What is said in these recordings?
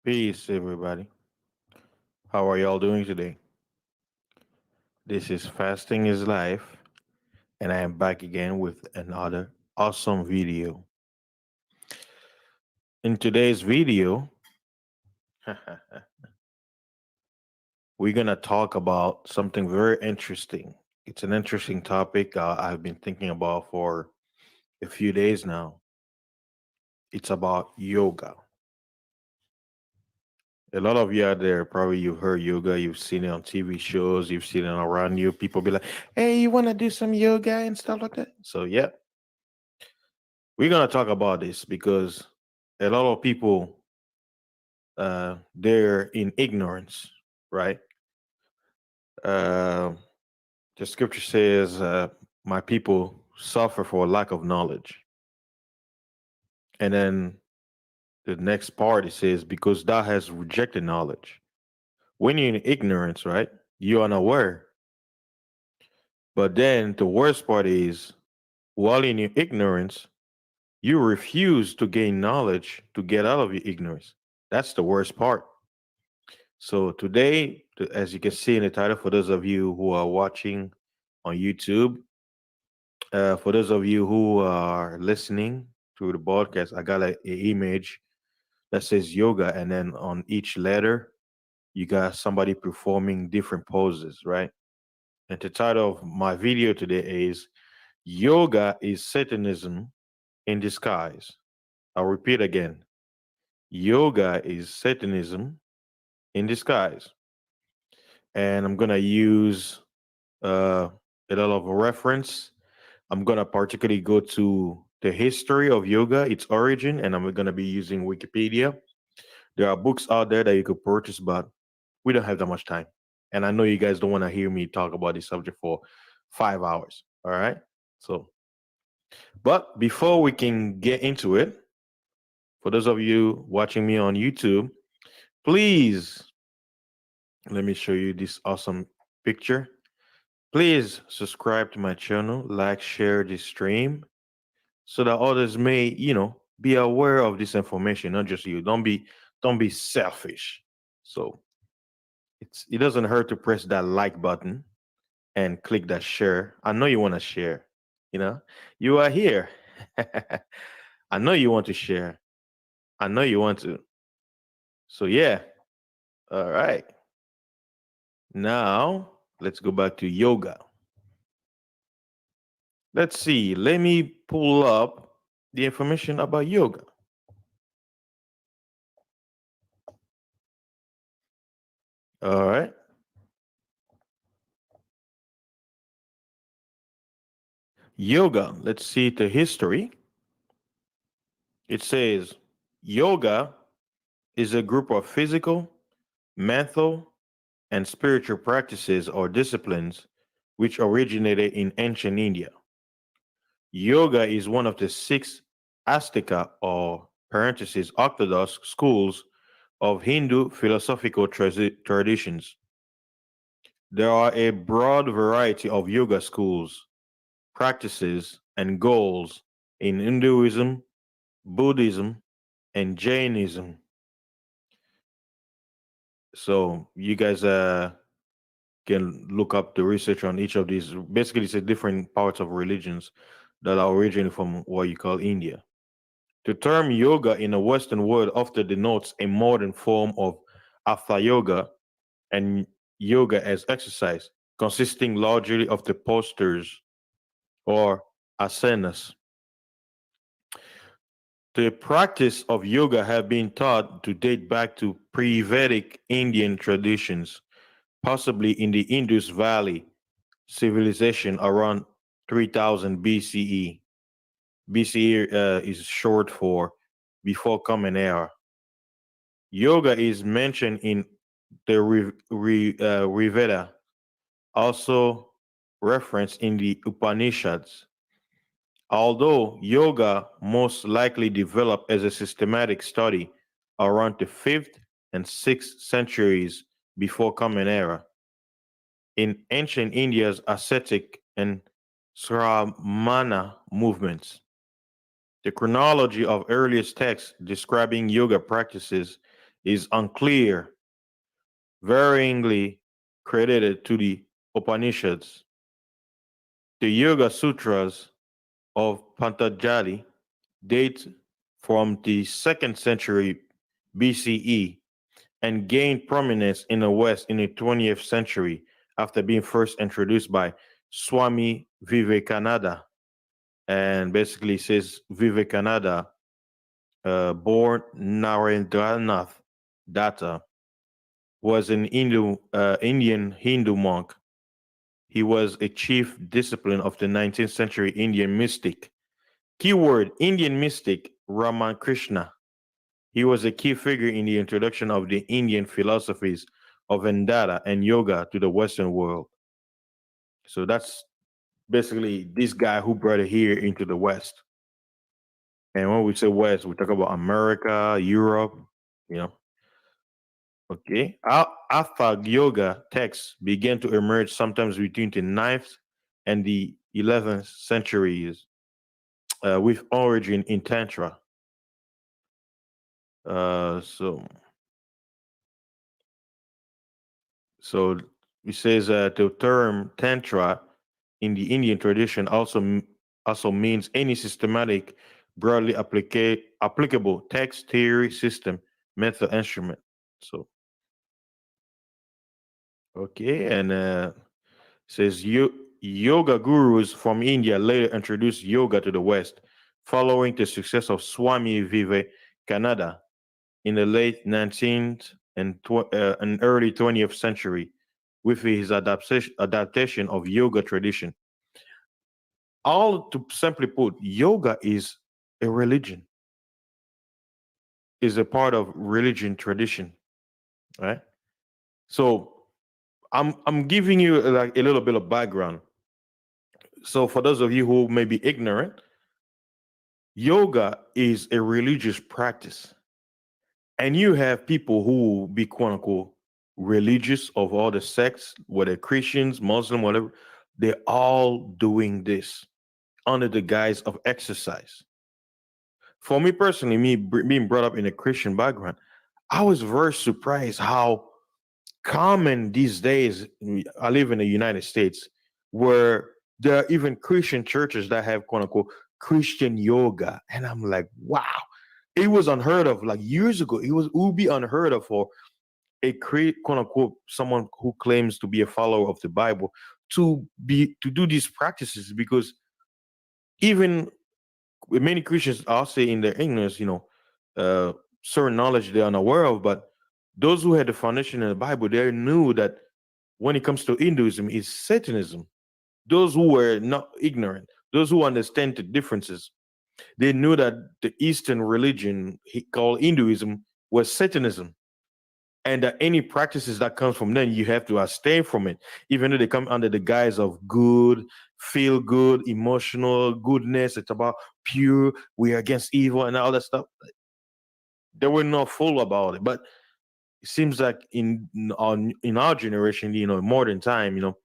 Peace, everybody. How are y'all doing today? This is Fasting is Life, and I am back again with another awesome video. In today's video, we're going to talk about something very interesting. It's an interesting topic I've been thinking about for a few days now. It's about yoga. A lot of you out there, probably you've heard yoga, you've seen it on TV shows, you've seen it around you. People be like, hey, you want to do some yoga and stuff like that? So, yeah, we're going to talk about this because a lot of people, they're in ignorance, right? Uh, the scripture says, my people suffer for lack of knowledge. And then the next part, it says, because thou hast rejected knowledge. When you're in ignorance, right, you're unaware. But then the worst part is, while in your ignorance, you refuse to gain knowledge to get out of your ignorance. That's the worst part. So today, as you can see in the title, for those of you who are watching on YouTube, for those of you who are listening to the podcast, I got a image that says yoga, and then on each letter, you got somebody performing different poses, right? And the title of my video today is Yoga is Satanism in Disguise. I'll repeat again. Yoga is Satanism in disguise. And I'm going to use a lot of reference. I'm going to particularly go to the history of yoga, its origin, and I'm going to be using Wikipedia. There are books out there that you could purchase, but we don't have that much time. And I know you guys don't want to hear me talk about this subject for 5 hours. All right. So, but before we can get into it, for those of you watching me on YouTube, please let me show you this awesome picture. Please subscribe to my channel, like, share this stream so that others may, be aware of this information, not just you. Don't be selfish. So it doesn't hurt to press that like button and click that share. I know you want to share, you know. You are here. I know you want to share. I know you want to. So yeah. All right. Now let's go back to yoga. Let's see. Let me pull up the information about yoga. All right. Yoga. Let's see the history. It says yoga is a group of physical, mental, and spiritual practices or disciplines which originated in ancient India. Yoga is one of the six Astika or parentheses orthodox schools of Hindu philosophical traditions. There are a broad variety of yoga schools, practices, and goals in Hinduism, Buddhism, and Jainism. So you guys can look up the research on each of these. Basically, it's a different parts of religions that are originating from what you call India. The term yoga in the Western world often denotes a modern form of hatha yoga and yoga as exercise, consisting largely of the postures or asanas. The practice of yoga have been thought to date back to pre-Vedic Indian traditions, possibly in the Indus Valley civilization around 3000 BCE. BCE is short for before common era. Yoga is mentioned in the Rigveda, also referenced in the Upanishads. Although yoga most likely developed as a systematic study around the 5th and 6th centuries before Common Era, in ancient India's ascetic and Sramana movements, the chronology of earliest texts describing yoga practices is unclear, varyingly credited to the Upanishads. The Yoga Sutras of Patanjali date from the 2nd century BCE and gained prominence in the West in the 20th century after being first introduced by Swami Vivekananda. And basically says Vivekananda, born Narendranath Datta, was an Indian Hindu monk. He was a chief discipline of the 19th century Indian mystic. Keyword Indian mystic Ramakrishna. He was a key figure in the introduction of the Indian philosophies of Vedanta and yoga to the Western world. So that's basically this guy who brought it here into the West. And when we say West, we talk about America, Europe, you know. Okay. Alpha yoga texts began to emerge sometimes between the 9th and the 11th centuries with origin in Tantra. So it says that the term Tantra in the Indian tradition also means any systematic, broadly applicable text, theory, system, method, instrument. So okay, and says yoga gurus from India later introduced yoga to the West, following the success of Swami Vivekananda in the late 19th and early 20th century with his adaptation of yoga tradition. All to simply put, yoga is a religion, is a part of religion tradition, right? So I'm giving you like a little bit of background. So for those of you who may be ignorant, yoga is a religious practice. And you have people who be quote unquote religious of all the sects, whether Christians, Muslim, whatever, they're all doing this under the guise of exercise. For me personally, being brought up in a Christian background, I was very surprised how common these days. I live in the United States where there are even Christian churches that have quote unquote Christian yoga. And I'm like, wow, it was unheard of. Like years ago, it would be unheard of for a quote unquote someone who claims to be a follower of the Bible to do these practices, because even with many Christians, I'll say in their ignorance, certain knowledge they're unaware of, but those who had the foundation in the Bible, they knew that when it comes to Hinduism, it's Satanism. Those who were not ignorant, those who understand the differences, they knew that the Eastern religion called Hinduism was Satanism, and that any practices that comes from them, you have to abstain from it, even though they come under the guise of good, feel good, emotional goodness. It's about pure, we are against evil and all that stuff. They were not full about it, but it seems like in our generation, modern time,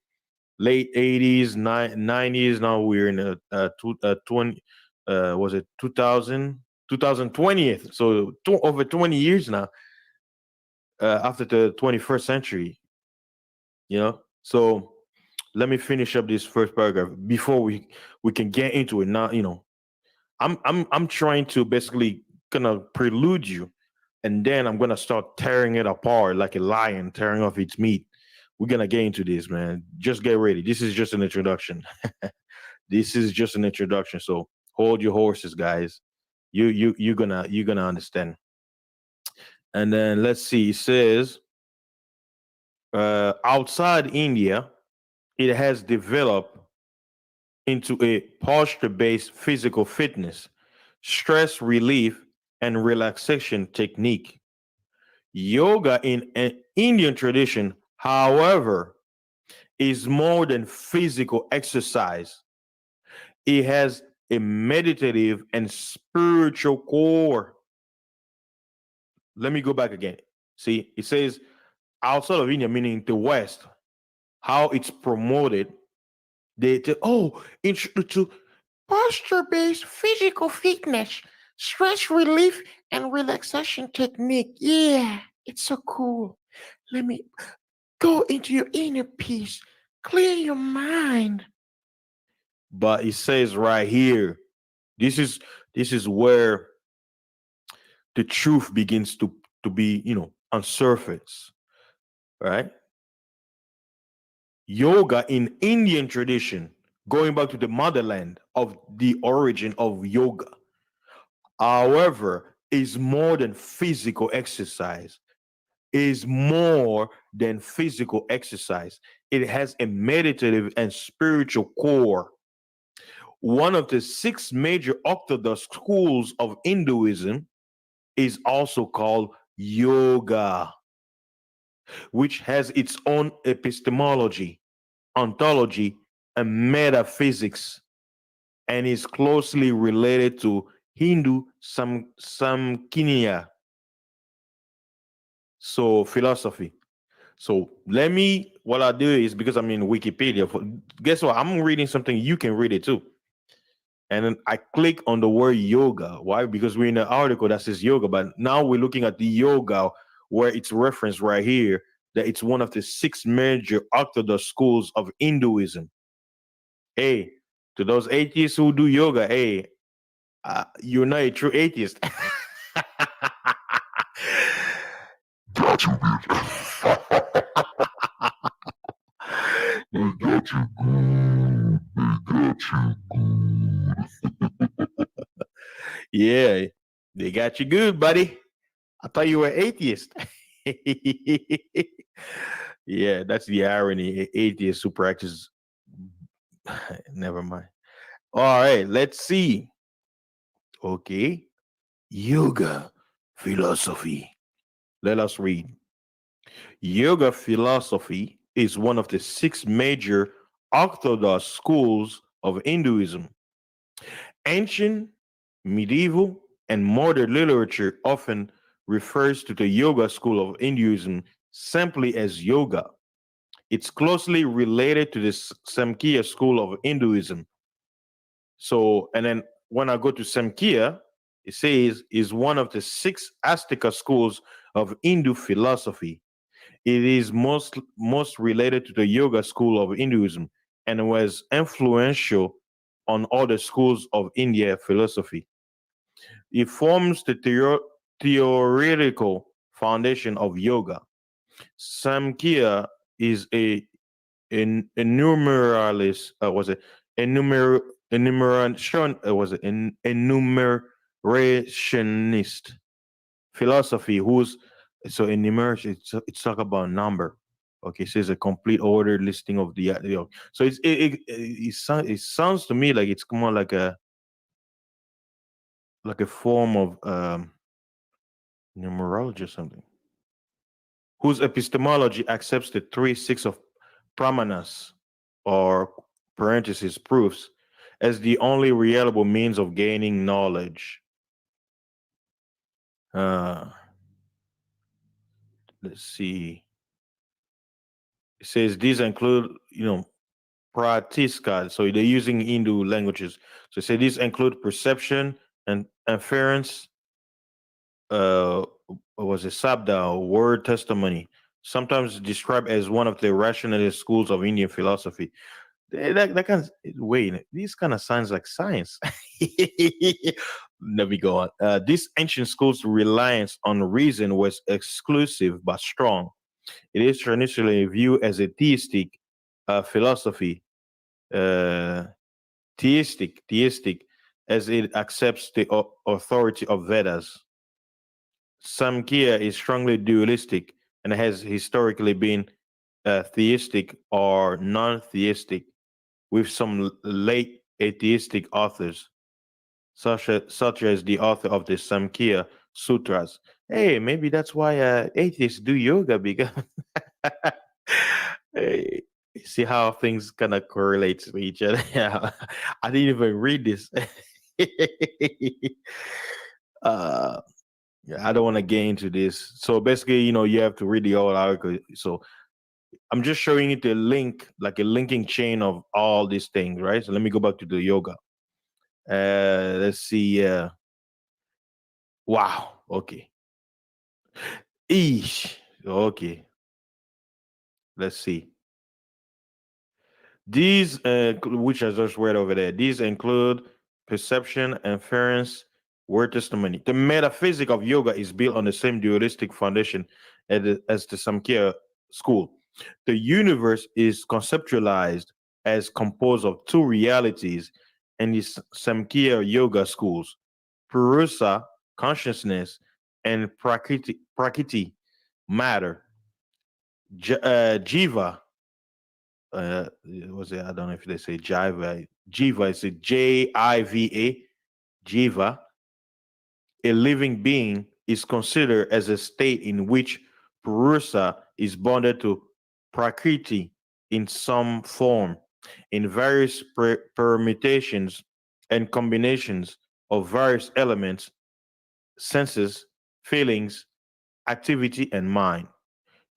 late 80s, 90s. Now we're in a 20, was it 2000, 2020th? So over 20 years now, after the 21st century, So let me finish up this first paragraph before we can get into it. Now, I'm trying to basically kind of prelude you, and then I'm gonna start tearing it apart like a lion tearing off its meat. We're gonna get into this, man. Just get ready. This is just an introduction. This is just an introduction. So hold your horses, guys. You're gonna understand. And then let's see. It says outside India, it has developed into a posture-based physical fitness, stress relief, and relaxation technique. Yoga in an Indian tradition, however, is more than physical exercise. It has a meditative and spiritual core. Let me go back again. See, it says outside of India, meaning the West, how it's promoted. To posture-based physical fitness, stress relief, and relaxation technique. Yeah. it's so cool. Let me go into your inner peace, clear your mind. But it says right here, this is where the truth begins to be, on surface, right? Yoga in Indian tradition, going back to the motherland of the origin of yoga, however, is more than physical exercise. Is more than physical exercise. It has a meditative and spiritual core. One of the six major orthodox schools of Hinduism is also called yoga, which has its own epistemology, ontology, and metaphysics, and is closely related to Hindu Samkhya, so philosophy. So what I do is, because I'm in Wikipedia, guess what? I'm reading something, you can read it too. And then I click on the word yoga. Why? Because we're in an article that says yoga, but now we're looking at the yoga where it's referenced right here that it's one of the six major orthodox schools of Hinduism. Hey, to those atheists who do yoga, hey, you're not a true atheist. Got you, they got you good. They got you good. Yeah, they got you good, buddy. I thought you were atheist. Yeah, that's the irony. Atheists who practice. Never mind. All right, let's see. Okay. Yoga philosophy. Let us read. Yoga philosophy is one of the six major orthodox schools of Hinduism. Ancient, medieval, and modern literature often refers to the yoga school of Hinduism simply as yoga. It's closely related to the Samkhya school of Hinduism. So, and then when I go to Samkhya, it says is one of the six Astika schools of Hindu philosophy. It is most related to the yoga school of Hinduism and was influential on other schools of India philosophy. It forms the theoretical foundation of yoga. Samkhya is a numeralist. Was it enumeration? Was it an enumerationist philosophy? Who's so enumeration? It's talk about number. Okay, so it's a complete ordered listing of the. So it sounds to me like it's more like a form of numerology or something, whose epistemology accepts the 3 6 of pramanas, or parentheses proofs, as the only reliable means of gaining knowledge. Uh, let's see. It says these include, pratiska. So they're using Hindu languages. So say these include perception and inference. What was it? Sabda, or word testimony, sometimes described as one of the rationalist schools of Indian philosophy. That kind of, wait, these kind of sounds like science. Let me go on. This ancient school's reliance on reason was exclusive but strong. It is traditionally viewed as a theistic philosophy, uh, theistic, as it accepts the authority of Vedas. Samkhya is strongly dualistic and has historically been theistic or non-theistic, with some late atheistic authors, such as the author of the Samkhya Sutras. Hey, maybe that's why atheists do yoga, because hey, see how things kind of correlate to each other. I didn't even read this. uh, yeah, I don't want to get into this. So basically, you have to read the whole article. So I'm just showing you the link, like a linking chain of all these things, right? So let me go back to the yoga. Let's see. Wow. Okay. Eesh. Okay. Let's see. These, which I just read over there, these include perception, inference, word testimony. The metaphysic of yoga is built on the same dualistic foundation as the Samkhya school. The universe is conceptualized as composed of two realities in the Samkhya yoga schools: Purusa, consciousness, and Prakriti, matter. Jiva, was it? I don't know if they say Jiva. Jiva is a Jiva. Jiva, a living being, is considered as a state in which Purusa is bonded to Prakriti in some form, in various permutations and combinations of various elements, senses, feelings, activity, and mind.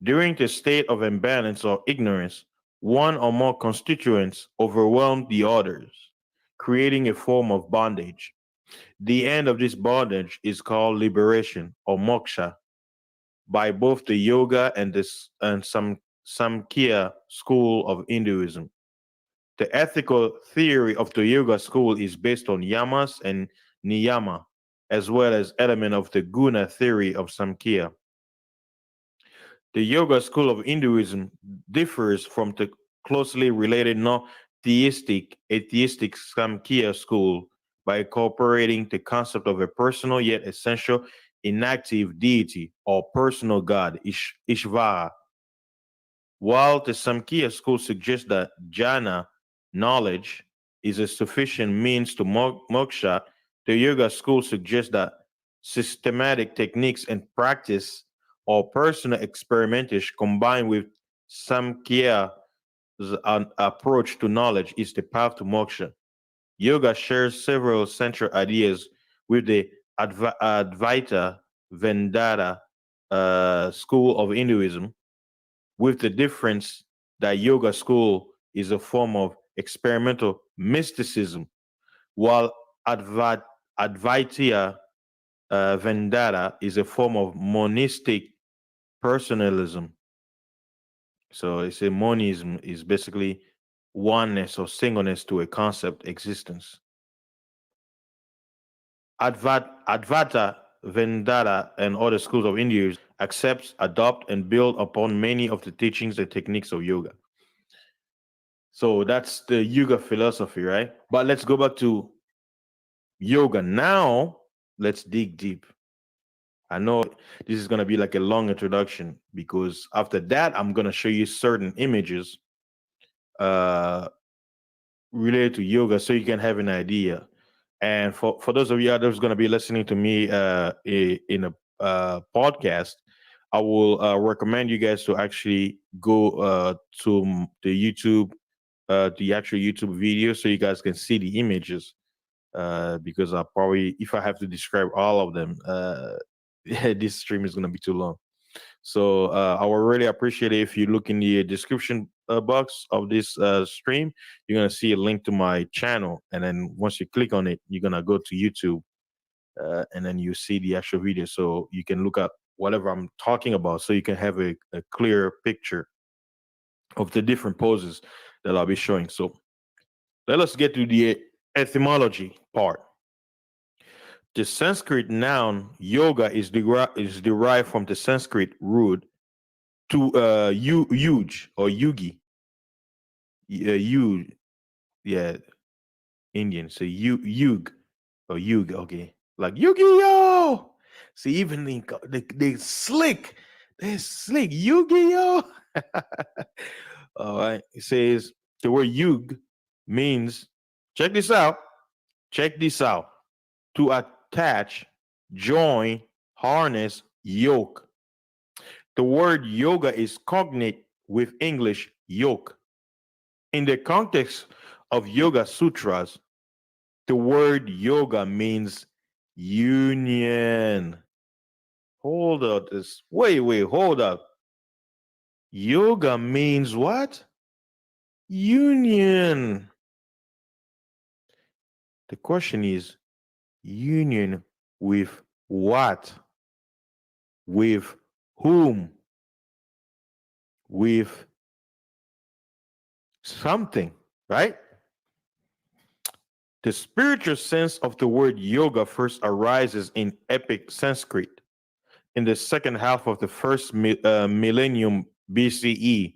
During the state of imbalance or ignorance, one or more constituents overwhelm the others, creating a form of bondage. The end of this bondage is called liberation or moksha by both the yoga and some Samkhya school of Hinduism. The ethical theory of the yoga school is based on yamas and niyama, as well as element of the guna theory of Samkhya. The Yoga school of Hinduism differs from the closely related non-theistic atheistic Samkhya school by incorporating the concept of a personal yet essential inactive deity or personal god, Ishvara. While the Samkhya school suggests that jhana, knowledge, is a sufficient means to moksha, the Yoga school suggests that systematic techniques and practice or personal experimentation combined with Samkhya's approach to knowledge is the path to moksha. Yoga shares several central ideas with the Advaita Vedanta school of Hinduism, with the difference that yoga school is a form of experimental mysticism, while Advaita Vedanta is a form of monistic personalism. So it's a monism is basically oneness or singleness to a concept existence. Advaita Vedanta and other schools of India accepts, adopt, and build upon many of the teachings and techniques of yoga. So that's the yoga philosophy, right? But let's go back to yoga. Now, let's dig deep. I know this is going to be like a long introduction because after that, I'm going to show you certain images uh, related to yoga so you can have an idea. And for those of you out there who's going to be listening to me in a podcast, I will recommend you guys to actually go to the YouTube, the actual YouTube video, so you guys can see the images. Because I probably, if I have to describe all of them, this stream is going to be too long. So I would really appreciate it if you look in the description box of this stream. You're going to see a link to my channel. And then once you click on it, you're going to go to YouTube and then you see the actual video. So you can look at whatever I'm talking about so you can have a clear picture of the different poses that I'll be showing. So let us get to the etymology part. The Sanskrit noun yoga is derived from the Sanskrit root to yuj or yugi. You, yeah, Indian. So yug or yug. Okay, like Yu-Gi-Oh. See, even they slick. They're slick. Yu-Gi-Oh. All right. It says the word yug means, check this out. Check this out. To attach, join, harness, yoke. The word yoga is cognate with English yoke. In the context of Yoga Sutras, the word yoga means union. Hold up this. Wait, hold up. Yoga means what? Union. The question is union with what? With whom with something, right? The spiritual sense of the word yoga first arises in Epic Sanskrit in the second half of the first millennium BCE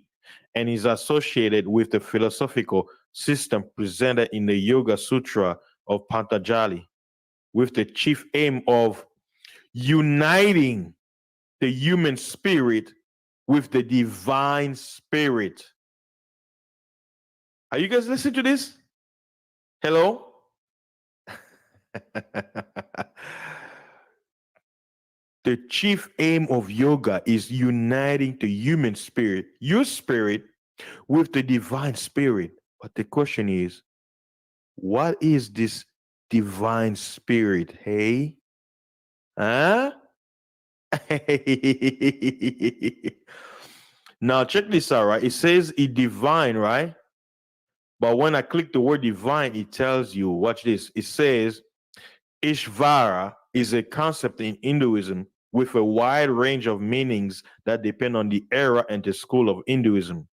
and is associated with the philosophical system presented in the Yoga Sutra of Patanjali, with the chief aim of uniting the human spirit with the divine spirit. Are you guys listening to this? Hello? The chief aim of yoga is uniting the human spirit, your spirit, with the divine spirit. But the question is, what is this divine spirit? Hey? Huh? Now, check this out, right? It says it divine, right? But when I click the word divine, it tells you, watch this. It says Ishvara is a concept in Hinduism with a wide range of meanings that depend on the era and the school of Hinduism.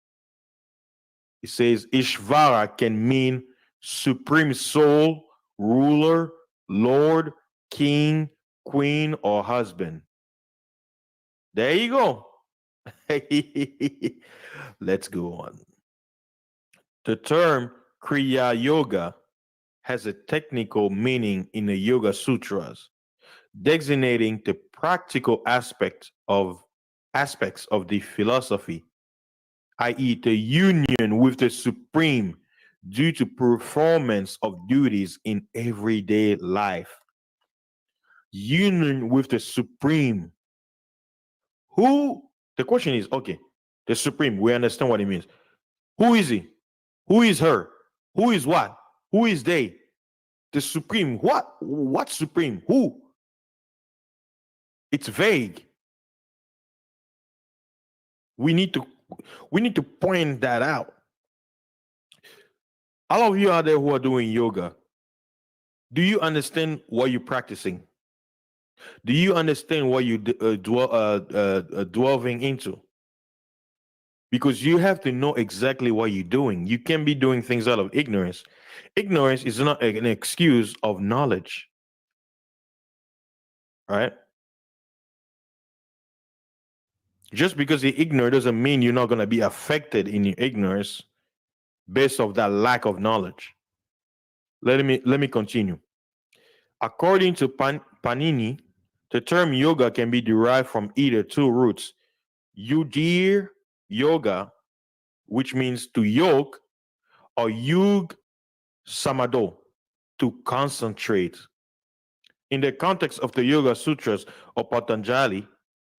It says Ishvara can mean supreme soul, ruler, lord, king, queen, or husband. There you go. Let's go on. The term kriyāyoga has a technical meaning in the Yoga Sutras, designating the practical aspects of the philosophy, i.e., the union with the supreme due to performance of duties in everyday life. Union with the supreme. Who? The question is, okay, the supreme, we understand what it means. Who is he? Who is her? Who is what? Who is they? The supreme. What? What supreme? Who? It's vague. We need to point that out. All of you out there who are doing yoga, do you understand what you're practicing? Do you understand what you delving into? Because you have to know exactly what you're doing. You can't be doing things out of ignorance. Ignorance is not an excuse of knowledge, right? Just because you're ignorant doesn't mean you're not going to be affected in your ignorance based off that lack of knowledge. Let me continue. According to Panini, the term yoga can be derived from either two roots: yudir yoga, which means to yoke, or yug samado, to concentrate. In the context of the Yoga Sutras of Patanjali,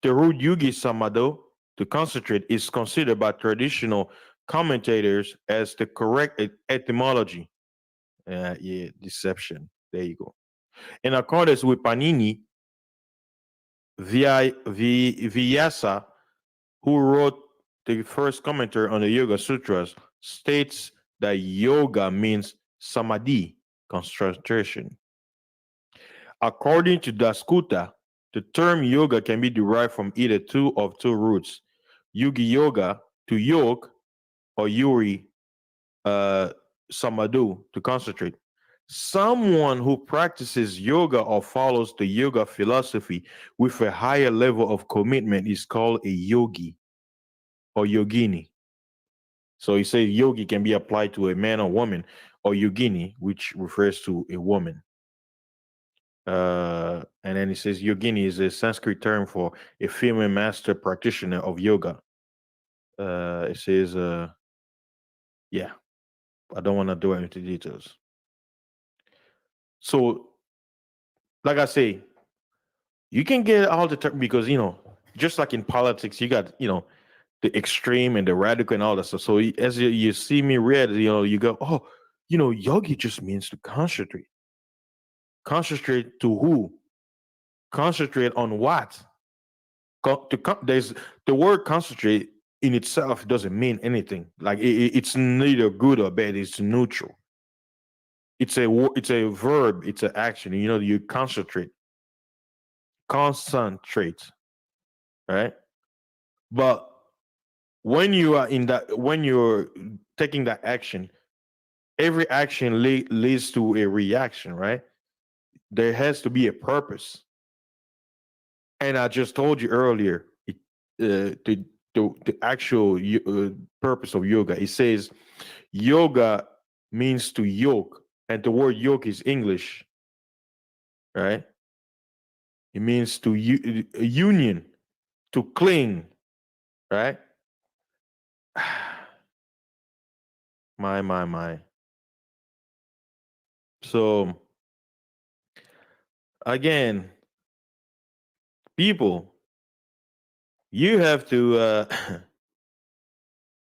the root yugi samado, to concentrate, is considered by traditional commentators as the correct etymology. Yeah, deception. There you go. In accordance with Panini, Vyasa, who wrote the first commentary on the Yoga Sutras, states that yoga means samadhi, concentration. According to Dasgupta, the term yoga can be derived from either two roots: yugi yoga, to yoke, or yuri samadhu, to concentrate. Someone who practices yoga or follows the yoga philosophy with a higher level of commitment is called a yogi or yogini. So he says yogi can be applied to a man or woman, or yogini, which refers to a woman. And then he says yogini is a Sanskrit term for a female master practitioner of yoga. It says, yeah, I don't want to do into details. So, like I say, you can get all the term because, just like in politics, you got, the extreme and the radical and all that stuff. So as you see me read, you go, oh, yogi just means to concentrate. Concentrate to who? Concentrate on what? There's the word concentrate in itself doesn't mean anything. Like it's neither good or bad. It's neutral. It's a verb. It's an action. You concentrate. Concentrate. Right? But when you are in that, when you're taking that action, every action leads to a reaction, right? There has to be a purpose. And I just told you earlier, the actual purpose of yoga. It says yoga means to yoke, and the word yoke is English, right? It means to union, to cling, right? My. So again, people, you have to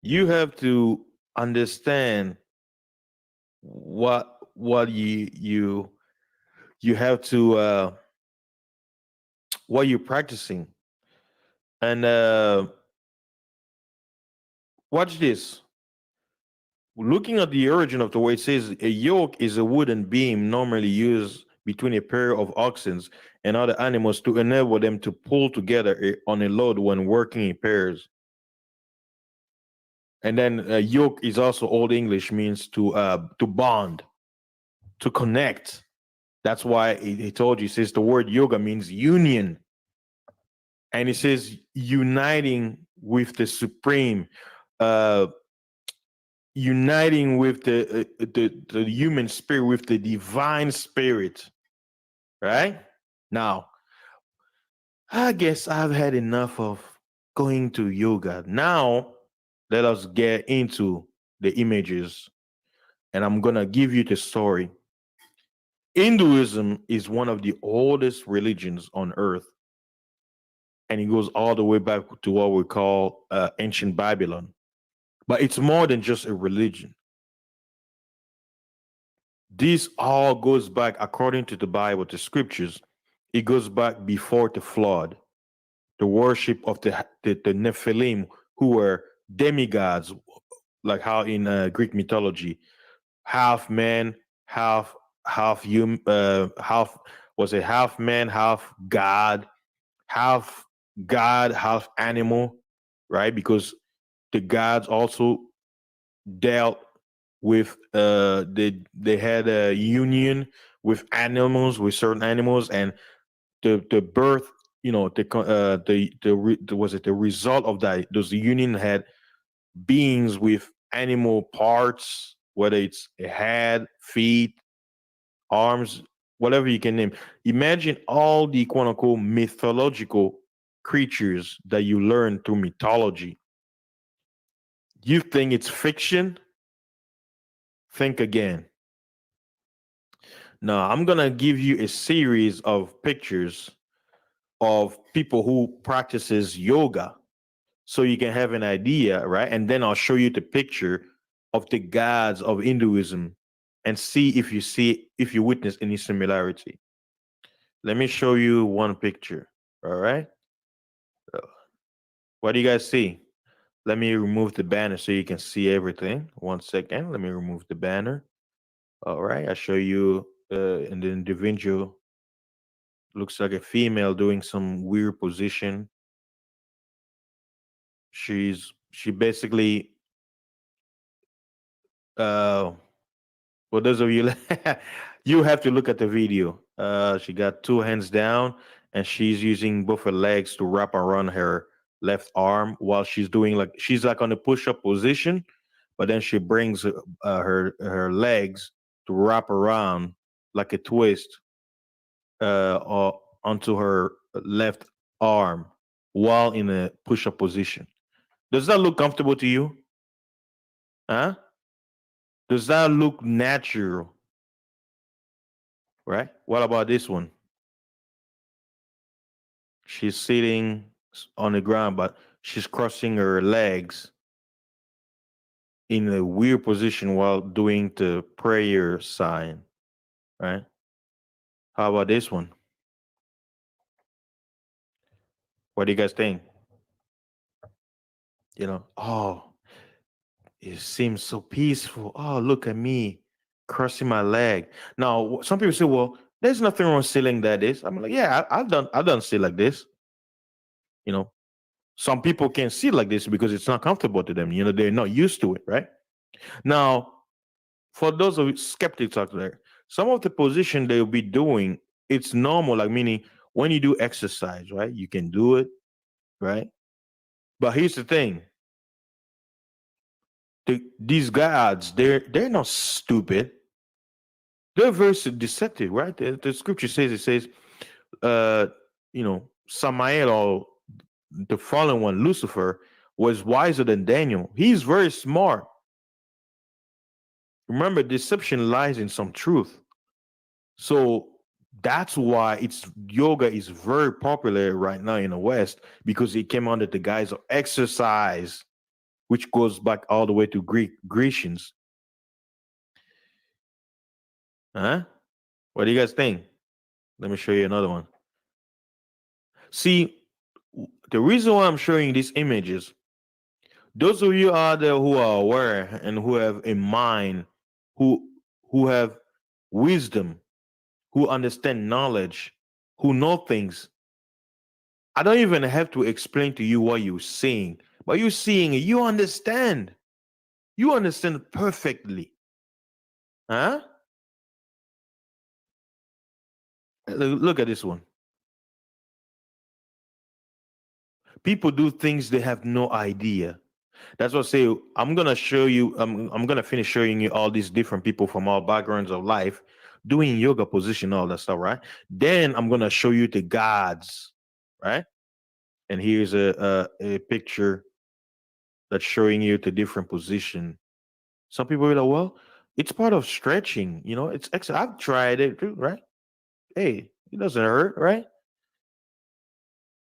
you have to understand what you have to what you're practicing. And watch this. Looking at the origin of the word, it says a yoke is a wooden beam normally used between a pair of oxen and other animals to enable them to pull together on a load when working in pairs. And then yoke is also Old English, means to bond, to connect. That's why he told you, it says the word yoga means union. And it says uniting with the supreme, uh, uniting with the human spirit, with the divine spirit, right? Now, I guess I've had enough of going to yoga. Now, let us get into the images, and I'm gonna give you the story. Hinduism is one of the oldest religions on earth, and it goes all the way back to what we call ancient Babylon. But it's more than just a religion. This all goes back, according to the Bible, the scriptures. It goes back before the flood, the worship of the Nephilim, who were demigods, like how in Greek mythology, half man, half human, half was a half man, half God, half animal, right? Because the gods also dealt with they had a union with animals, with certain animals, and the birth, was it the result of that, those union had beings with animal parts, whether it's a head, feet, arms, whatever you can name. Imagine all the quote unquote mythological creatures that you learn through mythology. You think it's fiction? Think again. Now, I'm going to give you a series of pictures of people who practices yoga so you can have an idea, right? And then I'll show you the picture of the gods of Hinduism and see if you witness any similarity. Let me show you one picture. All right. What do you guys see? Let me remove the banner so you can see everything. 1 second. Let me remove the banner. All right. I show you in the individual. Looks like a female doing some weird position. She basically for those of you you have to look at the video. She got two hands down and she's using both her legs to wrap around her left arm while she's like on a push-up position, but then she brings her legs to wrap around like a twist onto her left arm while in a push-up position. Does that look comfortable to you? Huh? Does that look natural? Right? What about this one? She's sitting on the ground, but she's crossing her legs in a weird position while doing the prayer sign. Right? How about this one? What do you guys think? Oh, it seems so peaceful. Oh, look at me crossing my leg. Now, some people say, well, there's nothing wrong with sitting like this. I'm like, yeah, I've done sit like this. You know, Some people can't see like this because it's not comfortable to them. They're not used to it, right? Now, for those of you skeptics out there, some of the position they'll be doing, it's normal, like meaning when you do exercise, right? You can do it, right? But here's the thing. These gods, they're not stupid. They're very deceptive, right? The scripture says, uh, Samael, or the fallen one, Lucifer, was wiser than Daniel. He's very smart. Remember, deception lies in some truth. So that's why yoga is very popular right now in the West, because it came under the guise of exercise, which goes back all the way to Grecians. Huh? What do you guys think? Let me show you another one. See, the reason why I'm showing these images, those of you out there who are aware and who have a mind, who have wisdom, who understand knowledge, who know things, I don't even have to explain to you what you're seeing, but you're seeing it. You understand. You understand perfectly. Huh? Look at this one. People do things they have no idea. That's what I say. I'm gonna show you. I'm gonna finish showing you all these different people from all backgrounds of life doing yoga position, all that stuff, right? Then I'm gonna show you the gods, right? And here's a picture that's showing you the different position. Some people are like, well, it's part of stretching. It's I've tried it too, right? Hey, it doesn't hurt, right?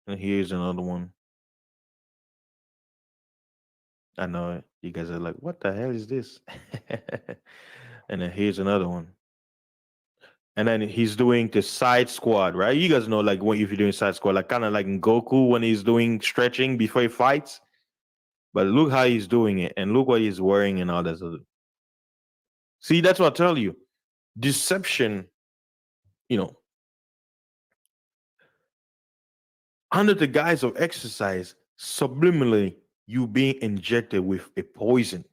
And here's another one. I know it. You guys are like, what the hell is this? And then here's another one. And then he's doing the side squat, right? You guys know, like, if you're doing side squat, like kind of like in Goku when he's doing stretching before he fights. But look how he's doing it, and look what he's wearing and all that. See, that's what I tell you. Deception, under the guise of exercise, subliminally, you being injected with a poison.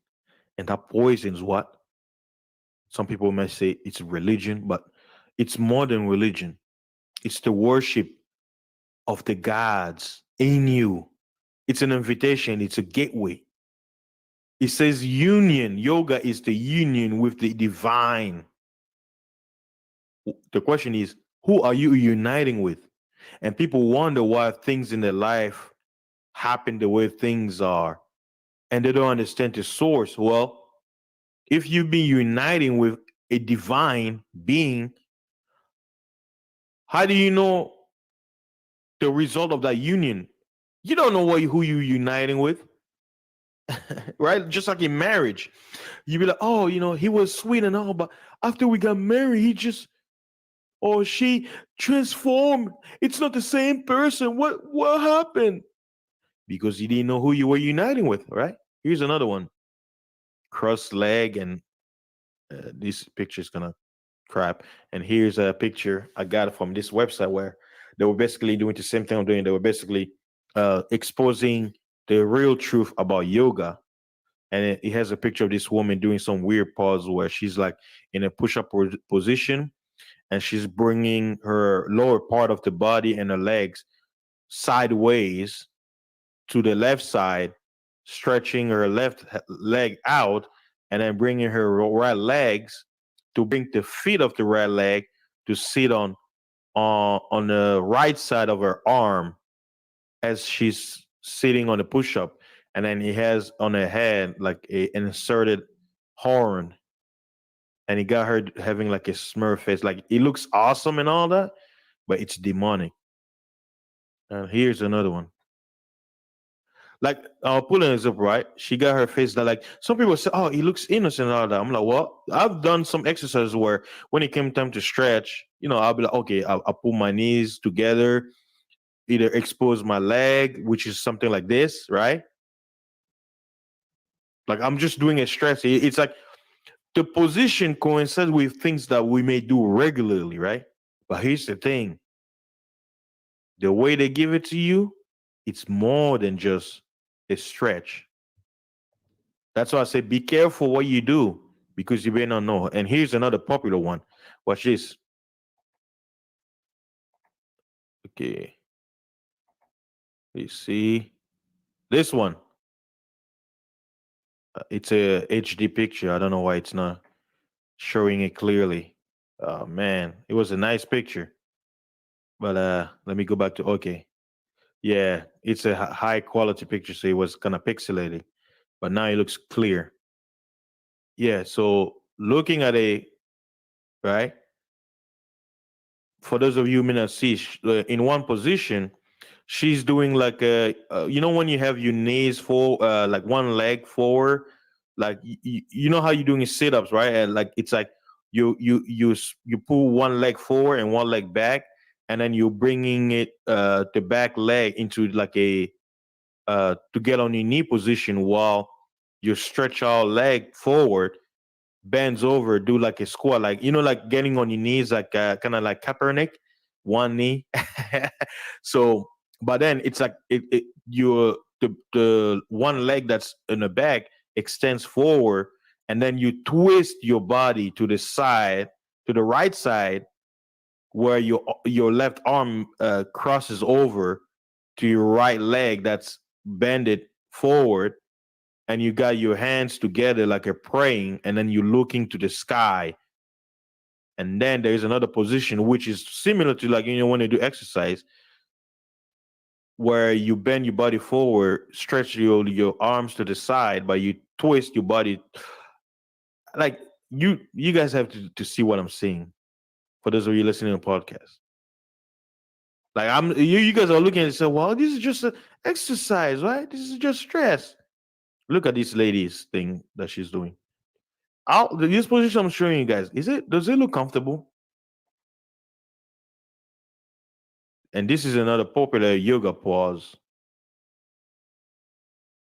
And that poison is what? Some people may say it's religion, but it's more than religion. It's the worship of the gods in you. It's an invitation, it's a gateway. It says union. Yoga is the union with the divine. The question is, who are you uniting with? And people wonder why things in their life happen the way things are, and they don't understand the source. Well, if you've been uniting with a divine being, how do you know the result of that union? You don't know who you're uniting with. Right? Just like in marriage, you'd be like, oh, he was sweet and all, but after we got married, he just, or she transformed. It's not the same person. What happened? Because you didn't know who you were uniting with, right? Here's another one. Cross leg, and this picture is gonna crap. And here's a picture I got from this website where they were basically doing the same thing I'm doing. They were basically exposing the real truth about yoga. And it has a picture of this woman doing some weird pose where she's like in a push-up position, and she's bringing her lower part of the body and her legs sideways to the left side, stretching her left leg out, and then bringing her right legs to bring the feet of the right leg to sit on the right side of her arm as she's sitting on the push-up. And then he has on her head like an inserted horn, and he got her having like a smurf face. Like, it looks awesome and all that, but it's demonic. And here's another one. Like, I'll pull an example, right? She got her face that, like, some people say, oh, he looks innocent and all that. I'm like, well, I've done some exercises where when it came time to stretch, I'll be like, okay, I'll pull my knees together, either expose my leg, which is something like this, right? Like, I'm just doing a stretch. It's like the position coincides with things that we may do regularly, right? But here's the thing. The way they give it to you it's more than just a stretch. That's why I say be careful what you do because you may not know. And here's another popular one. Watch this. Okay. You see this one. It's a HD picture. I don't know why it's not showing it clearly. Oh man, it was a nice picture. But let me go back to okay. Yeah, it's a high quality picture, so it was kind of pixelated, but now it looks clear. Yeah, so looking at a right for those of you who may not see, in one position, she's doing like a, you know, when you have your knees for like one leg forward, like you know how you're doing sit-ups, right? And like it's like you pull one leg forward and one leg back, and then you're bringing it the back leg into like a to get on your knee position while you stretch out leg forward, bends over, do like a squat, like you know, like getting on your knees, like kind of like Kaepernick, one knee. So, but then it's like the one leg that's in the back extends forward, and then you twist your body to the side, to the right side, where your left arm crosses over to your right leg that's bended forward, and you got your hands together like a praying, and then you're looking to the sky. And then there's another position which is similar to, like, you know, when you do exercise, where you bend your body forward, stretch your arms to the side, but you twist your body. Like you guys have to see what I'm saying. For those of you listening to the podcast, like you guys are looking at it and say, well, this is just an exercise, right? This is just stress. Look at this lady's thing that she's doing. This position I'm showing you guys, does it look comfortable? And this is another popular yoga pose.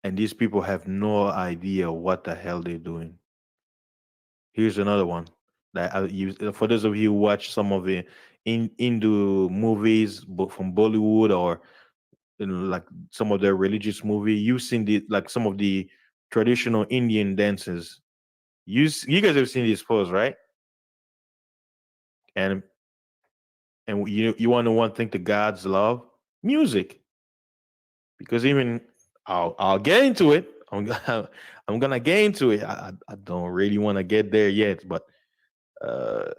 And these people have no idea what the hell they're doing. Here's another one that I use for those of you who watch some of the Hindu movies, from Bollywood, or you know, like some of their religious movie. You've seen the like some of the traditional Indian dances. You guys have seen this pose, right? And you want to one thing the gods love? Music. Because even I'll get into it. I'm gonna get into it. I don't really want to get there yet, but uh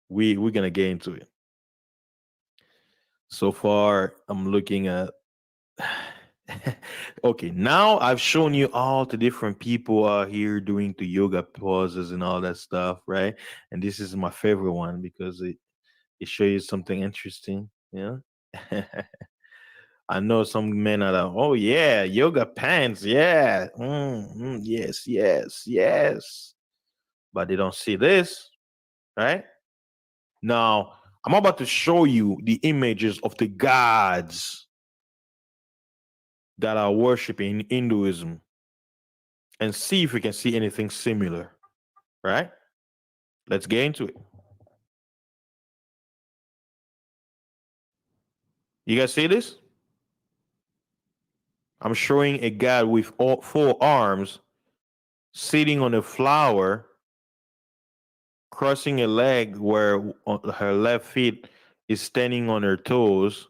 we're gonna get into it. So far, I'm looking at okay, now I've shown you all the different people out here doing the yoga poses and all that stuff, right? And this is my favorite one because it shows you something interesting, yeah. I know some men are like, oh yeah, yoga pants, yeah, yes, yes, yes, but they don't see this, right? Now I'm about to show you the images of the gods that are worshiping in Hinduism, and see if we can see anything similar, right? Let's get into it. You guys see this? I'm showing a god with all four arms sitting on a flower, crossing a leg where her left feet is standing on her toes,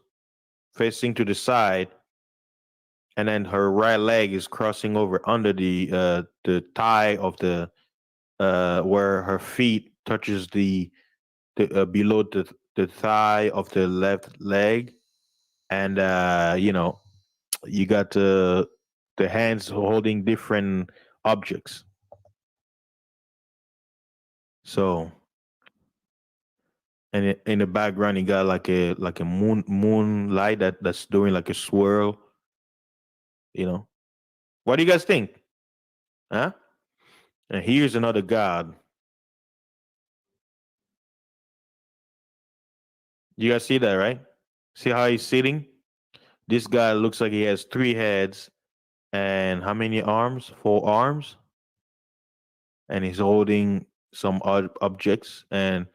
facing to the side, and then her right leg is crossing over under the thigh of the where her feet touches the below the thigh of the left leg, and you know, you got the hands holding different objects. So, and in the background, you got like a moonlight that's doing like a swirl. You know, what do you guys think? Huh? And here's another god. You guys see that, right? See how he's sitting? This guy looks like he has three heads and how many arms? Four arms. And he's holding some odd objects, and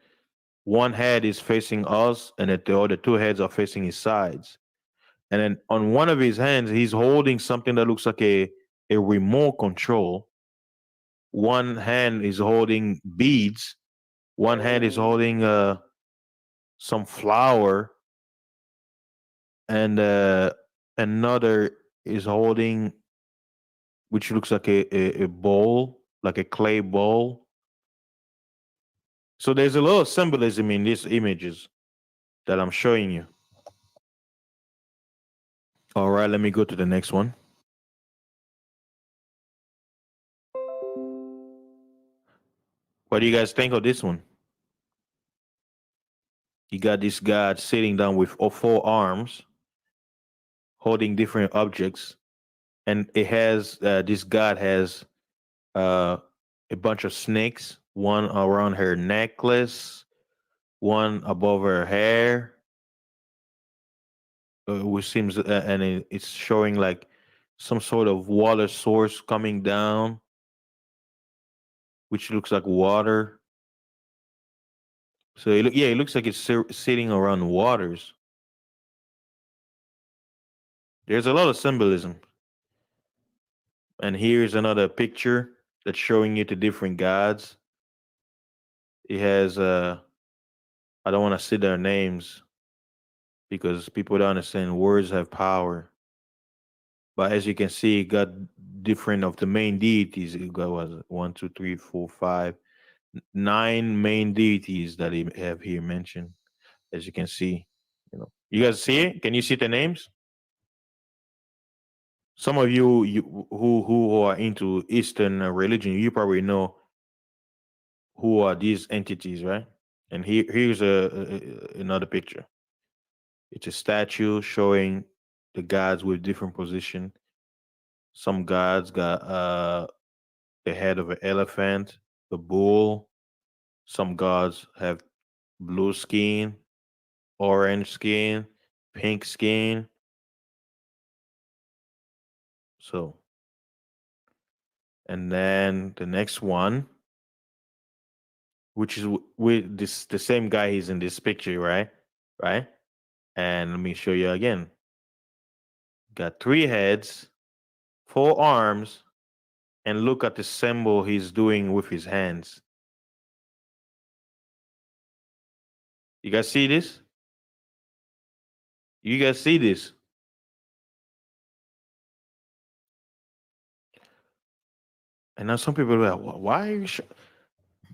one head is facing us, and the other two heads are facing his sides. And then on one of his hands, he's holding something that looks like a remote control. One hand is holding beads. One hand is holding some flour, and another is holding, which looks like a bowl, like a clay bowl. So there's a lot of symbolism in these images that I'm showing you. All right, let me go to the next one. What do you guys think of this one? You got this god sitting down with four arms, holding different objects, and it has this god has a bunch of snakes, one around her necklace, one above her hair, which seems and it's showing like some sort of water source coming down, which looks like water. So it looks like it's sitting around waters. There's a lot of symbolism. And here's another picture that's showing you the different gods. It has I don't want to say their names because people don't understand words have power. But as you can see, it got different of the main deities. It got was 1, 2, 3, 4, 5, 9 main deities that he have here mentioned. As you can see, you guys see it? Can you see the names? Some of you who are into Eastern religion, you probably know who are these entities, right? And here's another picture. It's a statue showing the gods with different position. Some gods got the head of an elephant, a bull. Some gods have blue skin, orange skin, pink skin. So, and then the next one, which is with this the same guy he's in this picture, right? Right? And let me show you again. Got 3 heads, 4 arms, and look at the symbol he's doing with his hands. You guys see this? You guys see this? And now some people are like, why are you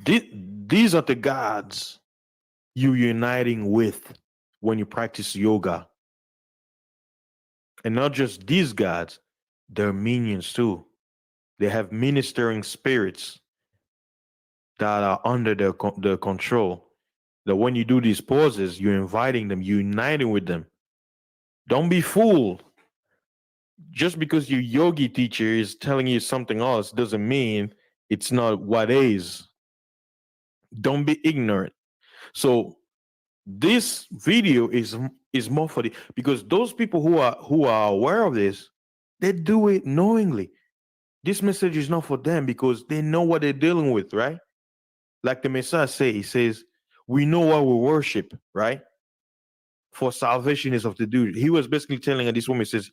these are the gods you're uniting with when you practice yoga. And not just these gods, they're minions too. They have ministering spirits that are under their control. That when you do these poses, you're inviting them, you're uniting with them. Don't be fooled. Just because your yogi teacher is telling you something else doesn't mean it's not what is. Don't be ignorant. So this video is more for the because those people who are aware of this, they do it knowingly. This message is not for them because they know what they're dealing with, right? Like the Messiah he says, we know what we worship, right? For salvation is of the dude. He was basically telling this woman, he says,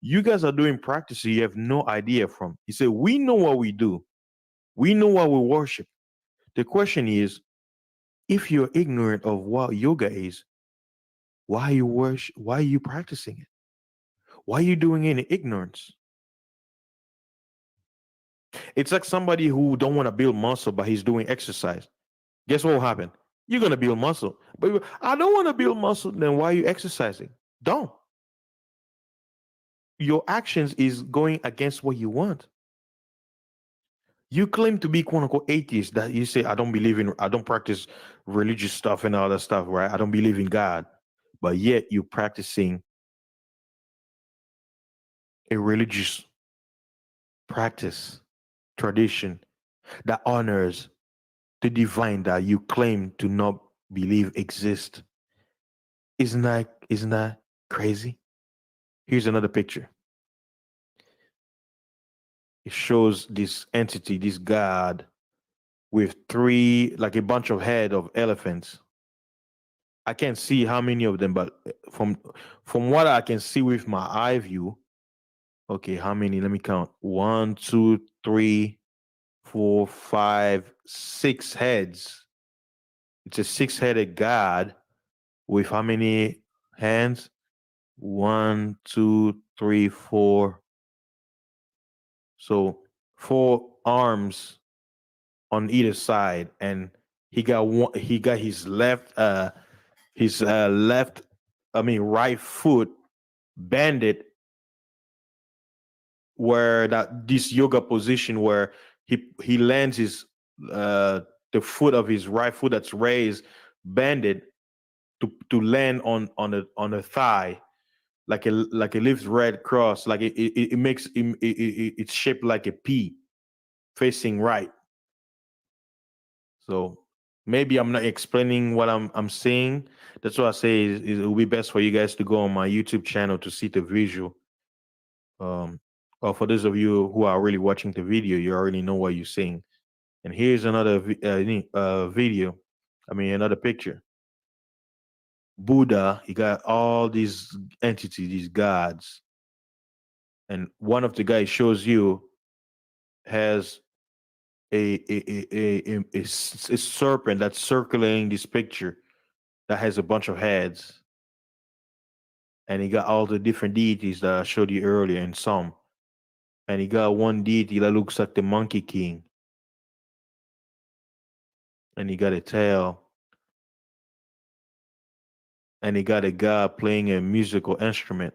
you guys are doing practice you have no idea from. He said, we know what we do. We know what we worship. The question is, if you're ignorant of what yoga is, why are you practicing it? Why are you doing it in ignorance? It's like somebody who don't want to build muscle, but he's doing exercise. Guess what will happen? You're gonna build muscle. But I don't want to build muscle, then why are you exercising? Don't. Your actions is going against what you want. You claim to be quote unquote atheist, that you say, I don't practice religious stuff and all that stuff, right? I don't believe in God. But yet you're practicing a religious practice, tradition that honors the divine that you claim to not believe exist. Isn't that crazy? Here's another picture. It shows this entity, this god, with 3, like a bunch of head of elephants I can't see how many of them, but from what I can see with my eye view, okay, how many? Let me count. 1, 2, 3, 4, 5, 6 heads. It's a 6-headed God with how many hands? 1, 2, 3, 4. So 4 arms on either side, and he got one. He got his left, right foot bended, where that this yoga position where he lands his the foot of his right foot that's raised, bended to land on the thigh, like a lift red cross, like it makes it's shaped like a P facing right. So maybe I'm not explaining what I'm saying. That's why I say it will be best for you guys to go on my YouTube channel to see the visual. Or for those of you who are really watching the video, you already know what you're seeing. And here's another video. Another picture. Buddha, he got all these entities, these gods, and one of the guys shows you has a serpent that's circling this picture that has a bunch of heads, and he got all the different deities that I showed you earlier in some, and he got one deity that looks like the Monkey King, and he got a tail, and he got a god playing a musical instrument,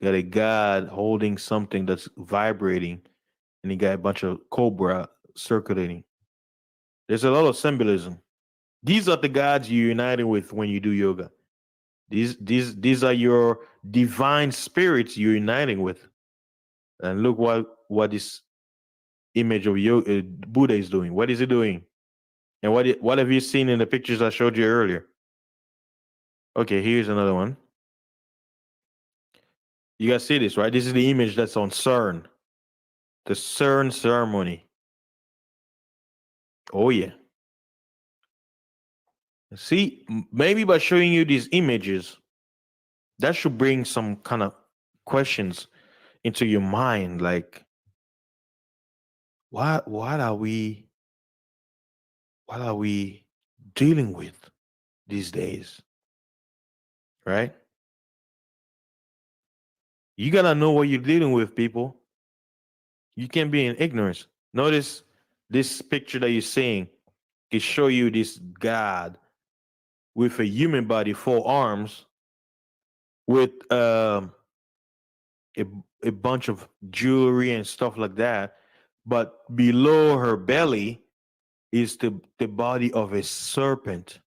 got a god holding something that's vibrating, and he got a bunch of cobra circulating. There's a lot of symbolism. These are the gods you're uniting with when you do yoga. These are your divine spirits you're uniting with. And look what this image of yoga, Buddha is doing. What is he doing? And what have you seen in the pictures I showed you earlier? Okay, here's another one. You guys see this, right? This is the image that's on CERN. The CERN ceremony. Oh, yeah. See, maybe by showing you these images, that should bring some kind of questions into your mind, like what are we dealing with these days, right? You gotta know what you're dealing with, people. You can't be in ignorance. Notice this picture that you're seeing can show you this God with a human body, 4 arms, with a bunch of jewelry and stuff like that. But below her belly is the body of a serpent.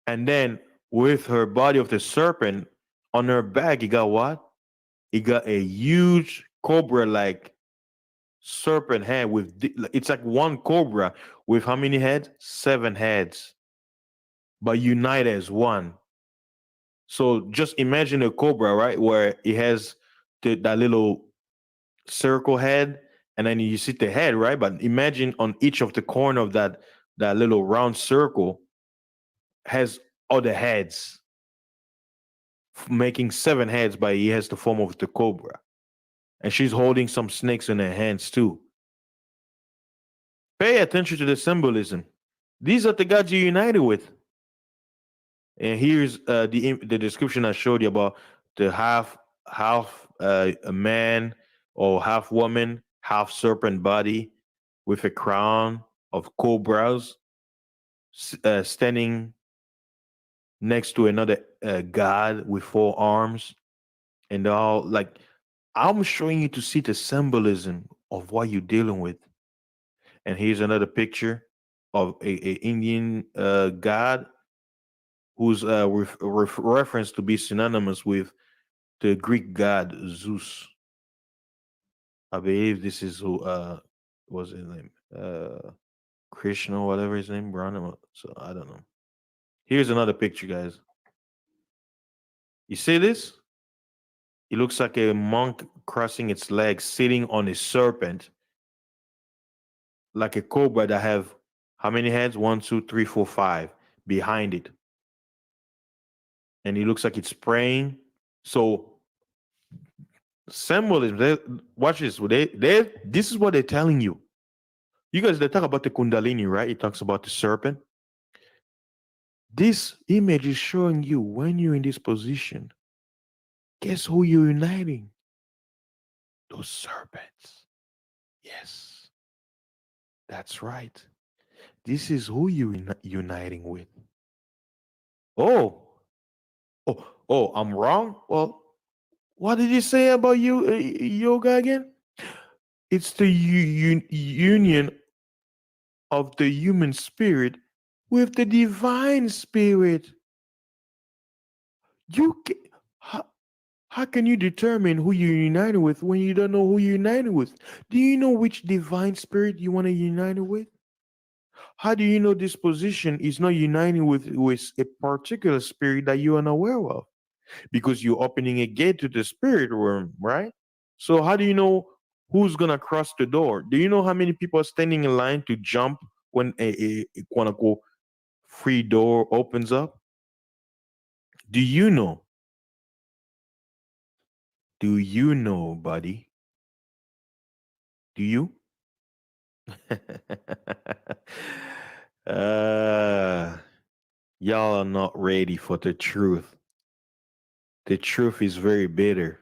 And then with her body of the serpent, on her back, you got what? You got a huge cobra-like serpent head it's like one cobra with how many heads? 7 heads, but united as one. So just imagine a cobra, right? Where it has that little circle head, and then you see the head, right? But imagine on each of the corner of that little round circle has other heads, making 7 heads, but he has the form of the cobra. And she's holding some snakes in her hands too. Pay attention to the symbolism. These are the gods you're united with. And here's the description I showed you about the half a man or half woman, half serpent body with a crown of cobras standing next to another god with 4 arms, and they're all like, I'm showing you to see the symbolism of what you're dealing with. And here's another picture of a Indian god who's referenced to be synonymous with the Greek god Zeus. I believe this is who was his name, Krishna, whatever his name, Brahma. So I don't know. Here's another picture, guys. You see this? It looks like a monk crossing its legs, sitting on a serpent, like a cobra that have how many heads? 1, 2, 3, 4, 5. behind it. And it looks like it's praying. So symbolism, watch this. This is what they're telling you. You guys, they talk about the Kundalini, right? It talks about the serpent. This image is showing you when you're in this position, guess who you're uniting? Those serpents. Yes, that's right. This is who you're uniting with. Oh, I'm wrong? Well, what did you say about you, yoga again? It's the union of the human spirit with the divine spirit. You can, how can you determine who you're united with when you don't know who you're united with? Do you know which divine spirit you want to unite with? How do you know this position is not uniting with a particular spirit that you are unaware of? Because you're opening a gate to the spirit realm, right? So how do you know who's gonna cross the door? Do you know how many people are standing in line to jump when a quote unquote free door opens up? Do you know? Do you know, buddy? Do you? uh, y'all are not ready for the truth. The truth is very bitter.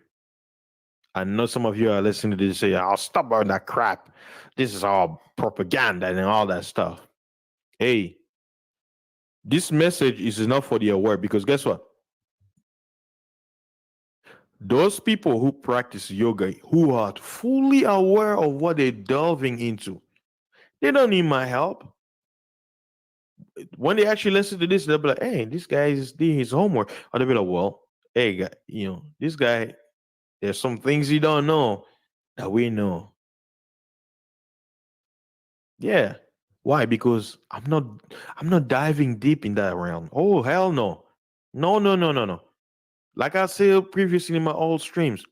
I know some of you are listening to this and say, I'll stop all that crap. This is all propaganda and all that stuff. Hey, this message is enough for the aware because guess what? Those people who practice yoga, who are fully aware of what they're delving into, they don't need my help. When they actually listen to this, they'll be like, hey, this guy is doing his homework. Or they'll be like, well, hey, this guy, there's some things he don't know that we know. Yeah. Why? Because I'm not diving deep in that realm. Oh, hell no. No, no, no, no, no. Like I said previously in my old streams,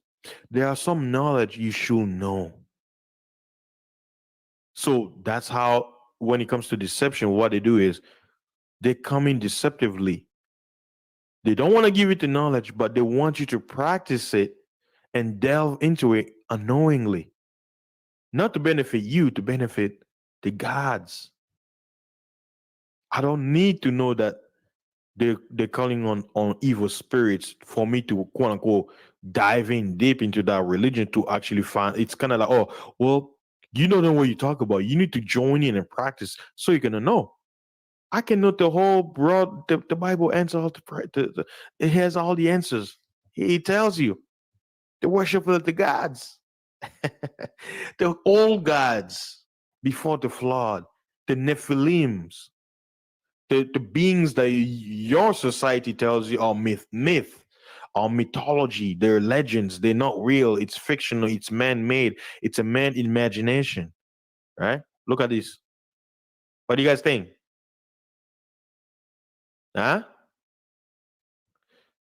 there are some knowledge you should know. So that's how, when it comes to deception, what they do is they come in deceptively. They don't want to give you the knowledge, but they want you to practice it and delve into it unknowingly. Not to benefit you, to benefit the gods. I don't need to know that they're calling on evil spirits for me to quote unquote dive in deep into that religion to actually find. It's kind of like, oh, well, you don't know what you talk about. You need to join in and practice so you're gonna know. I can know the whole broad. The Bible answers all it has all the answers. It tells you the worship of the gods, the old gods before the flood, the Nephilims, the beings that your society tells you are myth, are mythology. They're legends. They're not real. It's fictional. It's man-made. It's a man imagination. Right? Look at this. What do you guys think? Huh?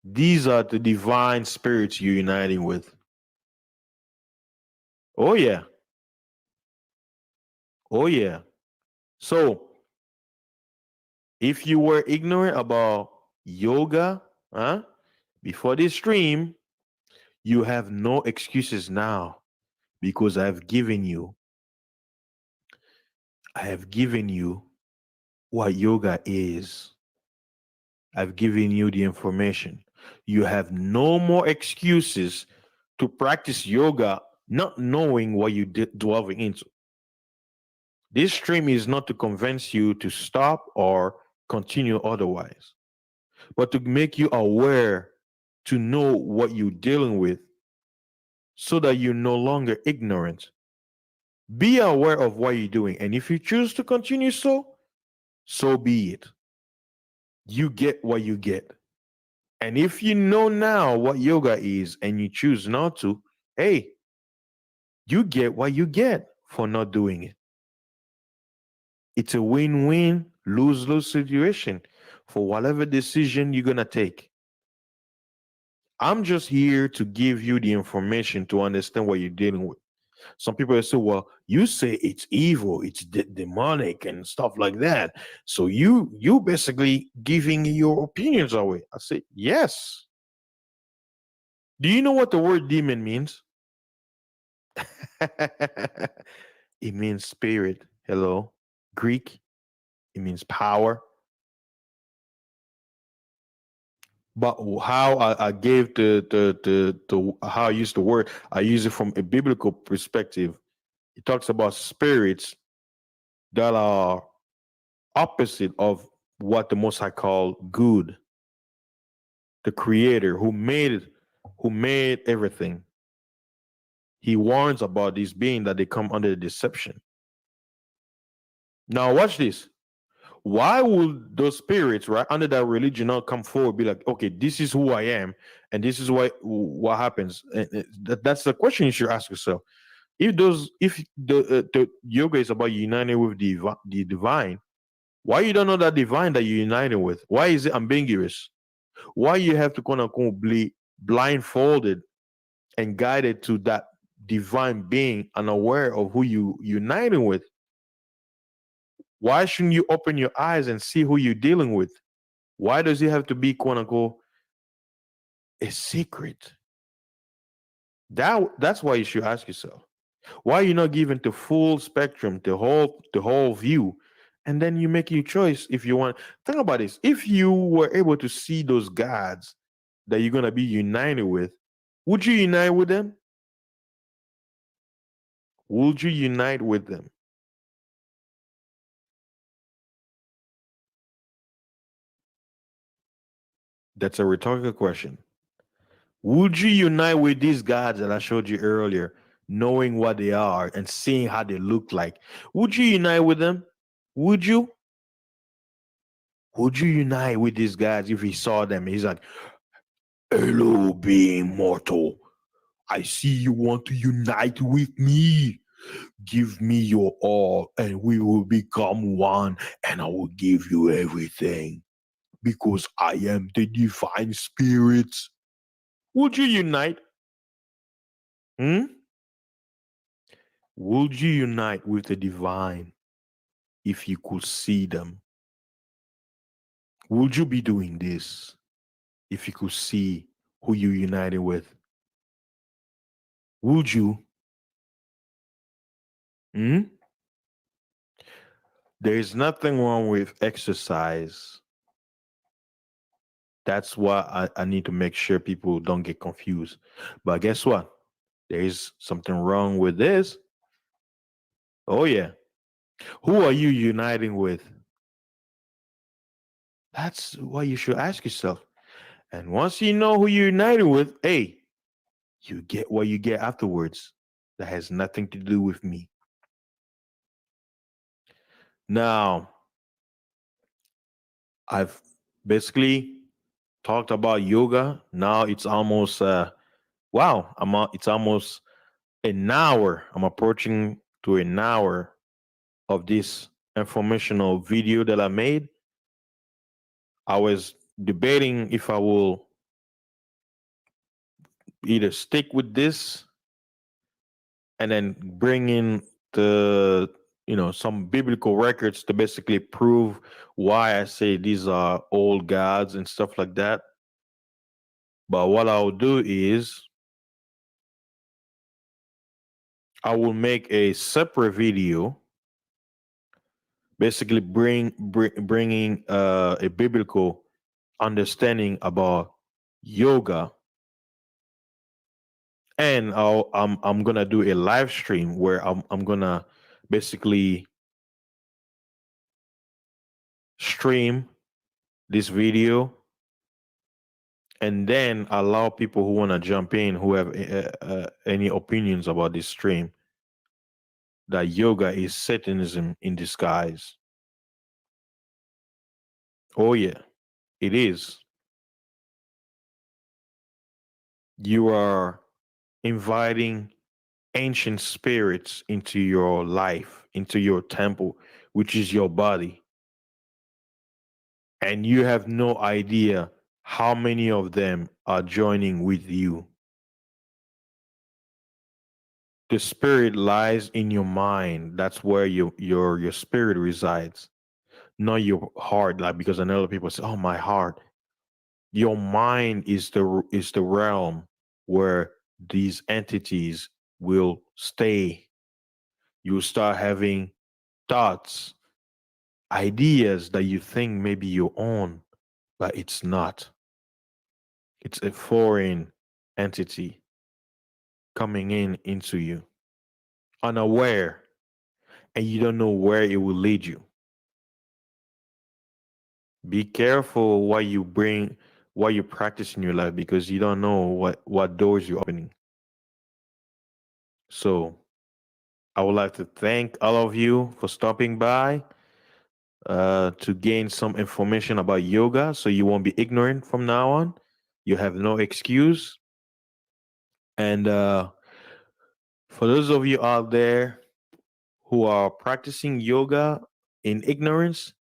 These are the divine spirits you're uniting with. Oh yeah. Oh yeah. So if you were ignorant about yoga, huh? Before this stream, you have no excuses now because I have given you what yoga is. I've given you the information. You have no more excuses to practice yoga not knowing what you delving into. This stream is not to convince you to stop or continue otherwise, but to make you aware, to know what you're dealing with so that you're no longer ignorant. Be aware of what you're doing. And if you choose to continue so be it. You get what you get. And if you know now what yoga is and you choose not to, hey, you get what you get for not doing it. It's a win-win, lose-lose situation for whatever decision you're going to take. I'm just here to give you the information to understand what you're dealing with. Some people say, well, you say it's evil, it's demonic and stuff like that. So you basically giving your opinions away. I say, yes. Do you know what the word demon means? It means spirit. Hello. Greek. It means power. But how I gave the how I use the word, I use it from a biblical perspective. It talks about spirits that are opposite of what the Most High call good. The Creator who made everything. He warns about these beings that they come under the deception. Now watch this. Why would those spirits, right, under that religion not come forward, be like, okay, this is who I am, and this is what happens? That's the question you should ask yourself. If the yoga is about uniting with the divine, why you don't know that divine that you're uniting with? Why is it ambiguous? Why you have to quote unquote be blindfolded and guided to that divine being, unaware of who you uniting with? Why shouldn't you open your eyes and see who you're dealing with? Why does it have to be quote unquote a secret? That's why you should ask yourself. Why are you not given the full spectrum, the whole view? And then you make your choice if you want. Think about this. If you were able to see those gods that you're gonna be united with, would you unite with them? Would you unite with them? That's a rhetorical question. Would you unite with these gods that I showed you earlier, knowing what they are and seeing how they look like? Would you unite with them? Would you? Would you unite with these guys if he saw them? He's like, hello, being mortal. I see you want to unite with me. Give me your all, and we will become one, and I will give you everything because I am the divine spirit. Would you unite? Hmm? Would you unite with the divine if you could see them? Would you be doing this if you could see who you united with? Would you? Hmm? There is nothing wrong with exercise. That's why I need to make sure people don't get confused. But guess what? There is something wrong with this. Oh, yeah. Who are you uniting with? That's what you should ask yourself. And once you know who you're united with, hey, you get what you get afterwards. That has nothing to do with me. Now, I've basically talked about yoga. Now it's almost wow, it's almost an hour. I'm approaching to an hour of this informational video that I made. I was debating if I will either stick with this and then bring in the some biblical records to basically prove why I say these are old gods and stuff like that. But what I'll do is I will make a separate video, basically bringing a biblical understanding about yoga, and I'm gonna do a live stream where I'm gonna basically stream this video and then allow people who want to jump in who have any opinions about this stream, that yoga is Satanism in disguise. Oh yeah, it is. You are inviting ancient spirits into your life, into your temple, which is your body. And you have no idea how many of them are joining with you. The spirit lies in your mind. That's where your spirit resides, not your heart. Like, because I know people say, "Oh, my heart." Your mind is the realm where these entities will stay. You start having thoughts, ideas that you think maybe your own, but it's not. It's a foreign entity coming into you, unaware, and you don't know where it will lead you. Be careful what you practice in your life, because you don't know what doors you're opening. So I would like to thank all of you for stopping by to gain some information about yoga, so you won't be ignorant from now on. You have no excuse. And for those of you out there who are practicing yoga in ignorance,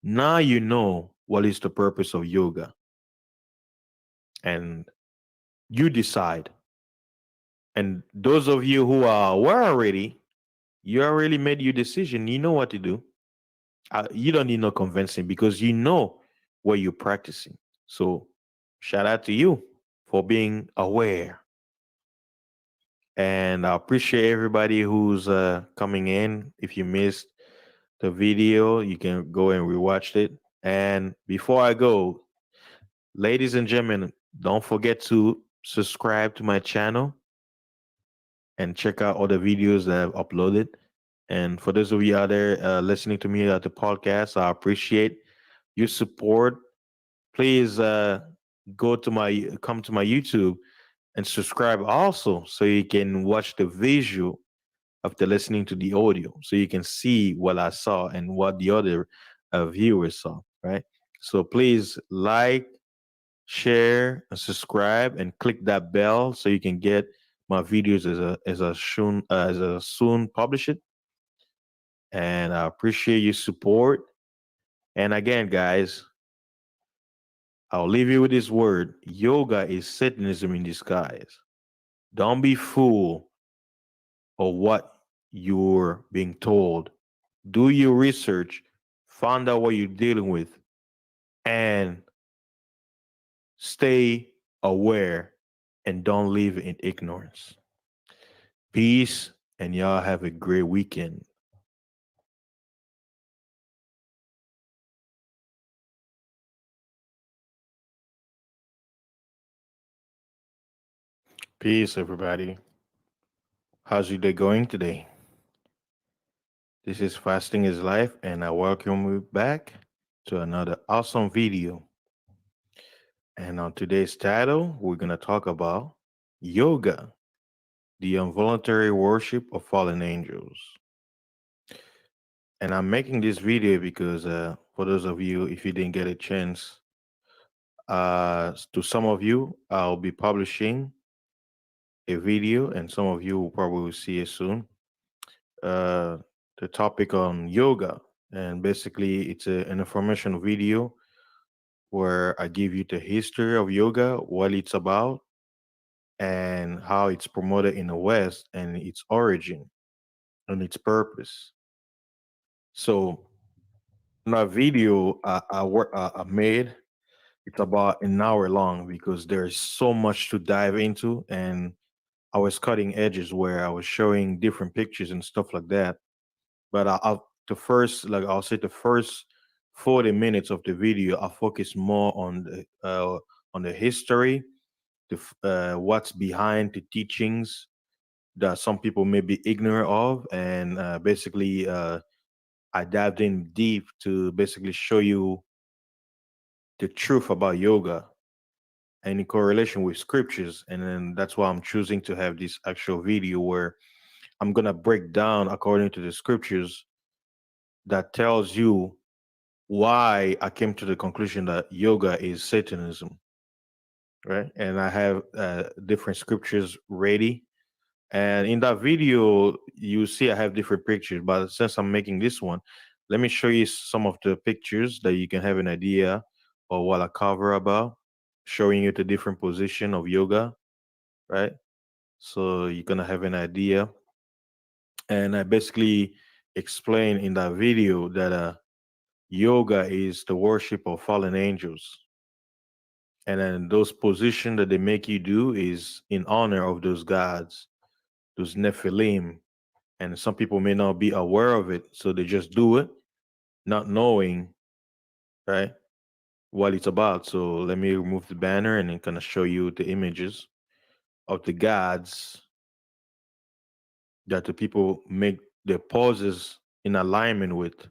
now you know what is the purpose of yoga. And you decide. And those of you who are aware already, you already made your decision. You know what to do. You don't need no convincing, because you know what you're practicing. So shout out to you for being aware. And I appreciate everybody who's coming in. If you missed the video, you can go and rewatch it. And before I go, ladies and gentlemen, don't forget to subscribe to my channel and check out all the videos that I've uploaded. And for those of you out there listening to me at the podcast, I appreciate your support. Please come to my YouTube and subscribe also, so you can watch the visual after listening to the audio, so you can see what I saw and what the other viewers saw, right? So please like, share, and subscribe, and click that bell so you can get my videos as a soon publish it. And I appreciate your support. And again, guys, I'll leave you with this word: yoga is Satanism in disguise. Don't be fooled of what you're being told. Do your research, find out what you're dealing with, and stay aware, and don't live in ignorance. Peace, and y'all have a great weekend. Peace, everybody. How's your day going today? This is Fasting is Life, and I welcome you back to another awesome video. And on today's title, we're going to talk about yoga, the involuntary worship of fallen angels. And I'm making this video because for those of you, if you didn't get a chance, to some of you, I'll be publishing a video, and some of you will probably see it soon. Uh, the topic on yoga, and basically it's an informational video where I give you the history of yoga, what it's about, and how it's promoted in the West, and its origin and its purpose. So, my video I made, it's about an hour long, because there's so much to dive into, and I was cutting edges where I was showing different pictures and stuff like that. But I'll say the first 40 minutes of the video, I focus more on the history, what's behind the teachings that some people may be ignorant of, and basically I dived in deep to basically show you the truth about yoga and in correlation with scriptures. And then that's why I'm choosing to have this actual video where I'm gonna break down according to the scriptures that tells you why I came to the conclusion that yoga is Satanism, right? And I have different scriptures ready. And in that video, you see I have different pictures, but since I'm making this one, let me show you some of the pictures that you can have an idea of what I cover about, showing you the different position of yoga, right? So you're gonna have an idea. And I basically explained in that video that yoga is the worship of fallen angels. And then those positions that they make you do is in honor of those gods, those Nephilim. And some people may not be aware of it, so they just do it, not knowing, right, what it's about. So let me remove the banner and then kind of show you the images of the gods that the people make their poses in alignment with.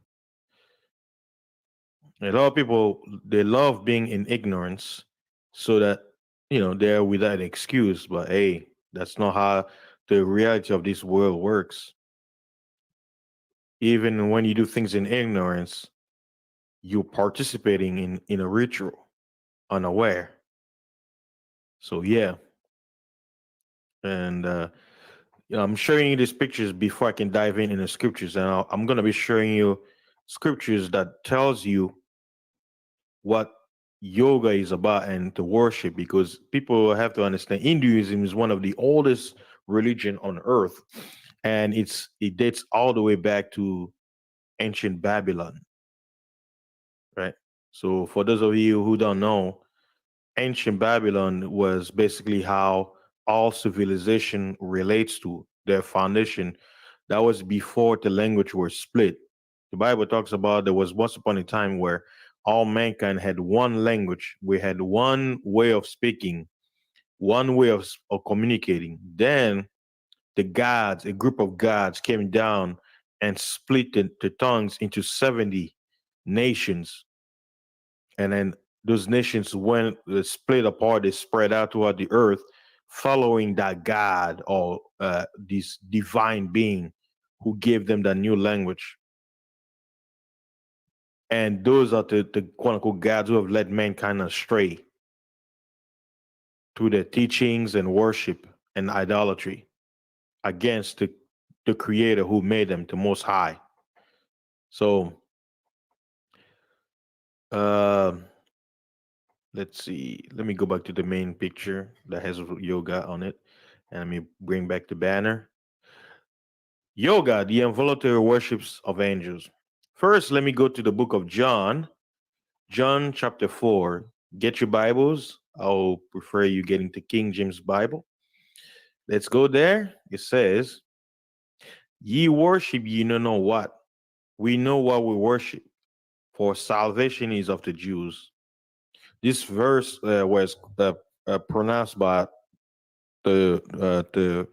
A lot of people, they love being in ignorance so that, they're without excuse. But hey, that's not how the reality of this world works. Even when you do things in ignorance, you're participating in a ritual unaware. So yeah. And I'm showing you these pictures before I can dive in the scriptures, and I'm going to be showing you scriptures that tells you what yoga is about and to worship, because people have to understand Hinduism is one of the oldest religion on earth, and it dates all the way back to ancient Babylon, right? So for those of you who don't know, ancient Babylon was basically how all civilization relates to their foundation. That was before the language were split. The Bible talks about there was once upon a time where all mankind had one language. We had one way of speaking, one way of communicating. Then the gods, a group of gods, came down and split the tongues into 70 nations, and then those nations went split apart, they spread out throughout the earth, following that god or this divine being who gave them that new language. And those are the quote unquote gods who have led mankind astray through their teachings and worship and idolatry against the creator who made them, the most high. So uh let's see. Let me go back to the main picture that has yoga on it. And let me bring back the banner. Yoga, the involuntary worships of angels. First, let me go to the book of John, John chapter 4. Get your Bibles. I'll prefer you getting the King James Bible. Let's go there. It says, ye worship ye know what. We know what we worship, for salvation is of the Jews. This verse was pronounced by the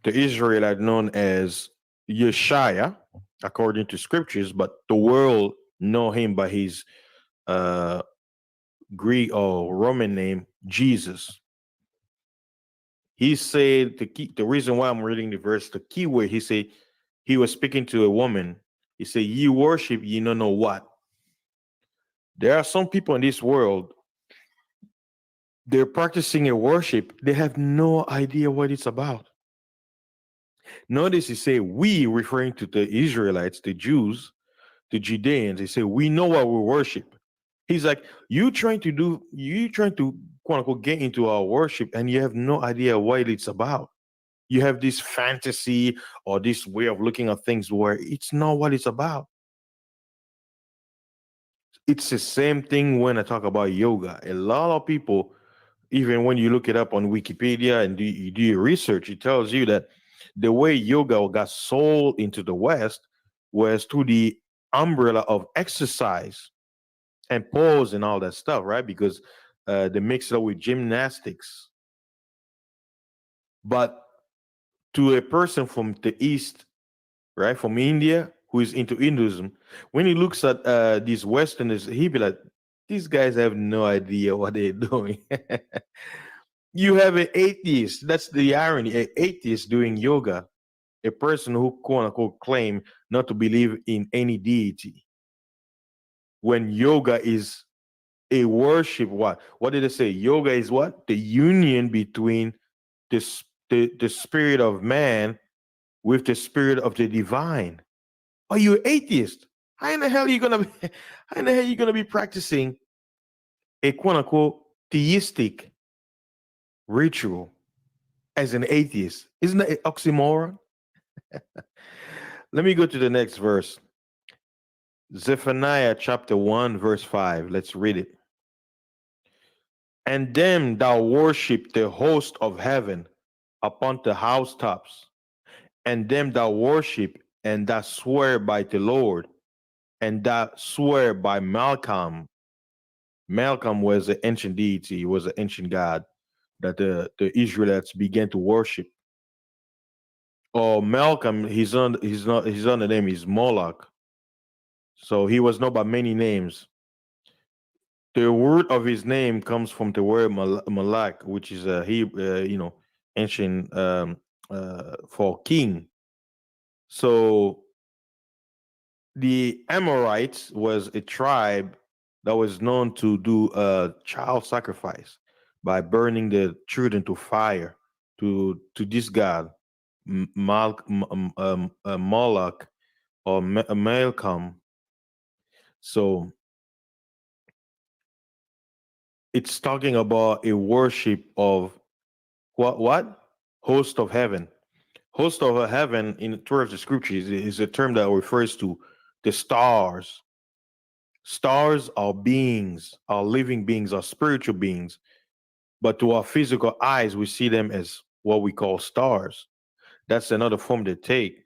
Israelite known as Yeshaya, according to scriptures, but the world know him by his uh, Greek or Roman name, Jesus. He said the reason why I'm reading the verse, the key word, he said he was speaking to a woman. He said, "Ye worship, ye don't know what." There are some people in this world, they're practicing a worship, they have no idea what it's about. Notice he say we, referring to the Israelites, the Jews, the Judeans. They say we know what we worship. He's like, you trying to quote unquote get into our worship, and you have no idea what it's about. You have this fantasy or this way of looking at things where it's not what it's about. It's the same thing when I talk about yoga. A lot of people, even when you look it up on Wikipedia and you do your research, it tells you that the way yoga got sold into the West was through the umbrella of exercise and pose and all that stuff, right? Because they mix it up with gymnastics. But to a person from the East, right, from India, who is into Hinduism, when he looks at these Westerners, he be like, these guys have no idea what they're doing. You have an atheist. That's the irony. An atheist doing yoga, a person who quote unquote claim not to believe in any deity. When yoga is a worship, what did they say? Yoga is what? The union between the spirit of man with the spirit of the divine. Are you an atheist? How in the hell are you gonna be how in the hell are you gonna be practicing a quote unquote theistic ritual as an atheist? Isn't that an oxymoron? Let me go to the next verse. Zephaniah chapter 1, verse 5. Let's read it. And them that worship the host of heaven upon the housetops, and them that worship and that swear by the Lord, and that swear by Malcolm. Malcolm was an ancient deity, he was an ancient god that the Israelites began to worship. Or Malcolm, his other name is Moloch. So he was known by many names. The word of his name comes from the word Malak, which is ancient for king. So the Amorites was a tribe that was known to do child sacrifice by burning the children to fire to this god Moloch or Malcolm. So it's talking about a worship of what host of heaven. Host of heaven in towards the scriptures is a term that refers to the stars. Stars are beings, are living beings, are spiritual beings. But to our physical eyes, we see them as what we call stars. That's another form they take.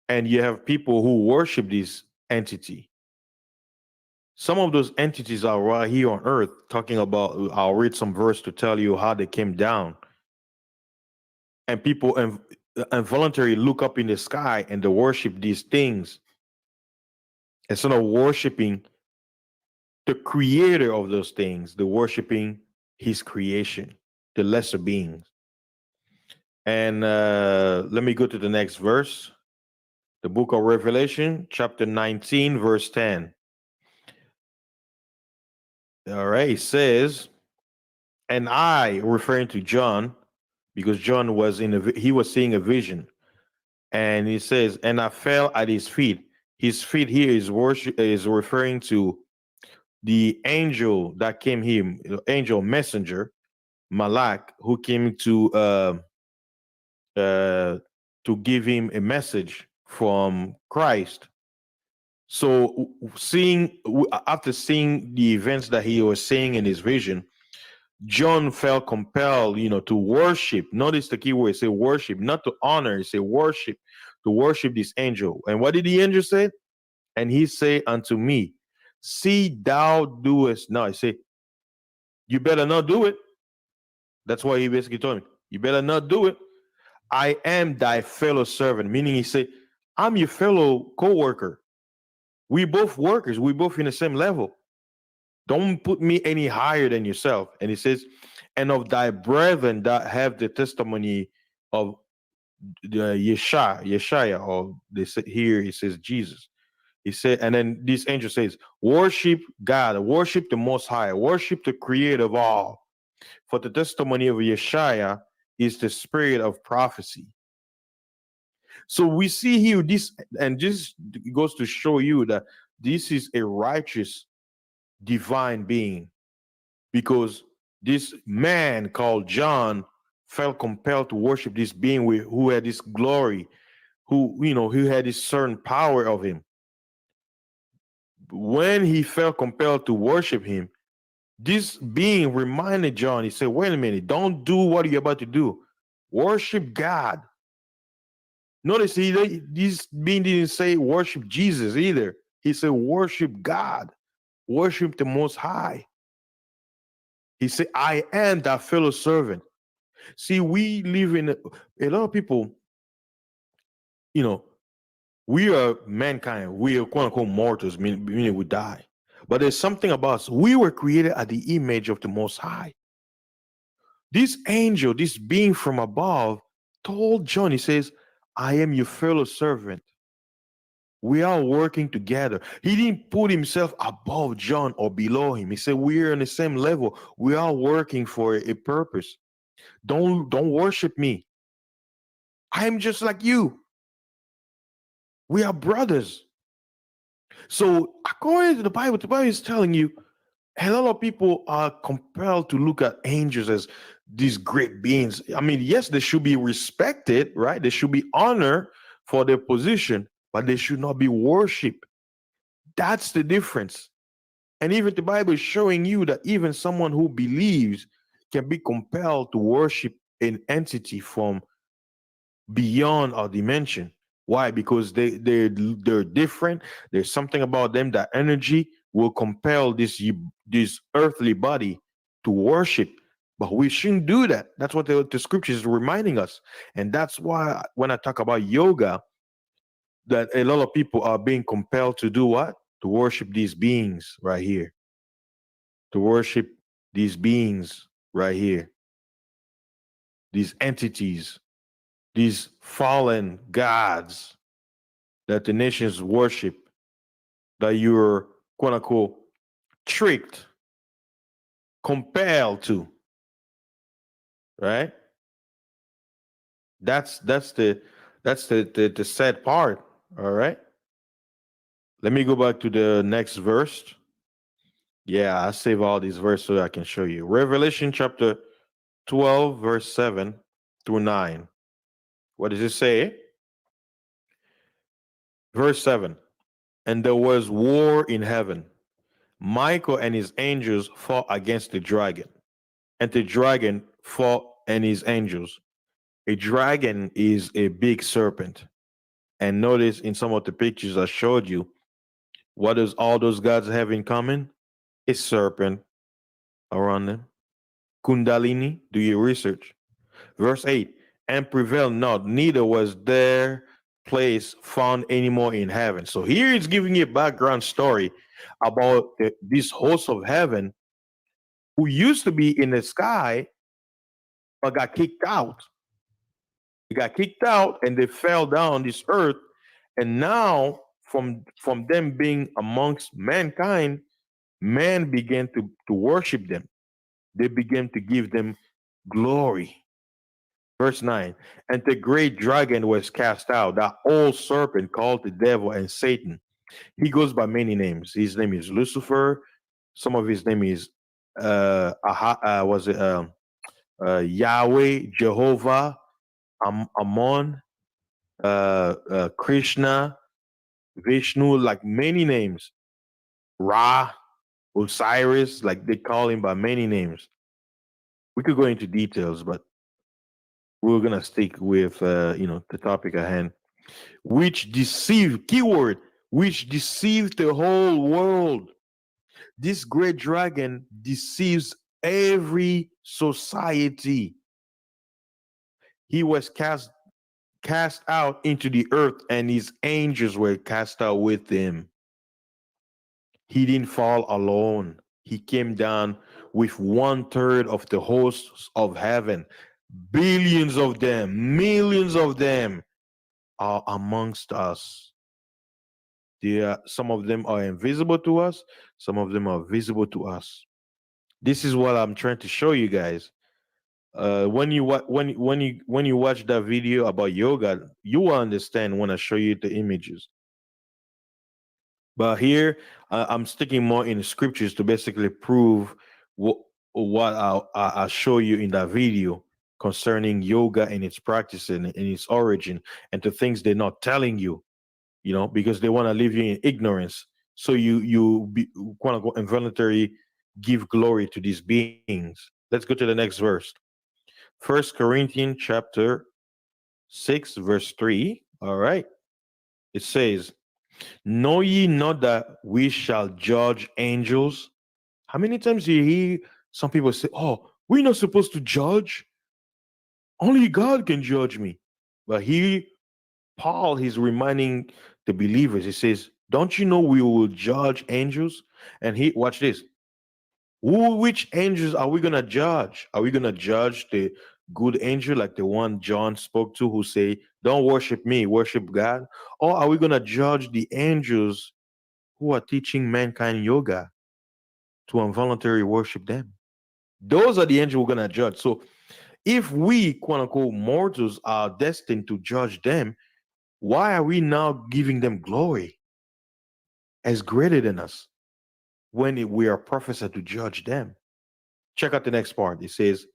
And you have people who worship this entity. Some of those entities are right here on earth, talking about, I'll read some verse to tell you how they came down. And people involuntarily look up in the sky and they worship these things instead of worshiping the creator of those things. They're worshiping his creation, the lesser beings. And let me go to the next verse. The book of Revelation, chapter 19, verse 10. All right, it says, and I, referring to John, because John was he was seeing a vision. And he says, and I fell at his feet. His feet here is referring to the angel that came him, angel messenger, Malak, who came to give him a message from Christ. So after seeing the events that he was seeing in his vision, John felt compelled, to worship. Notice the key word, say worship, not to honor, say worship, to worship this angel. And what did the angel say? And he say unto me, see thou doest now. He say, you better not do it. That's why he basically told me, you better not do it. I am thy fellow servant, meaning he said, I'm your fellow co-worker. We both workers, we both in the same level. Don't put me any higher than yourself. And he says, and of thy brethren that have the testimony of the Yeshua, or they say here he says Jesus. He said, and then this angel says, worship God, worship the Most High, worship the Creator of all. For the testimony of Yeshua is the spirit of prophecy. So we see here this, and this goes to show you that this is a righteous divine being, because this man called John felt compelled to worship this being who had this glory, who had this certain power of him. When he felt compelled to worship him, this being reminded John, he said, wait a minute, don't do what you're about to do. Worship God. Notice this being didn't say worship Jesus either. He said worship God. Worship the Most High. He said, I am that fellow servant. See, we live in a lot of people, we are mankind. We are quote unquote mortals, meaning we die. But there's something about us. We were created at the image of the Most High. This angel, this being from above, told John, he says, I am your fellow servant. We are working together. He didn't put himself above John or below him. He said, we're on the same level. We are working for a purpose. Don't worship me. I am just like you. We are brothers. So according to the Bible is telling you, a lot of people are compelled to look at angels as these great beings. I mean, yes, they should be respected, right? They should be honored for their position, but they should not be worshipped. That's the difference. And even the Bible is showing you that even someone who believes can be compelled to worship an entity from beyond our dimension. Why? Because they're different. There's something about them, that energy will compel this earthly body to worship. But we shouldn't do that. That's what the scripture is reminding us. And that's why when I talk about yoga, that a lot of people are being compelled to do what? To worship these beings right here. To worship these beings right here. These entities, these fallen gods that the nations worship, that you're quote unquote tricked, compelled to, right? That's the sad part. All right. Let me go back to the next verse. Yeah, I save all these verses so I can show you. Revelation chapter 12, verse 7 through 9. What does it say? Verse 7. And there was war in heaven. Michael and his angels fought against the dragon, and the dragon fought and his angels. A dragon is a big serpent. And notice in some of the pictures I showed you, what does all those gods have in common? A serpent around them. Kundalini, do your research. Verse 8, and prevail not, neither was their place found anymore in heaven. So here it's giving you a background story about this host of heaven who used to be in the sky but got kicked out. They got kicked out and they fell down this earth. And now, from them being amongst mankind, man began to worship them. They began to give them glory. Verse 9, and the great dragon was cast out, that old serpent called the devil and Satan. He goes by many names. His name is Lucifer. Some of his name is Yahweh, Jehovah, Ammon, Krishna, Vishnu, like many names. Ra, Osiris, like they call him by many names. We could go into details, but we're gonna stick with the topic at hand. Which deceived, keyword, which deceived the whole world. This great dragon deceives every society. He was cast out into the earth, and his angels were cast out with him. He didn't fall alone. He came down with 1/3 of the hosts of heaven. Billions of them, millions of them are amongst us. Some of them are invisible to us, some of them are visible to us. This is what I'm trying to show you guys. When you watch that video about yoga, you will understand when I show you the images. But here, I'm sticking more in the scriptures to basically prove what I'll show you in that video concerning yoga and its practice and its origin, and the things they're not telling you, because they want to leave you in ignorance. So you be, quote unquote, involuntarily give glory to these beings. Let's go to the next verse. 1 Corinthians chapter 6, verse 3. All right. It says, know ye not that we shall judge angels? How many times do you hear some people say, oh, we're not supposed to judge? Only God can judge me. But here, Paul, he's reminding the believers, he says, don't you know we will judge angels? And watch this. Which angels are we going to judge? Are we going to judge the good angel, like the one John spoke to, who say, don't worship me, worship God? Or are we going to judge the angels who are teaching mankind yoga to involuntarily worship them? Those are the angels we're going to judge. So if we, quote unquote, mortals are destined to judge them, why are we now giving them glory as greater than us when we are prophesied to judge them? Check out the next part. It says,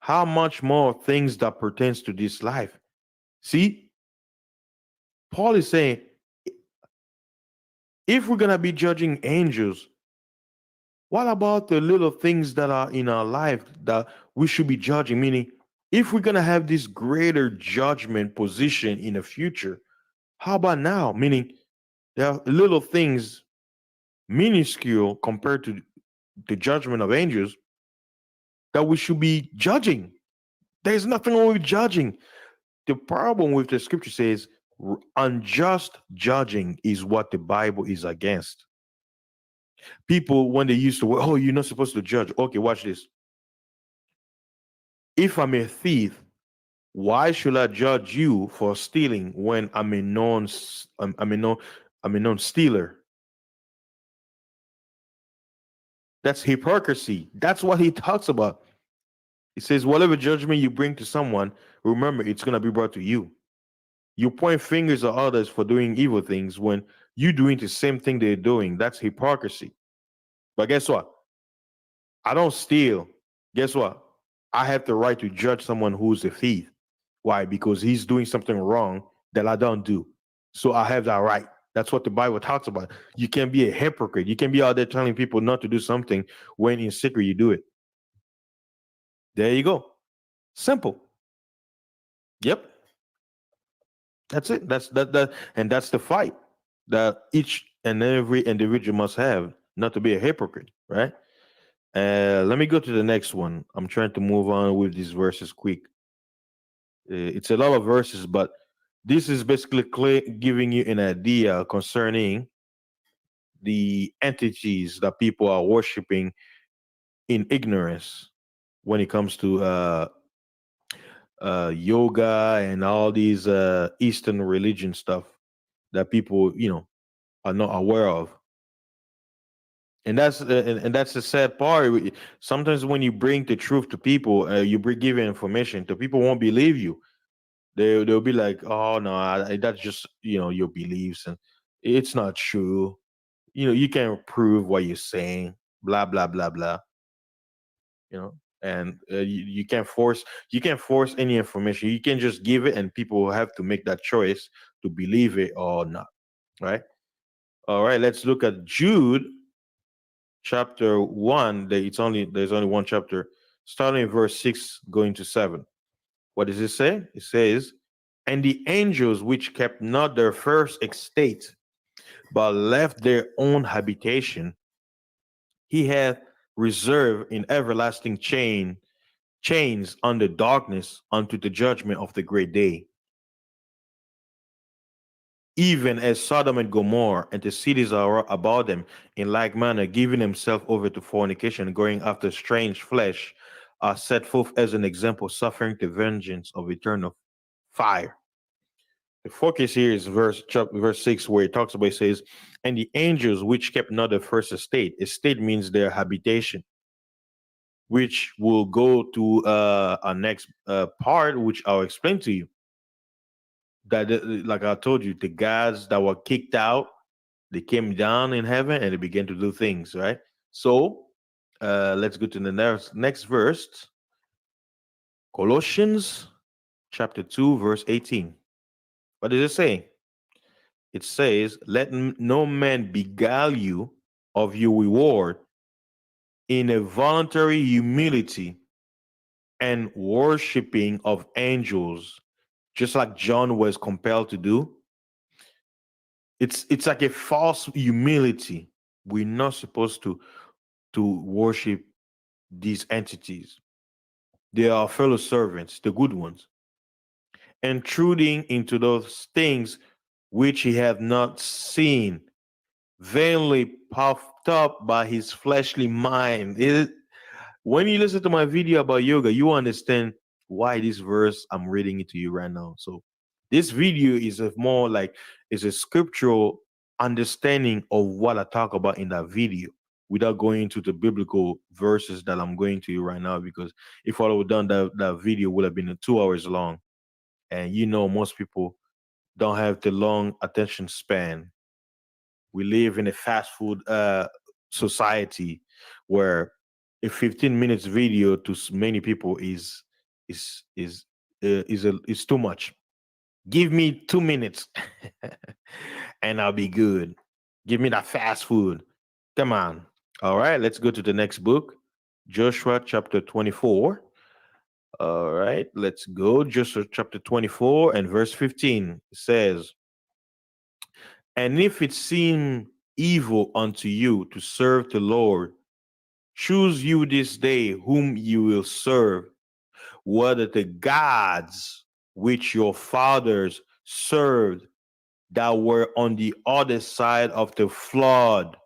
how much more things that pertains to this life? See, Paul is saying, if we're gonna be judging angels, what about the little things that are in our life that we should be judging? Meaning, if we're gonna have this greater judgment position in the future, how about now? Meaning, there are little things minuscule compared to the judgment of angels that we should be judging. There's nothing wrong with judging. The problem with the scripture says unjust judging is what the Bible is against. People, when they used to, oh, you're not supposed to judge. Okay, watch this. If I'm a thief, why should I judge you for stealing when I'm a known stealer? That's hypocrisy. That's what he talks about. He says, whatever judgment you bring to someone, remember it's going to be brought to you. You point fingers at others for doing evil things when you're doing the same thing they're doing. That's hypocrisy. But guess what? I don't steal. Guess what? I have the right to judge someone who's a thief. Why? Because he's doing something wrong that I don't do. So I have that right. That's what the Bible talks about. You can be a hypocrite. You can be out there telling people not to do something when in secret you do it. There you go. Simple. Yep. That's it. And that's the fight that each and every individual must have, not to be a hypocrite, right? Let me go to the next one. I'm trying to move on with these verses quick. It's a lot of verses, but this is basically giving you an idea concerning the entities that people are worshiping in ignorance when it comes to yoga and all these Eastern religion stuff that people, are not aware of. And that's the sad part. Sometimes when you bring the truth to people, you bring give information, the people won't believe you. They'll be like, "Oh no, that's just your beliefs, and it's not true. You can't prove what you're saying. Blah blah blah blah. And you can't force any information. You can just give it, and people will have to make that choice to believe it or not. Right? All right. Let's look at Jude chapter 1. There's only one chapter, starting in verse 6 going to 7. What does it say? It says, and the angels which kept not their first estate but left their own habitation, he hath reserved in everlasting chains under darkness unto the judgment of the great day, even as Sodom and Gomorrah and the cities are about them, in like manner, giving himself over to fornication, going after strange flesh, are set forth as an example, suffering the vengeance of eternal fire. The focus here is verse 6, where it talks about, it says, and the angels which kept not the first estate. Estate means their habitation, which will go to our next part, which I'll explain to you. That, like I told you, the gods that were kicked out, they came down in heaven and they began to do things, right? So let's go to the next verse. Colossians chapter 2, verse 18. What does it say? It says, let no man beguile you of your reward in a voluntary humility and worshiping of angels, just like John was compelled to do. It's like a false humility. We're not supposed to worship these entities. They are fellow servants, the good ones, intruding into those things which he hath not seen, vainly puffed up by his fleshly mind. When you listen to my video about yoga, you understand why this verse I'm reading it to you right now. So this video is a scriptural understanding of what I talk about in that video, without going into the biblical verses that I'm going to you right now, because if I would have done that video would have been 2 hours long. And most people don't have the long attention span. We live in a fast food society where a 15 minutes video to many people is is too much. Give me 2 minutes and I'll be good. Give me that fast food. Come on. All right, let's go to the next book, Joshua chapter 24. All right, let's go. Joshua chapter 24 and verse 15 says, "And if it seem evil unto you to serve the Lord, choose you this day whom you will serve, whether the gods which your fathers served that were on the other side of the flood,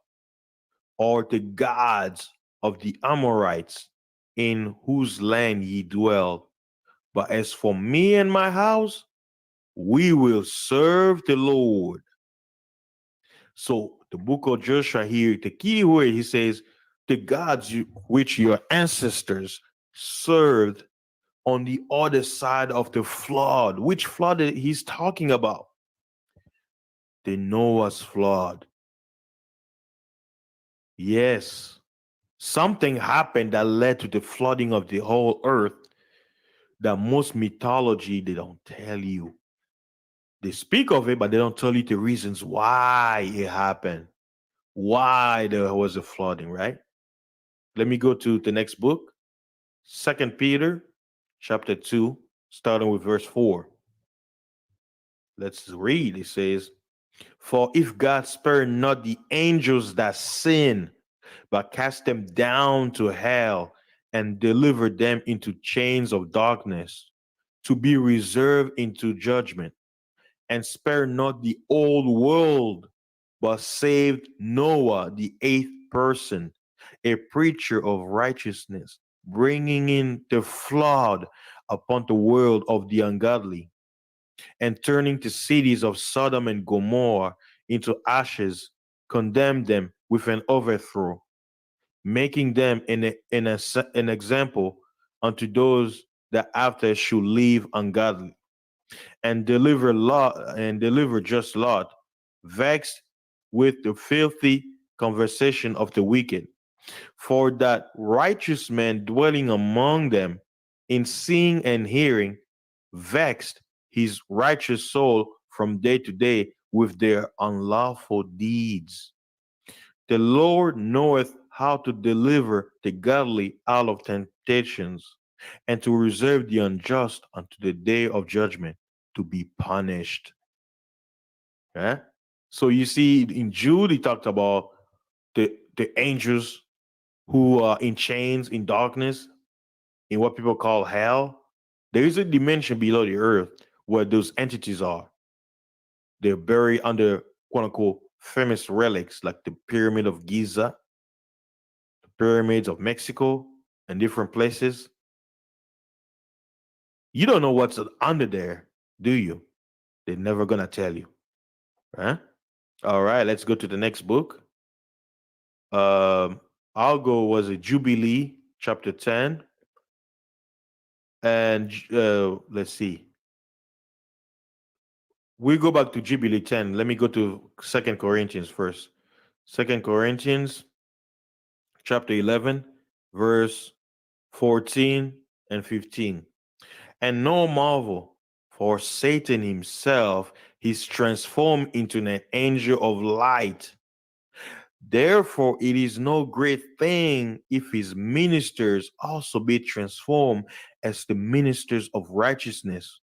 or the gods of the Amorites in whose land ye dwell. But as for me and my house, we will serve the Lord." So the book of Joshua here, the key word, he says, the gods which your ancestors served on the other side of the flood. Which flood he's talking about? The Noah's flood. Yes, something happened that led to the flooding of the whole earth that most mythology, they don't tell you. They speak of it, but they don't tell you the reasons why it happened, why there was a flooding, right? Let me go to the next book, Second Peter chapter 2, starting with verse 4. Let's read. It says, "For if God spared not the angels that sin, but cast them down to hell and delivered them into chains of darkness, to be reserved into judgment, and spared not the old world, but saved Noah, the eighth person, a preacher of righteousness, bringing in the flood upon the world of the ungodly, and turning the cities of Sodom and Gomorrah into ashes, condemned them with an overthrow, making them an example unto those that after should live ungodly, and deliver just Lot, vexed with the filthy conversation of the wicked. For that righteous man dwelling among them, in seeing and hearing, vexed his righteous soul from day to day with their unlawful deeds. The Lord knoweth how to deliver the godly out of temptations, and to reserve the unjust unto the day of judgment, to be punished." Yeah. So you see, in Jude, he talked about the angels who are in chains, in darkness, in what people call hell. There is a dimension below the earth where those entities are. They're buried under quote unquote famous relics like the Pyramid of Giza, the pyramids of Mexico, and different places. You don't know what's under there, do you? They're never gonna tell you. Huh? All right, let's go to the next book. I'll go was a Jubilee chapter 10, and let's see. We go back to Jubilee 10. Let me go to Second Corinthians first. Second Corinthians chapter 11, verse 14 and 15. "And no marvel, for Satan himself is transformed into an angel of light. Therefore, it is no great thing if his ministers also be transformed as the ministers of righteousness,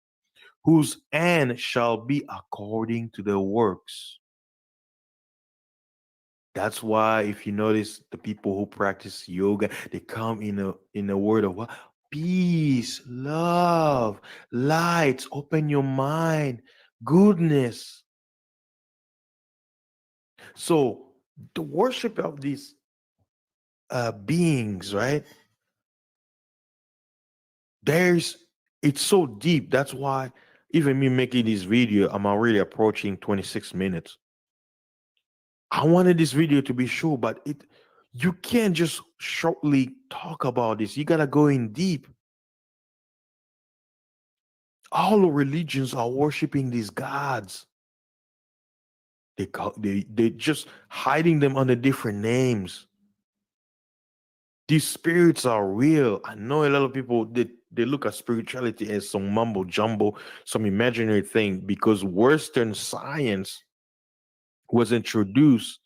whose end shall be according to their works." That's why, if you notice, the people who practice yoga, they come in a word of what? Peace, love, light, open your mind, goodness. So the worship of these beings, right? It's so deep. That's why even me making this video, I'm already approaching 26 minutes. I wanted this video to be short, but you can't just shortly talk about this. You gotta go in deep. All the religions are worshiping these gods. They just hiding them under different names. These spirits are real. I know a lot of people they look at spirituality as some mumbo jumbo, some imaginary thing, because Western science was introduced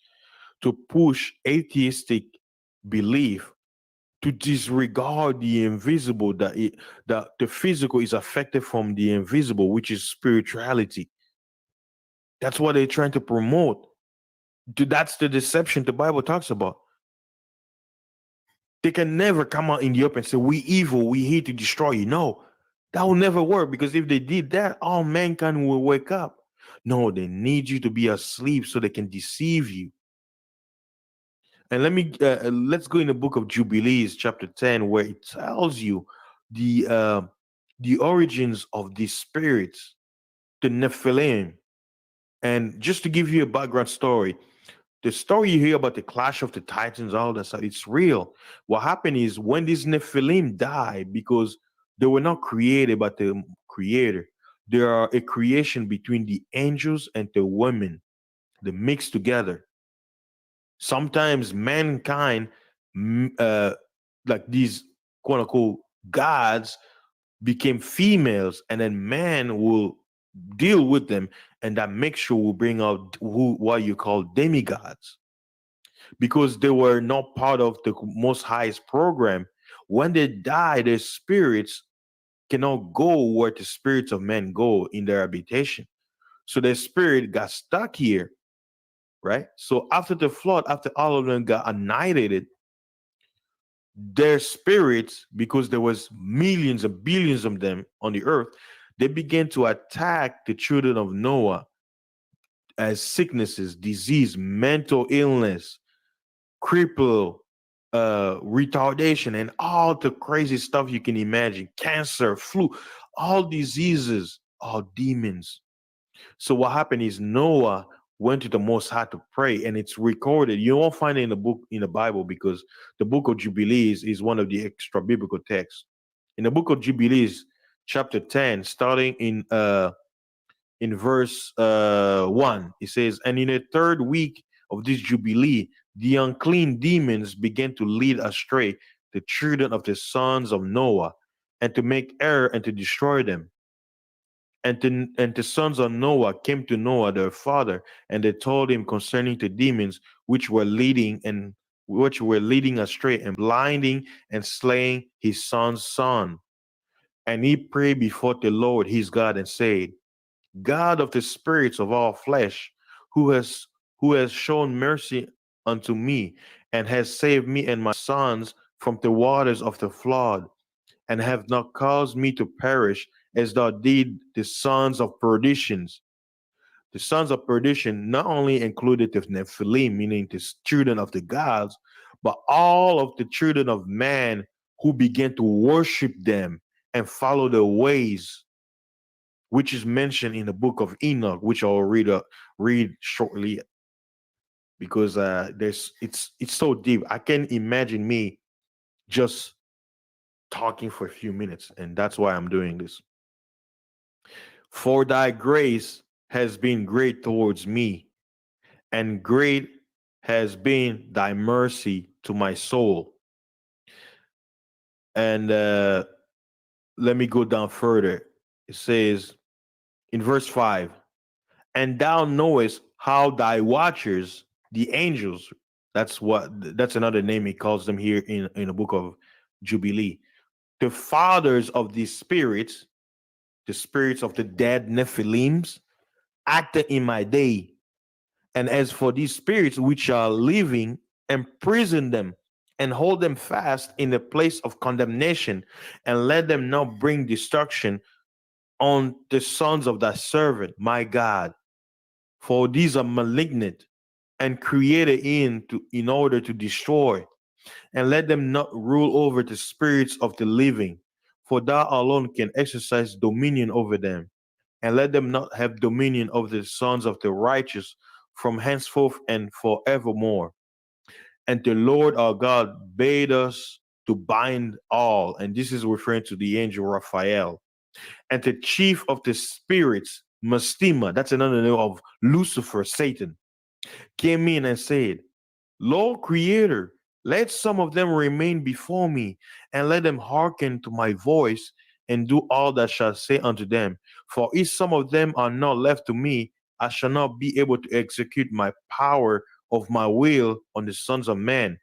to push atheistic belief to disregard the invisible, that the physical is affected from the invisible, which is spirituality. That's what they're trying to promote. That's the deception the Bible talks about. They can never come out in the open and say, we evil, we here to destroy you. No, that will never work, because if they did that, all mankind will wake up. No, they need you to be asleep so they can deceive you. And let's go in the book of Jubilees, chapter 10, where it tells you the origins of these spirits, the Nephilim. And just to give you a background story, the story you hear about the clash of the titans, all that stuff, it's real. What happened is when these Nephilim died, because they were not created by the creator, they are a creation between the angels and the women, they mix together. Sometimes mankind, like these quote unquote gods, became females, and then man will deal with them, and that mixture will bring out what you call demigods, because they were not part of the most highest program. When they die, their spirits cannot go where the spirits of men go in their habitation, so their spirit got stuck here, right? So after the flood, after all of them got annihilated, their spirits, because there was millions and billions of them on the earth, they began to attack the children of Noah as sicknesses, disease, mental illness, cripple, retardation, and all the crazy stuff you can imagine, cancer, flu, all diseases, all demons. So what happened is Noah went to the Most High to pray, and it's recorded. You won't find it in the book, in the Bible, because the book of Jubilees is one of the extra biblical texts. In the book of Jubilees, chapter 10, starting in verse 1, it says, and in the third week of this Jubilee, the unclean demons began to lead astray the children of the sons of Noah, and to make error and to destroy them. And the sons of Noah came to Noah their father, and they told him concerning the demons which were leading astray and blinding and slaying his son's son. And he prayed before the Lord his God and said, God of the spirits of all flesh, who has shown mercy unto me, and has saved me and my sons from the waters of the flood, and have not caused me to perish as thou did the sons of perditions. The sons of perdition not only included the Nephilim, meaning the children of the gods, but all of the children of man who began to worship them and follow their ways, which is mentioned in the book of Enoch, which I'll read shortly, because it's so deep. I can imagine me just talking for a few minutes, and that's why I'm doing this. For thy grace has been great towards me, and great has been thy mercy to my soul. And let me go down further. It says in verse 5, and thou knowest how thy watchers, the angels, that's another name he calls them here in the book of Jubilee, the fathers of these spirits, the spirits of the dead Nephilims, acted in my day. And as for these spirits which are living, imprison them and hold them fast in the place of condemnation, and let them not bring destruction on the sons of thy servant, my God. For these are malignant and created in order to destroy, and let them not rule over the spirits of the living, for thou alone can exercise dominion over them, and let them not have dominion over the sons of the righteous from henceforth and forevermore. And the Lord our God bade us to bind all, and this is referring to the angel Raphael, and the chief of the spirits, Mastema, that's another name of Lucifer, Satan, came in and said, Lord Creator, let some of them remain before me, and let them hearken to my voice, and do all that shall say unto them. For if some of them are not left to me, I shall not be able to execute my power of my will on the sons of men.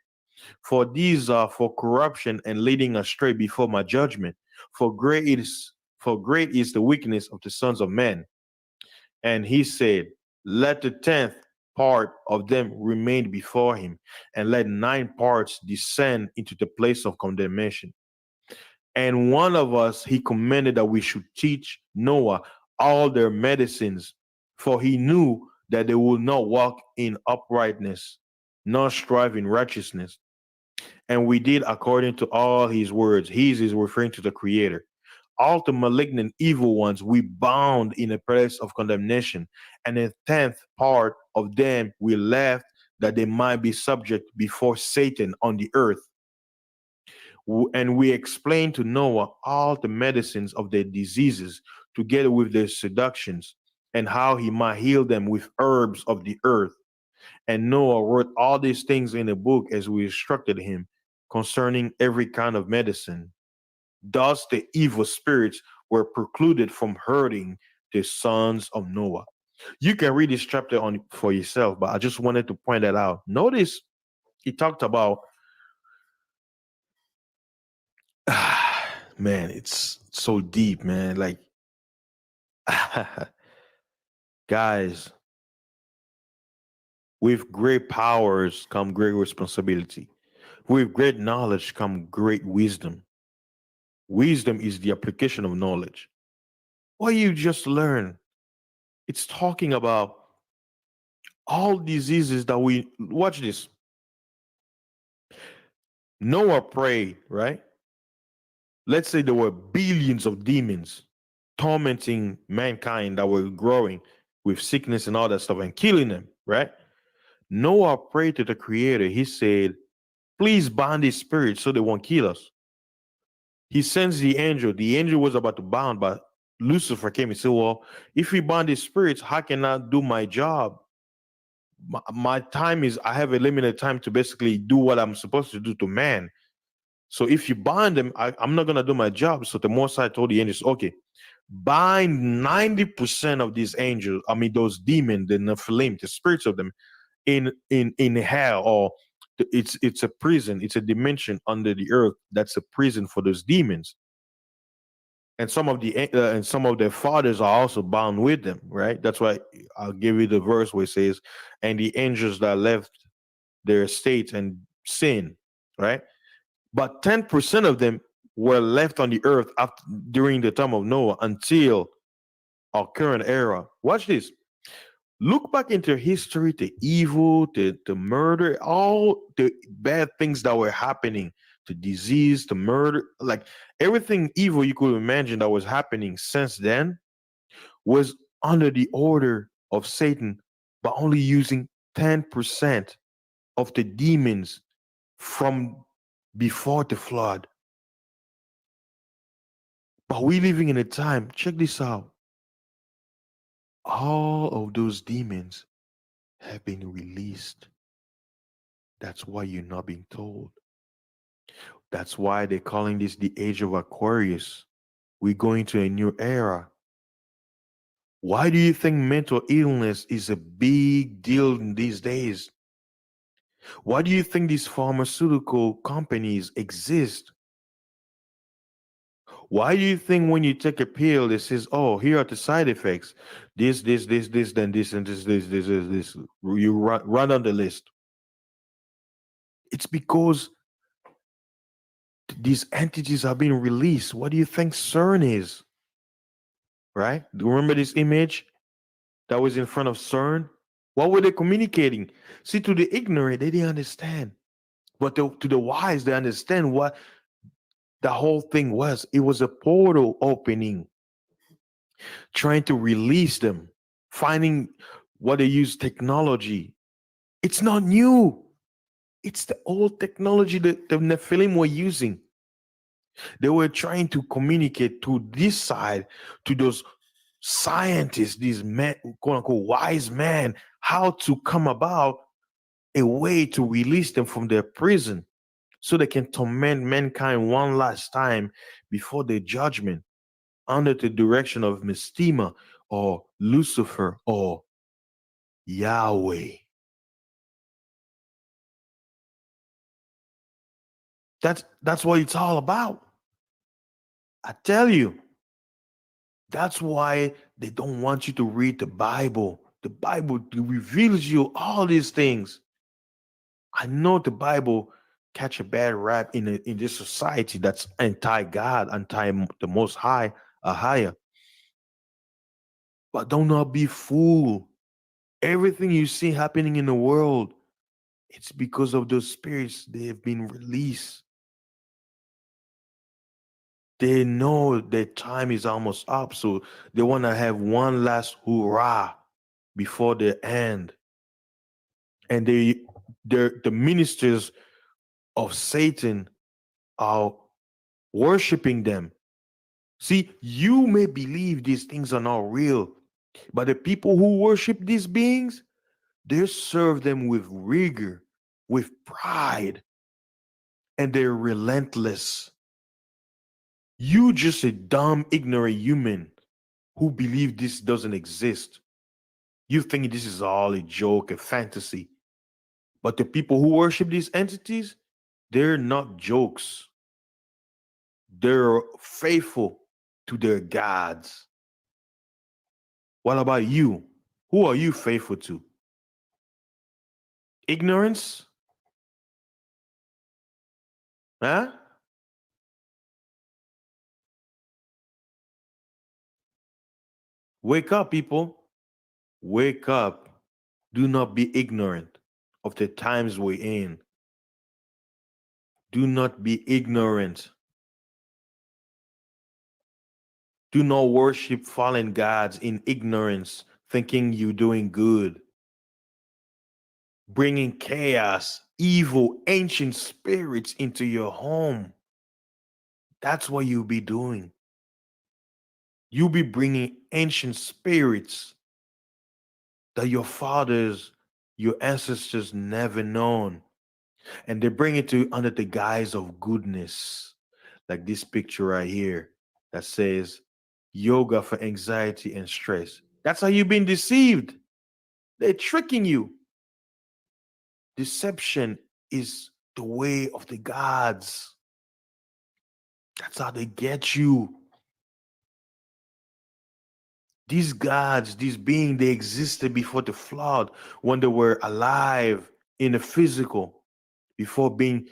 For these are for corruption and leading astray before my judgment. For great is the wickedness of the sons of men. And he said, let the 10th part of them remain before him, and let 9 parts descend into the place of condemnation. And one of us he commanded that we should teach Noah all their medicines, for he knew that they would not walk in uprightness, nor strive in righteousness. And we did according to all his words. His is referring to the Creator. All the malignant evil ones we bound in a place of condemnation, and a 10th part of them we left that they might be subject before Satan on the earth. And we explained to Noah all the medicines of their diseases, together with their seductions, and how he might heal them with herbs of the earth. And Noah wrote all these things in a book as we instructed him concerning every kind of medicine. Thus the evil spirits were precluded from hurting the sons of Noah. You can read this chapter on for yourself, but I just wanted to point that out. Notice he talked about, man, it's so deep, man. Like, guys, with great powers come great responsibility. With great knowledge come great wisdom. Wisdom is the application of knowledge. What you just learn, it's talking about all diseases that we watch this. Noah prayed, right? Let's say there were billions of demons tormenting mankind that were growing with sickness and all that stuff and killing them, right? Noah prayed to the Creator. He said, please bind these spirits so they won't kill us. He sends the angel. The angel was about to bind, but Lucifer came and said, well, if we bind these spirits, how can I do my job? My time is, I have a limited time to basically do what I'm supposed to do to man. So if you bind them, I'm not going to do my job. So the Most High told the angels, okay, bind 90% of these angels, those demons, the Nephilim, the spirits of them, in hell, or it's a prison, it's a dimension under the earth that's a prison for those demons. And some of their fathers are also bound with them, right? That's why I'll give you the verse where it says, and the angels that left their estates and sin, right? But 10% of them were left on the earth during the time of Noah until our current era. Watch this. Look back into history, the evil, the murder, all the bad things that were happening, the disease, the murder, like everything evil you could imagine that was happening since then was under the order of Satan, but only using 10% of the demons from before the flood. But we living in a time, check this out. All of those demons have been released. That's why you're not being told. That's why they're calling this the age of Aquarius. We're going to a new era. Why do you think mental illness is a big deal in these days? Why do you think these pharmaceutical companies exist? Why do you think when you take a pill, it says, oh, here are the side effects? This, then this, and this. You run on the list. It's because these entities are being released. What do you think CERN is? Right? Do you remember this image that was in front of CERN? What were they communicating? See, to the ignorant, they didn't understand. But to the wise, they understand what the whole thing was. It was a portal opening, trying to release them, finding what they use technology. It's not new. It's the old technology that the Nephilim were using. They were trying to communicate to this side, to those scientists, these men, quote unquote, wise men, how to come about a way to release them from their prison so they can torment mankind one last time before their judgment. under the direction of Mestima or Lucifer or Yahweh. That's what it's all about. I tell you, that's why they don't want you to read the Bible. The Bible reveals you all these things. I know the Bible catch a bad rap in this society that's anti-God, anti the Most High, a higher. But do not be fooled. Everything you see happening in the world, it's because of those spirits. They have been released. They know their time is almost up, so they want to have one last hurrah before the end. And they're the ministers of Satan are worshiping them. See, you may believe these things are not real, but the people who worship these beings, they serve them with rigor, with pride, and they're relentless. You just a dumb, ignorant human who believe this doesn't exist. You think this is all a joke, a fantasy. But the people who worship these entities, they're not jokes. They're faithful to their gods. What about you? Who are you faithful to? Ignorance? Huh? Wake up, people. Wake up. Do not be ignorant of the times we're in. Do not be ignorant. Do not worship fallen gods in ignorance, thinking you're doing good. Bringing chaos, evil, ancient spirits into your home. That's what you'll be doing. You'll be bringing ancient spirits that your fathers, your ancestors never known. And they bring it to under the guise of goodness. Like this picture right here that says yoga for anxiety and stress. That's how you've been deceived. They're tricking you. Deception is the way of the gods. That's how they get you. These gods, these beings, they existed before the flood when they were alive in the physical, before being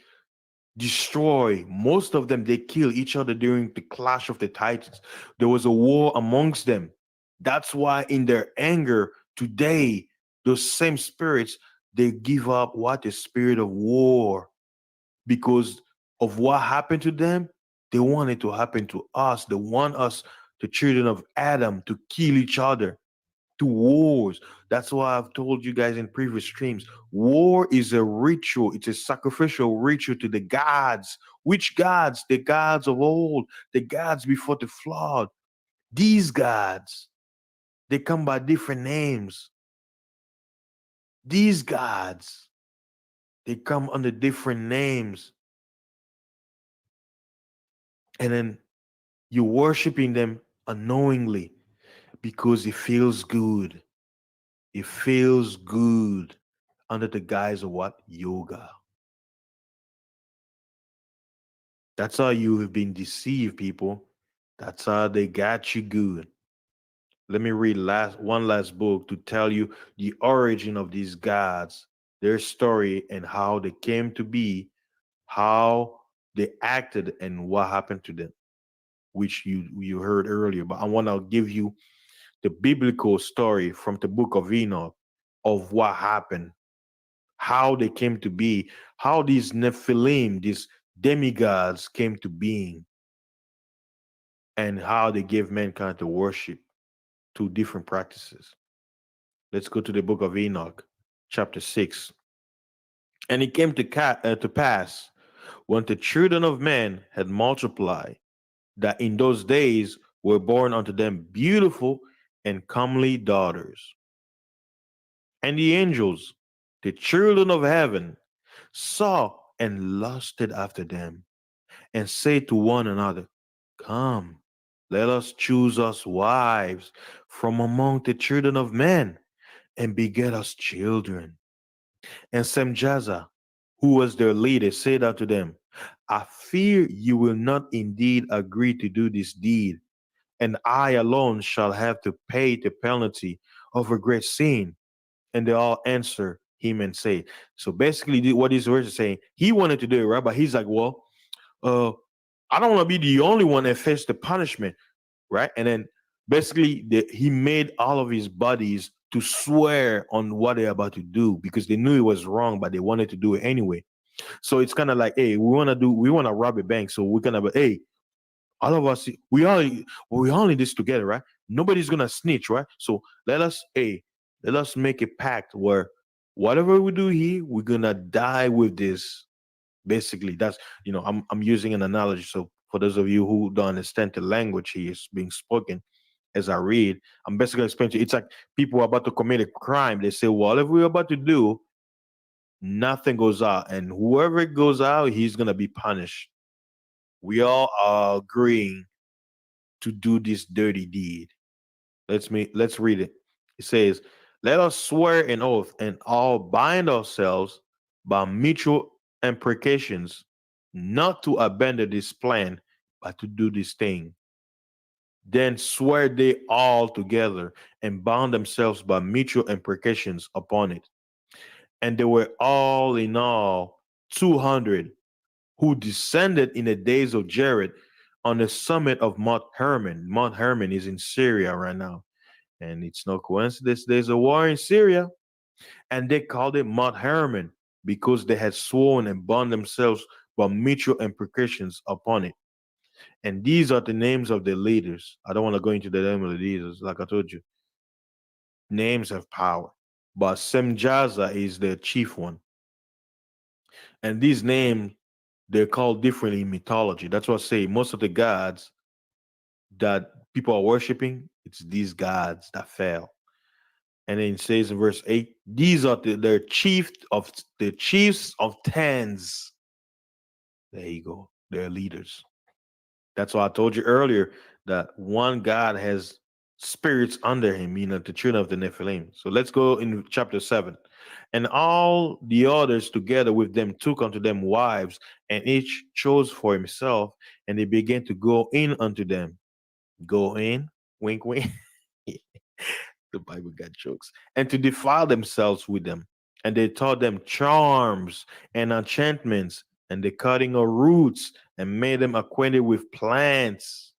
destroyed. Most of them, they kill each other during the clash of the titans. There was a war amongst them. That's why in their anger today, those same spirits, they give up what? The spirit of war. Because of what happened to them, they want it to happen to us. They want us, the children of Adam, to kill each other, to wars. That's why I've told you guys in previous streams, war is a ritual. It's a sacrificial ritual to the gods. Which gods? The gods of old, the gods before the flood. These gods, they come by different names. These gods, they come under different names. And then you're worshiping them unknowingly because it feels good. It feels good under the guise of what? Yoga. That's how you have been deceived, people. That's how they got you good. Let me read one last book to tell you the origin of these gods, their story, and how they came to be, how they acted, and what happened to them, which you heard earlier. But I want to give you the biblical story from the book of Enoch of what happened, how they came to be, how these Nephilim, these demigods came to being, and how they gave mankind to worship two different practices. Let's go to the book of Enoch, chapter 6. And it came to pass when the children of men had multiplied, that in those days were born unto them beautiful and comely daughters. And the angels, the children of heaven, saw and lusted after them, and said to one another, Come, let us choose us wives from among the children of men and beget us children. And Semjaza, who was their leader, said unto them, I fear you will not indeed agree to do this deed, and I alone shall have to pay the penalty of a great sin. And they all answer him and say, so basically, what these words are saying, he wanted to do it, right? But he's like, well, uh, I don't want to be the only one that faced the punishment, right? And then basically, he made all of his buddies to swear on what they're about to do because they knew it was wrong, but they wanted to do it anyway. So it's kind of like, hey, we want to rob a bank, so we're gonna, hey, all of us, we all in this together, right? Nobody's gonna snitch, right? So let us make a pact where whatever we do here, we're gonna die with this. Basically, that's I'm using an analogy. So for those of you who don't understand the language here is being spoken as I read, I'm basically explaining to you. It's like people are about to commit a crime. They say, whatever we're about to do, nothing goes out, and whoever goes out, he's gonna be punished. We all are agreeing to do this dirty deed. Let's read it. It says, let us swear an oath and all bind ourselves by mutual imprecations not to abandon this plan, but to do this thing. Then swear they all together and bound themselves by mutual imprecations upon it. And they were all in all 200 who descended in the days of Jared on the summit of Mount Hermon. Mount Hermon is in Syria right now. And it's no coincidence there's a war in Syria. And they called it Mount Hermon because they had sworn and bound themselves by mutual imprecations upon it. And these are the names of the leaders. I don't want to go into the name of the leaders. Like I told you, names have power. But Semjaza is the chief one. And these names, they're called differently in mythology. That's what I say most of the gods that people are worshiping, it's these gods that fell. And then it says in verse 8, these are the chiefs of tens. There you go. They're leaders. That's why I told you earlier that one God has spirits under him, the children of the Nephilim. So let's go in chapter 7. And all the others together with them took unto them wives, and each chose for himself, and they began to go in unto them. Go in, wink, wink. The Bible got jokes. And to defile themselves with them. And they taught them charms and enchantments and the cutting of roots and made them acquainted with plants,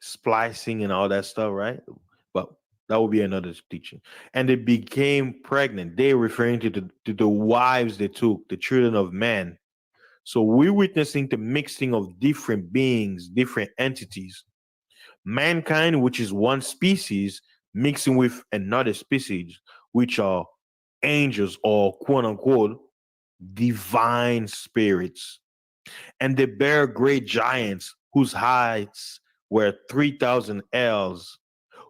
splicing and all that stuff, right? But that will be another teaching. And they became pregnant. They referring to the wives they took, the children of men. So we're witnessing the mixing of different beings, different entities. Mankind, which is one species, mixing with another species, which are angels or quote unquote divine spirits. And they bear great giants whose heights were 3,000 ells,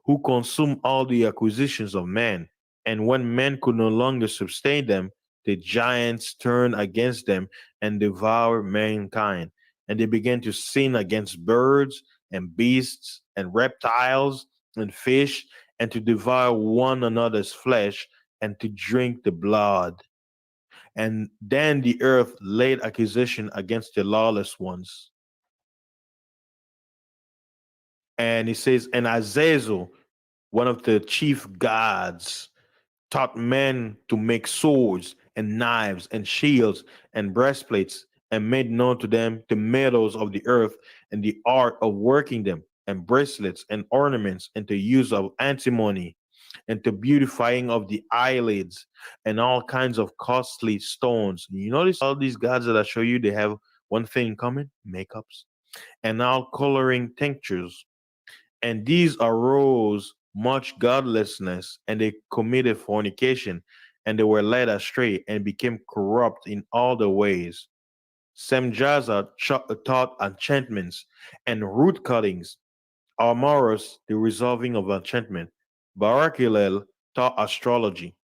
who consumed all the acquisitions of men. And when men could no longer sustain them, the giants turned against them and devoured mankind. And they began to sin against birds and beasts and reptiles and fish, and to devour one another's flesh and to drink the blood. And then the earth laid accusation against the lawless ones. And it says, and Azazel, one of the chief gods, taught men to make swords and knives and shields and breastplates, and made known to them the metals of the earth and the art of working them, and bracelets and ornaments, and the use of antimony, and the beautifying of the eyelids, and all kinds of costly stones. You notice all these gods that I show you, they have one thing in common: makeups, and all coloring tinctures. And these arose much godlessness, and they committed fornication, and they were led astray, and became corrupt in all their ways. Semjaza taught enchantments and root cuttings, Almaros the resolving of enchantment, Barakilel taught astrology,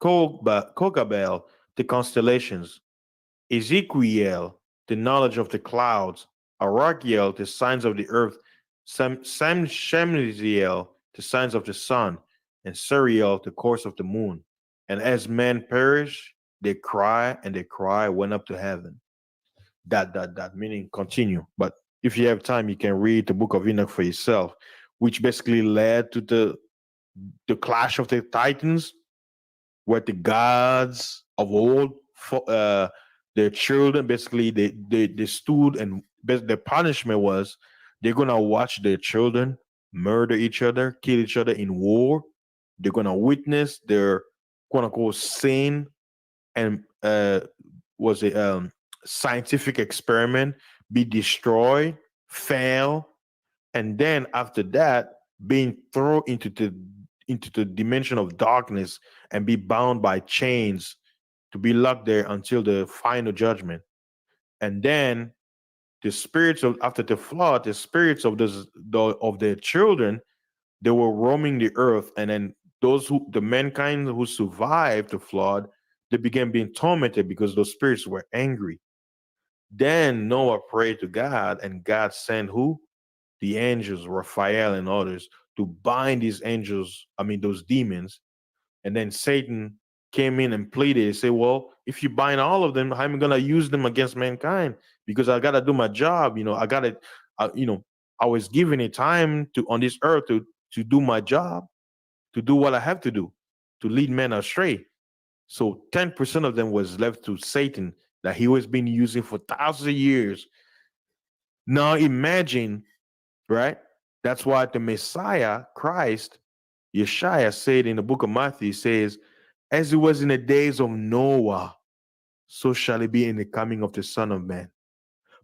Kokabel the constellations, Ezekiel the knowledge of the clouds, Arachiel, the signs of the earth, Shemziel, the signs of the sun, and Suriel, the course of the moon. And as men perish, they cry, and their cry went up to heaven. Meaning continue. But if you have time, you can read the book of Enoch for yourself, which basically led to the clash of the titans, where the gods of old, their children, basically they stood, and the punishment was they're gonna watch their children murder each other, kill each other in war. They're gonna witness their quote unquote sin, and was a scientific experiment be destroyed, fail, and then after that being thrown into the dimension of darkness and be bound by chains to be locked there until the final judgment. And then the spirits of after the flood, the spirits of of their children, they were roaming the earth, and then the mankind who survived the flood, they began being tormented because those spirits were angry. Then Noah prayed to God, and God sent who? The angels, Raphael and others, to bind these angels, I mean, those demons. And then Satan came in and pleaded. He said, well, if you bind all of them, I'm going to use them against mankind because I got to do my job. I was given a time on this earth to do my job, to do what I have to do, to lead men astray. So 10% of them was left to Satan that he was been using for thousands of years. Now imagine, right? That's why the Messiah, Christ, Yeshua said in the book of Matthew, says, as it was in the days of Noah, so shall it be in the coming of the Son of Man.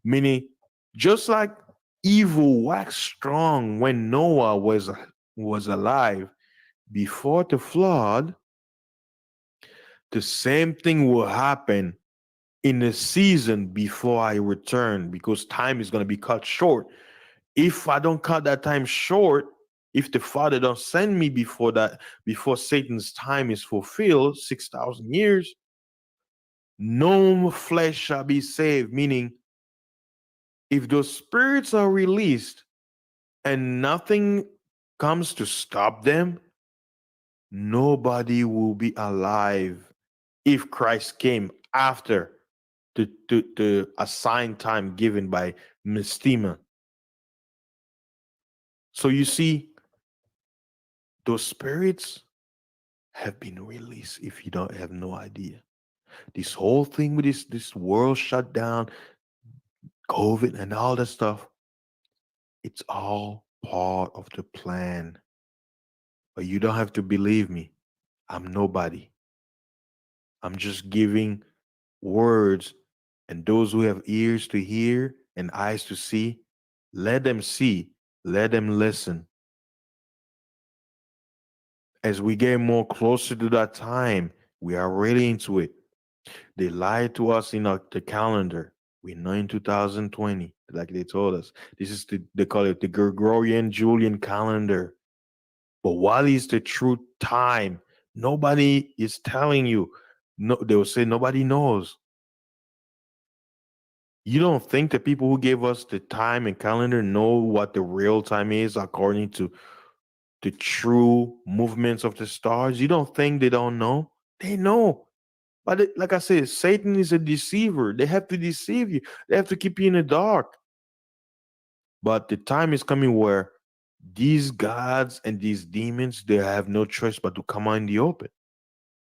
Meaning, just like evil waxed strong when Noah was alive before the flood, the same thing will happen in the season before I return, because time is going to be cut short. If I don't cut that time short, if the Father don't send me before Satan's time is fulfilled, 6,000 years, no flesh shall be saved. Meaning, if those spirits are released and nothing comes to stop them, nobody will be alive if Christ came after the assigned time given by Mystima. So you see, those spirits have been released. If you don't have no idea, this whole thing with this world shut down, COVID and all that stuff, it's all part of the plan. But you don't have to believe me. I'm nobody. I'm just giving words, and those who have ears to hear and eyes to see, let them see, let them listen. As we get more closer to that time, we are really into it. They lied to us in the calendar. We're not in 2020, like they told us. This is they call it the Gregorian Julian calendar. But what is the true time? Nobody is telling you. No, they will say nobody knows. You don't think the people who gave us the time and calendar know what the real time is according to the true movements of the stars? You don't think they don't know? They know. But like I said, Satan is a deceiver. They have to deceive you. They have to keep you in the dark. But the time is coming where these gods and these demons, they have no choice but to come out in the open.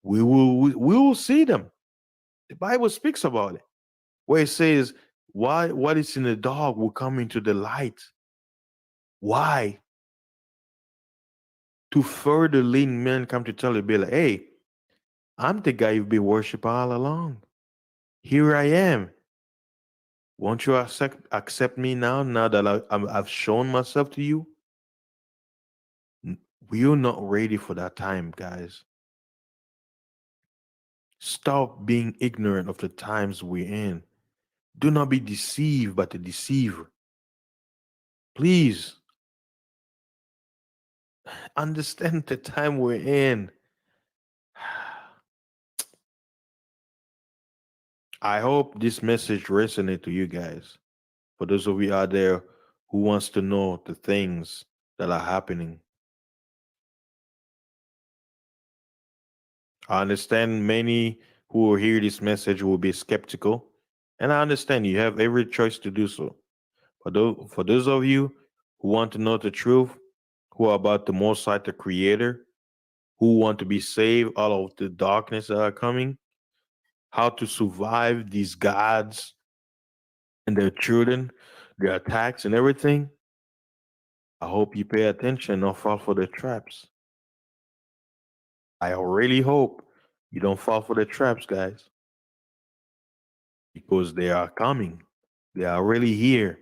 We will see them. The Bible speaks about it, where it says, "Why what is in the dark will come into the light." Why? To further lead men come to tell you, be like, "Hey, I'm the guy you've been worshiping all along. Here I am. Won't you accept me now? Now that I've shown myself to you." We're not ready for that time, guys. Stop being ignorant of the times we're in. Do not be deceived by the deceiver. Please understand the time we're in. I hope this message resonates to you guys. For those of you out there who wants to know the things that are happening, I understand many who will hear this message will be skeptical, and I understand you have every choice to do so. For those of you who want to know the truth, who are about the Most High, the Creator, who want to be saved out of the darkness that are coming, how to survive these gods and their children, their attacks and everything, I hope you pay attention and don't fall for the traps. I really hope you don't fall for the traps, guys, because they are coming. They are really here.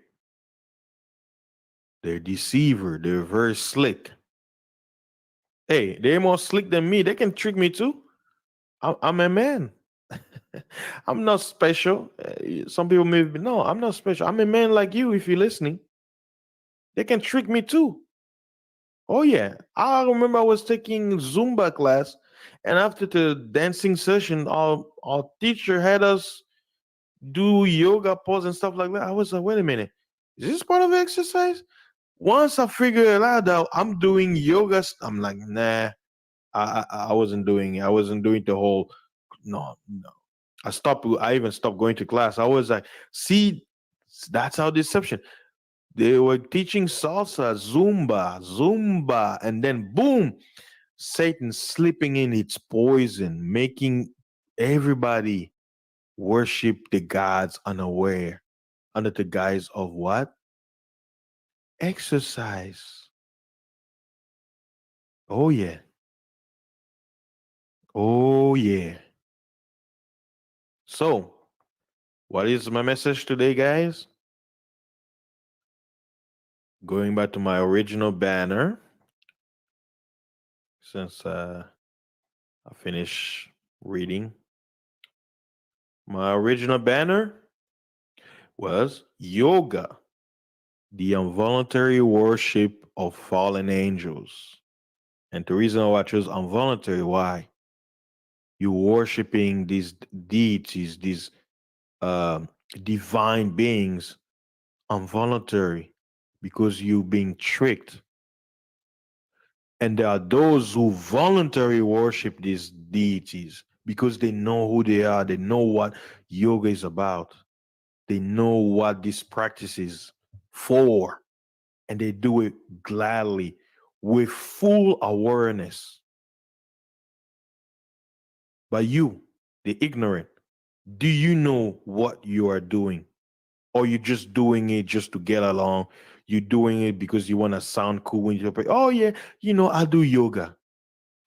They're deceiver. They're very slick. Hey, they're more slick than me. They can trick me too. I'm a man. I'm not special. Some people may be, no, I'm not special. I'm a man like you if you're listening. They can trick me too. Oh, yeah. I remember I was taking Zumba class, and after the dancing session, our teacher had us do yoga pose and stuff like that. I was like, wait a minute. Is this part of the exercise? Once I figured it out that I'm doing yoga, I'm like, nah, I wasn't doing it. I wasn't doing the whole, no, no. I even stopped going to class. I was like, see, that's how deception. They were teaching salsa, Zumba, and then boom, Satan slipping in its poison, making everybody worship the gods unaware, under the guise of what? Exercise. Oh, yeah. Oh, yeah. So, what is my message today, guys? Going back to my original banner, since I finished reading. My original banner was yoga, the involuntary worship of fallen angels. And the reason why I chose involuntary, why? You're worshiping these deities, these uh, divine beings, involuntary, because you're being tricked. And there are those who voluntarily worship these deities because they know who they are, they know what yoga is about, they know what this practice is for, and they do it gladly with full awareness. But you, the ignorant, do you know what you are doing? Or you're just doing it just to get along? You're doing it because you want to sound cool when you play. Oh, yeah, I do yoga.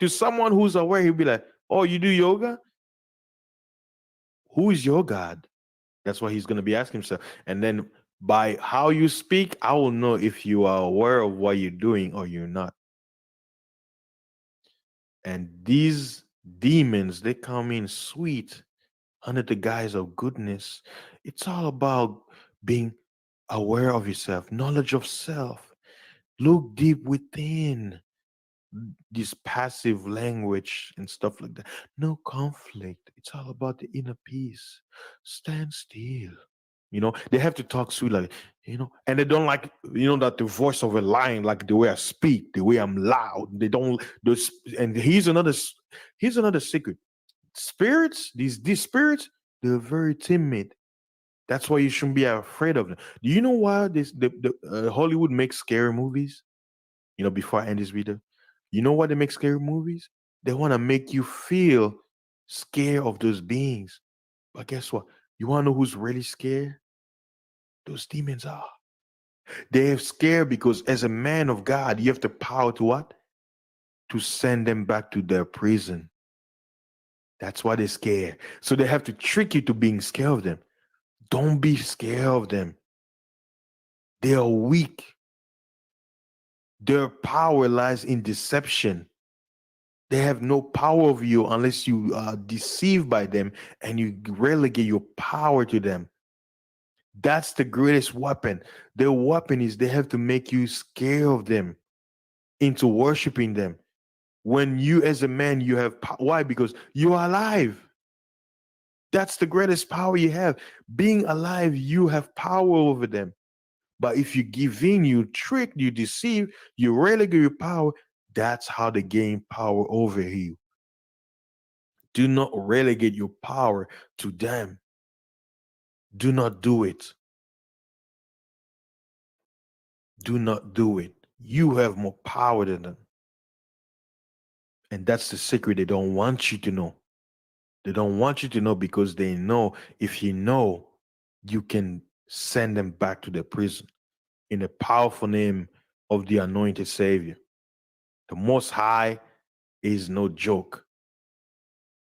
To someone who's aware, he'll be like, oh, you do yoga? Who is your God? That's what he's going to be asking himself. And then by how you speak, I will know if you are aware of what you're doing or you're not. And these demons, they come in sweet under the guise of goodness. It's all about being aware of yourself, knowledge of self. Look deep within this passive language and stuff like that. No conflict. It's all about the inner peace. Stand still. They have to talk sweet, like, and they don't like, that the voice of a lion, like the way I speak, the way I'm loud. They don't, those, and here's another secret. Spirits, these spirits, they're very timid. That's why you shouldn't be afraid of them. Do you know why Hollywood makes scary movies? Before I end this video, you know why they make scary movies? They want to make you feel scared of those beings. But guess what? You want to know who's really scared? Those demons are. They're scared because as a man of God, you have the power to what? To send them back to their prison. That's why they're scared. So they have to trick you to being scared of them. Don't be scared of them. They are weak. Their power lies in deception. They have no power over you unless you are deceived by them and you relegate your power to them. That's the greatest weapon. Their weapon is they have to make you scared of them into worshiping them. When you, as a man, you have why? Because you are alive. That's the greatest power you have. Being alive, you have power over them. But if you give in, you trick, you deceive, you relegate your power, that's how they gain power over you. Do not relegate your power to them. Do not do it. Do not do it. You have more power than them. And that's the secret they don't want you to know. They don't want you to know because they know if you know, you can send them back to the prison in the powerful name of the anointed Savior. The Most High is no joke.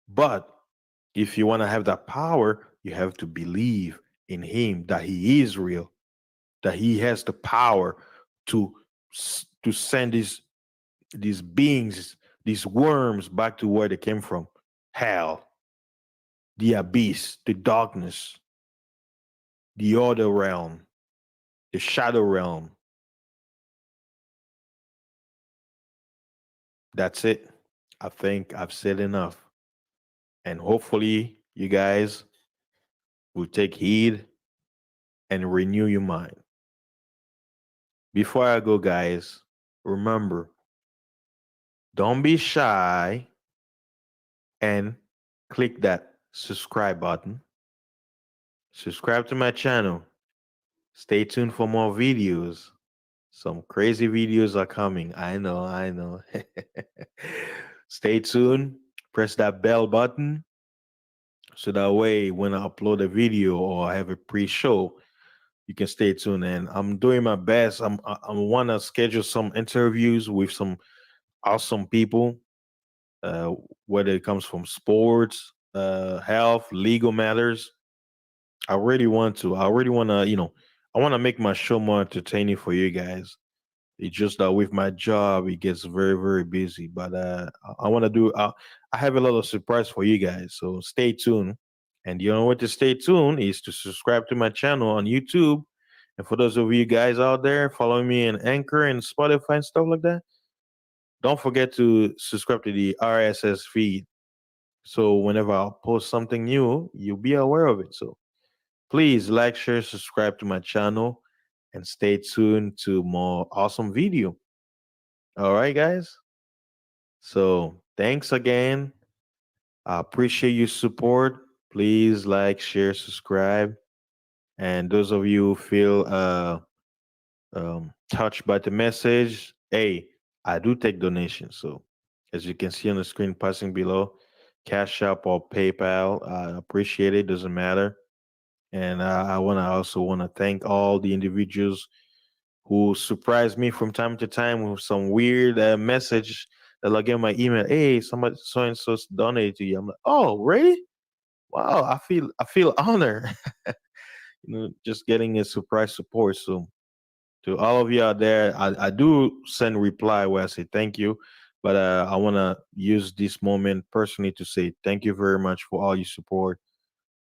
But if you want to have that power, you have to believe in Him that He is real, that He has the power to send these beings, these worms back to where they came from, hell, the abyss, the darkness, the other realm, the shadow realm. That's it. I think I've said enough. And hopefully, you guys will take heed and renew your mind. Before I go, guys, remember, don't be shy and click that subscribe button. Subscribe to my channel. Stay tuned for more videos. Some crazy videos are coming. I know. Stay tuned. Press that bell button so that way when I upload a video or I have a pre-show, you can stay tuned. And I'm doing my best. I want to schedule some interviews with some awesome people, uh, whether it comes from sports, health, legal matters. I really want to. I really want to. I want to make my show more entertaining for you guys. It's just that with my job, it gets very, very busy. But I want to do. I have a lot of surprise for you guys, so stay tuned. And the only way to stay tuned is to subscribe to my channel on YouTube. And for those of you guys out there following me in Anchor and Spotify and stuff like that, don't forget to subscribe to the RSS feed. So whenever I post something new, you'll be aware of it. So please like, share, subscribe to my channel, and stay tuned to more awesome video. All right, guys. So thanks again. I appreciate your support. Please like, share, subscribe. And those of you who feel touched by the message, hey, I do take donations. So as you can see on the screen passing below, Cash App or PayPal, I appreciate it. Doesn't matter. And I also want to thank all the individuals who surprise me from time to time with some weird message that I get my email. Hey, somebody so and so donated to you. I'm like, oh, really? Wow, I feel honored. Just getting a surprise support. So to all of you out there, I do send reply where I say thank you, but I want to use this moment personally to say thank you very much for all your support.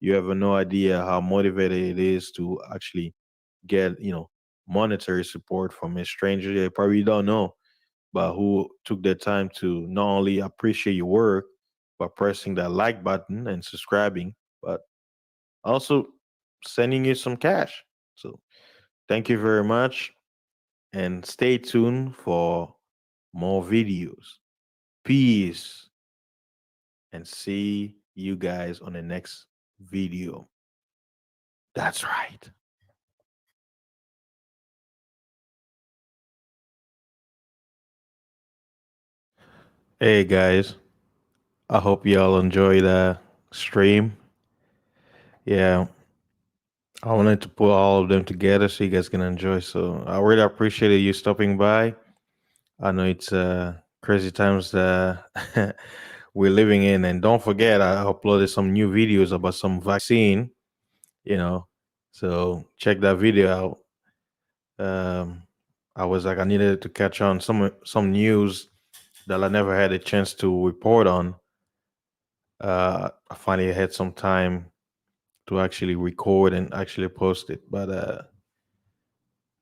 You have no idea how motivated it is to actually get monetary support from a stranger they probably don't know, but who took their time to not only appreciate your work by pressing that like button and subscribing, but also sending you some cash. So thank you very much and stay tuned for more videos. Peace and see you guys on the next video. That's right. Hey guys, I hope y'all enjoy the stream. Yeah, I wanted to put all of them together so you guys can enjoy. So I really appreciate you stopping by. I know it's crazy times we're living in, and don't forget I uploaded some new videos about some vaccine. You know, so check that video out. I was like I needed to catch on some news that I never had a chance to report on. I finally had some time to actually record and actually post it. But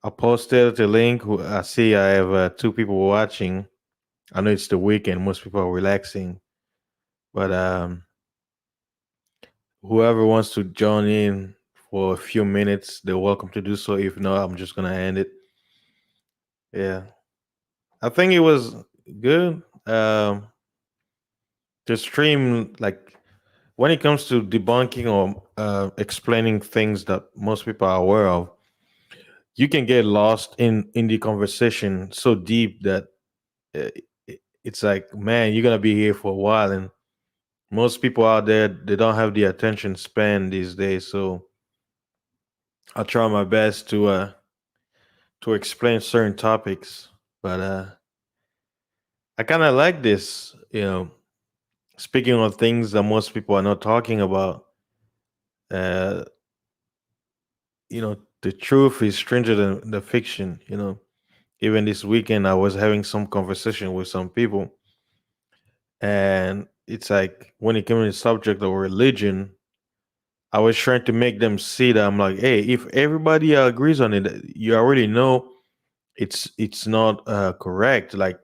I posted the link. I see I have two people watching. I know it's the weekend. Most people are relaxing. But whoever wants to join in for a few minutes, they're welcome to do so. If not, I'm just gonna end it. Yeah, I think it was good. The stream, like when it comes to debunking or explaining things that most people are aware of, you can get lost in the conversation so deep that uh, it's like, man, you're gonna be here for a while, and most people out there, they don't have the attention span these days. So I try my best to explain certain topics, but I kind of like this, speaking of things that most people are not talking about. uh the truth is stranger than the fiction. Even this weekend I was having some conversation with some people, and it's like when it came to the subject of religion, I was trying to make them see that I'm like, hey, if everybody agrees on it, you already know it's not correct. Like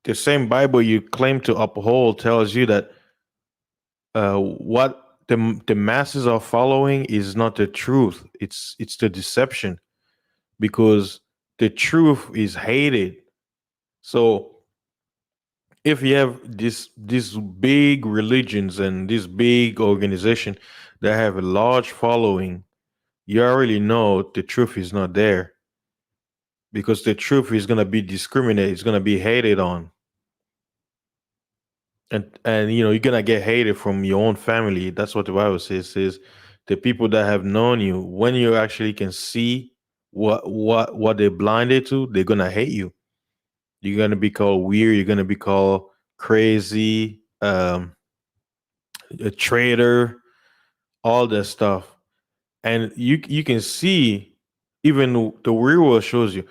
the same Bible you claim to uphold tells you that what the masses are following is not the truth. It's the deception, because the truth is hated. So if you have these big religions and this big organization that have a large following, you already know the truth is not there, because the truth is going to be discriminated, it's going to be hated on. And you're going to get hated from your own family. That's what the Bible says. It says the people that have known you, when you actually can see what they're blinded to, they're going to hate you. You're going to be called weird, you're going to be called crazy, a traitor, all that stuff. And you can see, even the real world shows you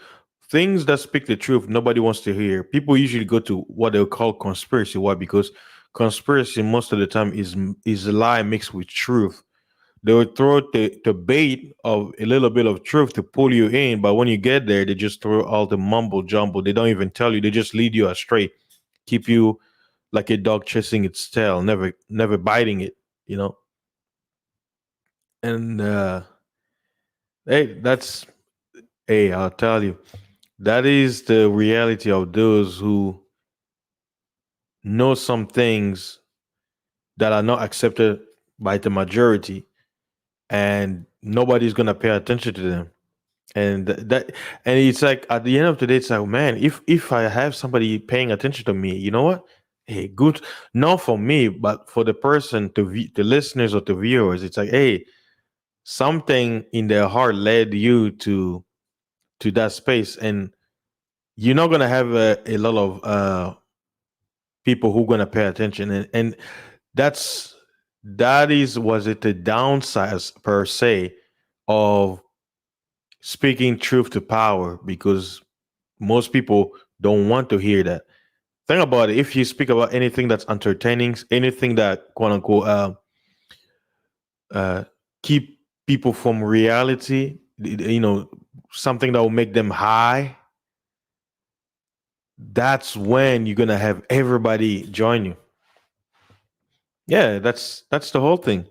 things that speak the truth nobody wants to hear. People usually go to what they'll call conspiracy. Why? Because conspiracy most of the time is a lie mixed with truth. They will throw the bait of a little bit of truth to pull you in, but when you get there, they just throw all the mumble jumble. They don't even tell you, they just lead you astray, keep you like a dog chasing its tail, never biting it, you know. And hey, I'll tell you, that is the reality of those who know some things that are not accepted by the majority, and nobody's gonna pay attention to them. And and it's like at the end of the day, it's like, man, if I have somebody paying attention to me, you know what? Hey, good, not for me, but for the person, the listeners or the viewers. It's like, hey, something in their heart led you to that space, and you're not gonna have a lot of people who gonna pay attention, and that's that is was it the downside per se of speaking truth to power, because most people don't want to hear that. Think about it. If you speak about anything that's entertaining, anything that quote unquote uh, keep people from reality, something that will make them high, that's when you're gonna have everybody join you. Yeah, that's the whole thing.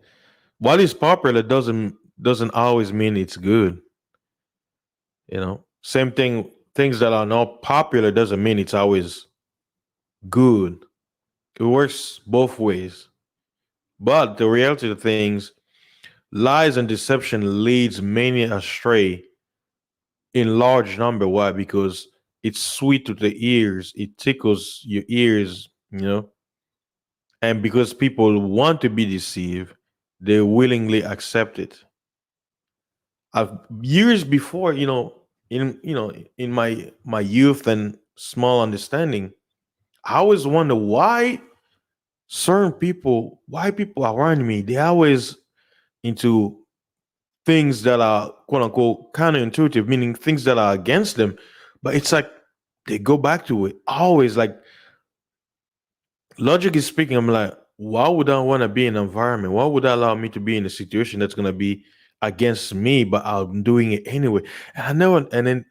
What is popular doesn't always mean it's good. Same thing. Things that are not popular doesn't mean it's always good. It works both ways. But the reality of things, lies and deception leads many astray in large number. Why? Because it's sweet to the ears. It tickles your ears, and because people want to be deceived, they willingly accept it. Years before, in my youth and small understanding, I always wonder why people around me, they always into things that are quote unquote counterintuitive, meaning things that are against them. But it's like they go back to it always. Like, logically speaking, I'm like, why would I want to be in an environment? Why would I allow me to be in a situation that's gonna be against me, but I'm doing it anyway? And I know, and then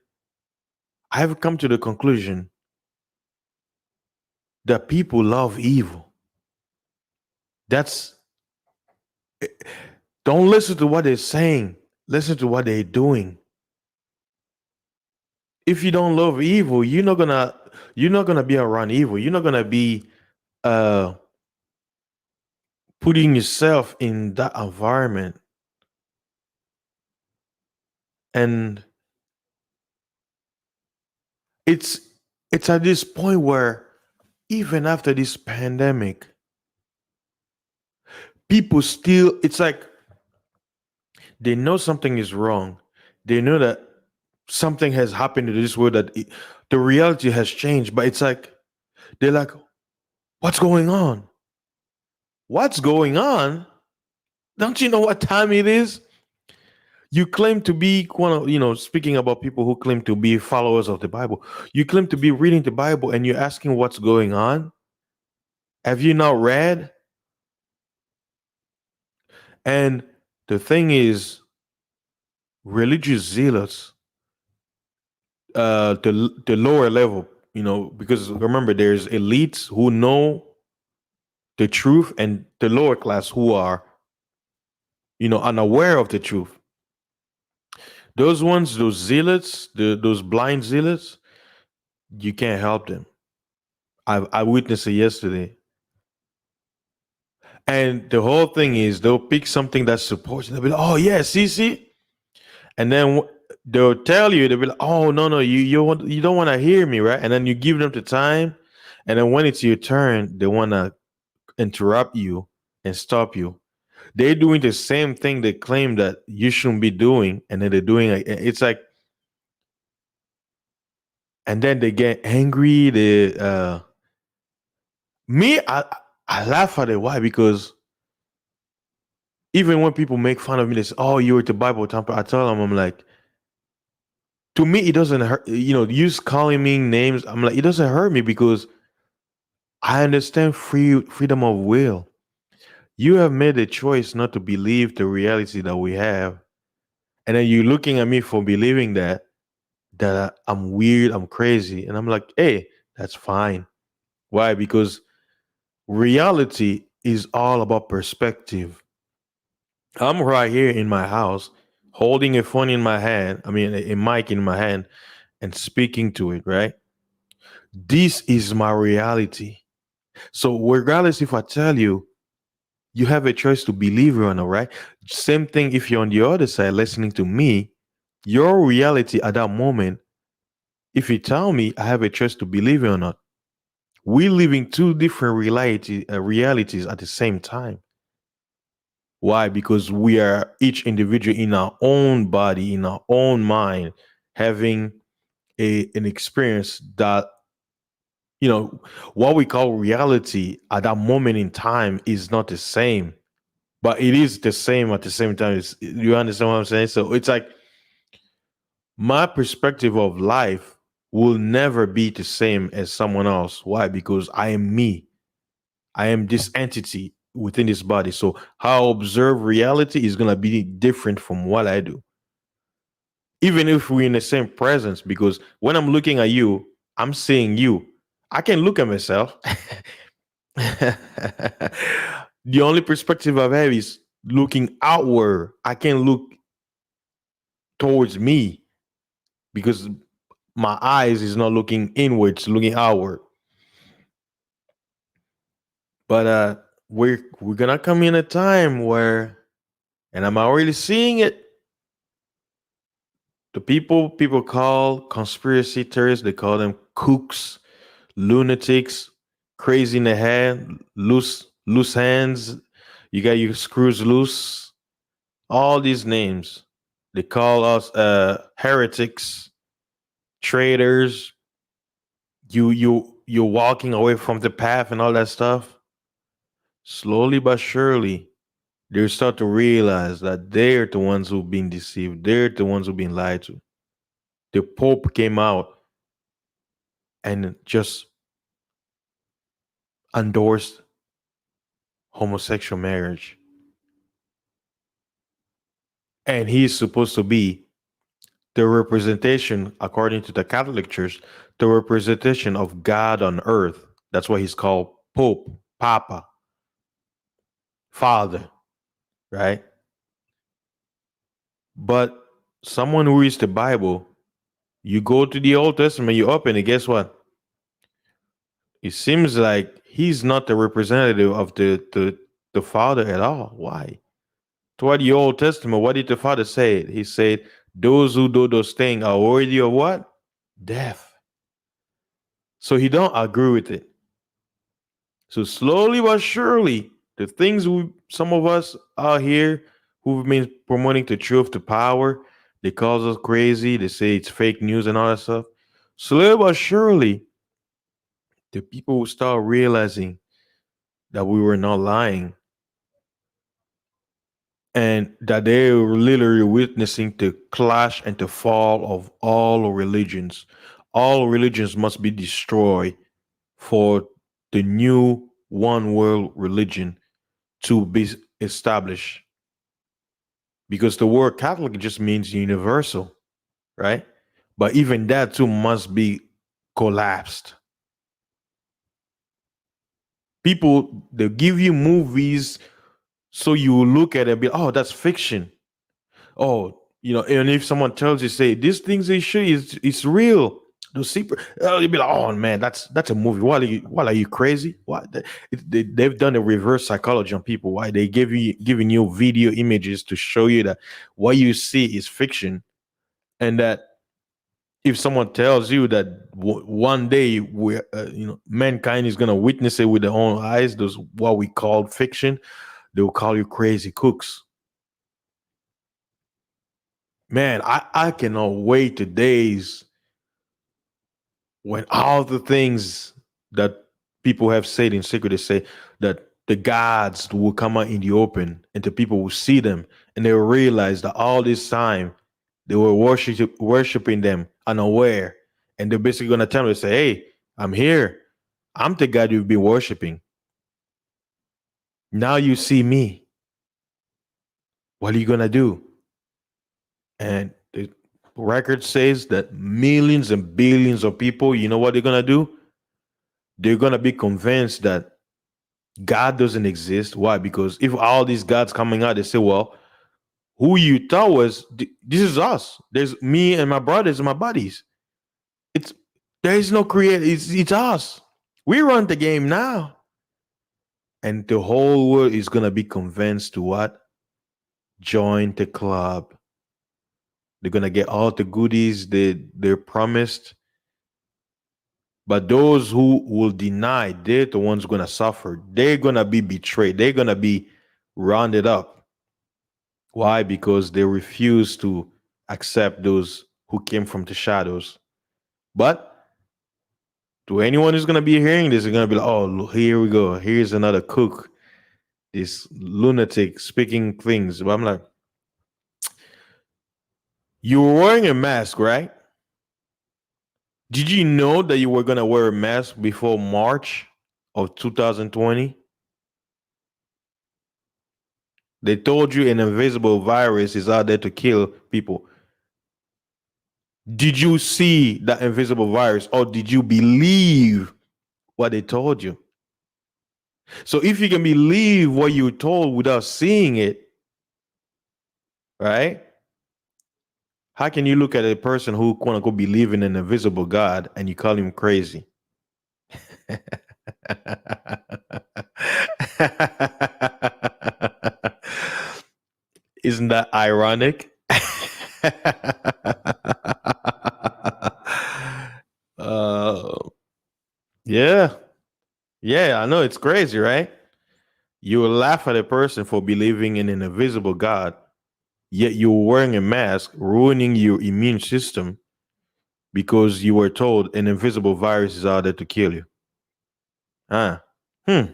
I have come to the conclusion that people love evil. That's Don't listen to what they're saying. Listen to what they're doing. If you don't love evil, you're not gonna be around evil. You're not gonna be uh putting yourself in that environment. And it's it's at this point where even after this pandemic, people still, it's like they know something is wrong. They know that something has happened to this world, that the reality has changed, but it's like they're like, what's going on? What's going on? Don't you know what time it is? You claim to be one of, speaking about people who claim to be followers of the Bible, you claim to be reading the Bible and you're asking what's going on. Have you not read? And the thing is, religious zealots, the lower level, because remember, there's elites who know the truth and the lower class who are, unaware of the truth. Those ones, those zealots, those blind zealots, you can't help them. I witnessed it yesterday. And the whole thing is they'll pick something that supports, and they'll be like, oh yeah, see. And then they'll tell you, they'll be like, oh no, you don't want to hear me, right? And then you give them the time, and then when it's your turn, they want to interrupt you and stop you. They're doing the same thing they claim that you shouldn't be doing, and then they're doing it. It's like, and then they get angry. I laugh at it. Why? Because even when people make fun of me, they say, "Oh, you're the Bible thumper." I tell them, I'm like, to me, it doesn't hurt. You calling me names. I'm like, it doesn't hurt me because I understand freedom of will. You have made a choice not to believe the reality that we have, and then you're looking at me for believing that I'm weird, I'm crazy, and I'm like, hey, that's fine. Why? Because reality is all about perspective. I'm right here in my house, holding a phone in my hand. I mean, a mic in my hand, and speaking to it. Right? This is my reality. So, regardless if I tell you, you have a choice to believe it or not, right? Same thing if you're on the other side listening to me, your reality at that moment, if you tell me I have a choice to believe it or not, we live in two different realities at the same time. Why? Because we are each individual in our own body, in our own mind, having an experience that, what we call reality at that moment in time is not the same, but it is the same at the same time. You understand what I'm saying? So it's like my perspective of life will never be the same as someone else. Why? Because I am me. I am this entity within this body. So how I observe reality is going to be different from what I do. Even if we're in the same presence, because when I'm looking at you, I'm seeing you. I can look at myself. The only perspective I have is looking outward. I can look towards me because my eyes is not looking inwards, looking outward. But we're gonna come in a time where, and I'm already seeing it. The people call conspiracy theorists, they call them kooks, lunatics, crazy in the head, loose hands. You got your screws loose. All these names. They call us heretics, traitors. You're walking away from the path and all that stuff. Slowly but surely, they start to realize that they're the ones who've been deceived. They're the ones who've been lied to. The Pope came out and just endorsed homosexual marriage. And he's supposed to be the representation, according to the Catholic Church, the representation of God on earth. That's why he's called Pope, Papa, Father, right? But someone who reads the Bible, you go to the Old Testament, you open it, guess what? It seems like he's not the representative of the Father at all. Why? Toward the Old Testament, what did the Father say? He said, those who do those things are worthy of what? Death. So he don't agree with it. So slowly but surely, the things some of us out here who've been promoting the truth to power, they call us crazy. They say it's fake news and all that stuff. Slowly but surely, the people will start realizing that we were not lying and that they were literally witnessing the clash and the fall of all religions. All religions must be destroyed for the new one world religion to be established. Because the word Catholic just means universal, right? But even that too must be collapsed. People, they give you movies so you look at it and be, oh, that's fiction. Oh, and if someone tells you, say, these things they show you, it's real. Those secret, you'll be like, oh man, that's a movie. What are you crazy? What they've done a reverse psychology on people. Why they giving you video images to show you that what you see is fiction, and that if someone tells you that one day we mankind is gonna witness it with their own eyes, those what we call fiction, they will call you crazy cooks. Man, I cannot wait to days when all the things that people have said in secret, they say that the gods will come out in the open and the people will see them and they will realize that all this time they were worshiping them unaware. And they're basically going to tell them, say, hey, I'm here. I'm the God you've been worshiping. Now you see me. What are you going to do? And the record says that millions and billions of people, you know what they're going to do? They're going to be convinced that God doesn't exist. Why? Because if all these gods coming out, they say, well, who you thought was, this is us. There's me and my brothers and my buddies. There is no creator. It's us. We run the game now. And the whole world is going to be convinced to what? Join the club. They're going to get all the goodies they're promised. But those who will deny, they're the ones going to suffer. They're going to be betrayed. They're going to be rounded up. Why? Because they refuse to accept those who came from the shadows. But to anyone who's going to be hearing this, they're going to be like, oh, here we go. Here's another cook. This lunatic speaking things. But I'm like, you were wearing a mask, right? Did you know that you were going to wear a mask before March of 2020? They told you an invisible virus is out there to kill people. Did you see that invisible virus or did you believe what they told you? So if you can believe what you were told without seeing it, right? How can you look at a person who quote unquote believe in an invisible God and you call him crazy? Isn't that ironic? uh, yeah. Yeah, I know it's crazy, right? You will laugh at a person for believing in an invisible God, yet you're wearing a mask, ruining your immune system because you were told an invisible virus is out there to kill you. Huh? Hmm.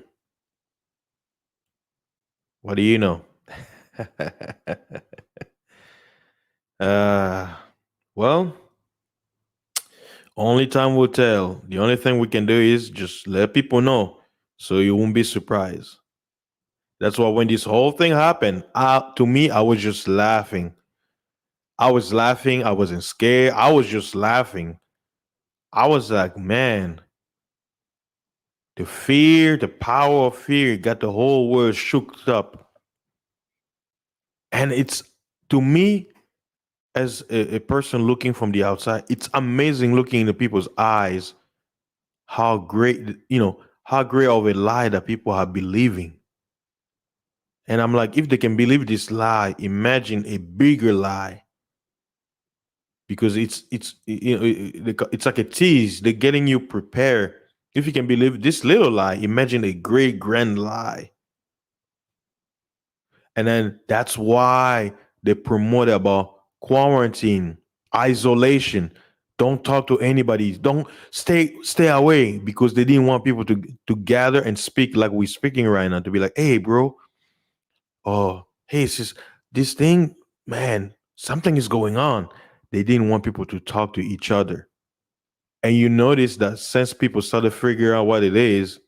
What do you know? uh, well, only time will tell. The only thing we can do is just let people know so you won't be surprised. That's why when this whole thing happened, to me, I was just laughing. I was laughing. I wasn't scared. I was just laughing. I was like, man, the fear, the power of fear got the whole world shook up. And it's, to me, as a person looking from the outside, it's amazing looking into people's eyes how great, how great of a lie that people are believing. And I'm like, if they can believe this lie, imagine a bigger lie, because it's like a tease. They're getting you prepared. If you can believe this little lie, imagine a great grand lie. And then that's why they promote about quarantine, isolation. Don't talk to anybody. Don't stay away, because they didn't want people to gather and speak like we're speaking right now. To be like, hey, bro, oh, hey, sis, this thing, man, something is going on. They didn't want people to talk to each other. And you notice that since people started figuring out what it is,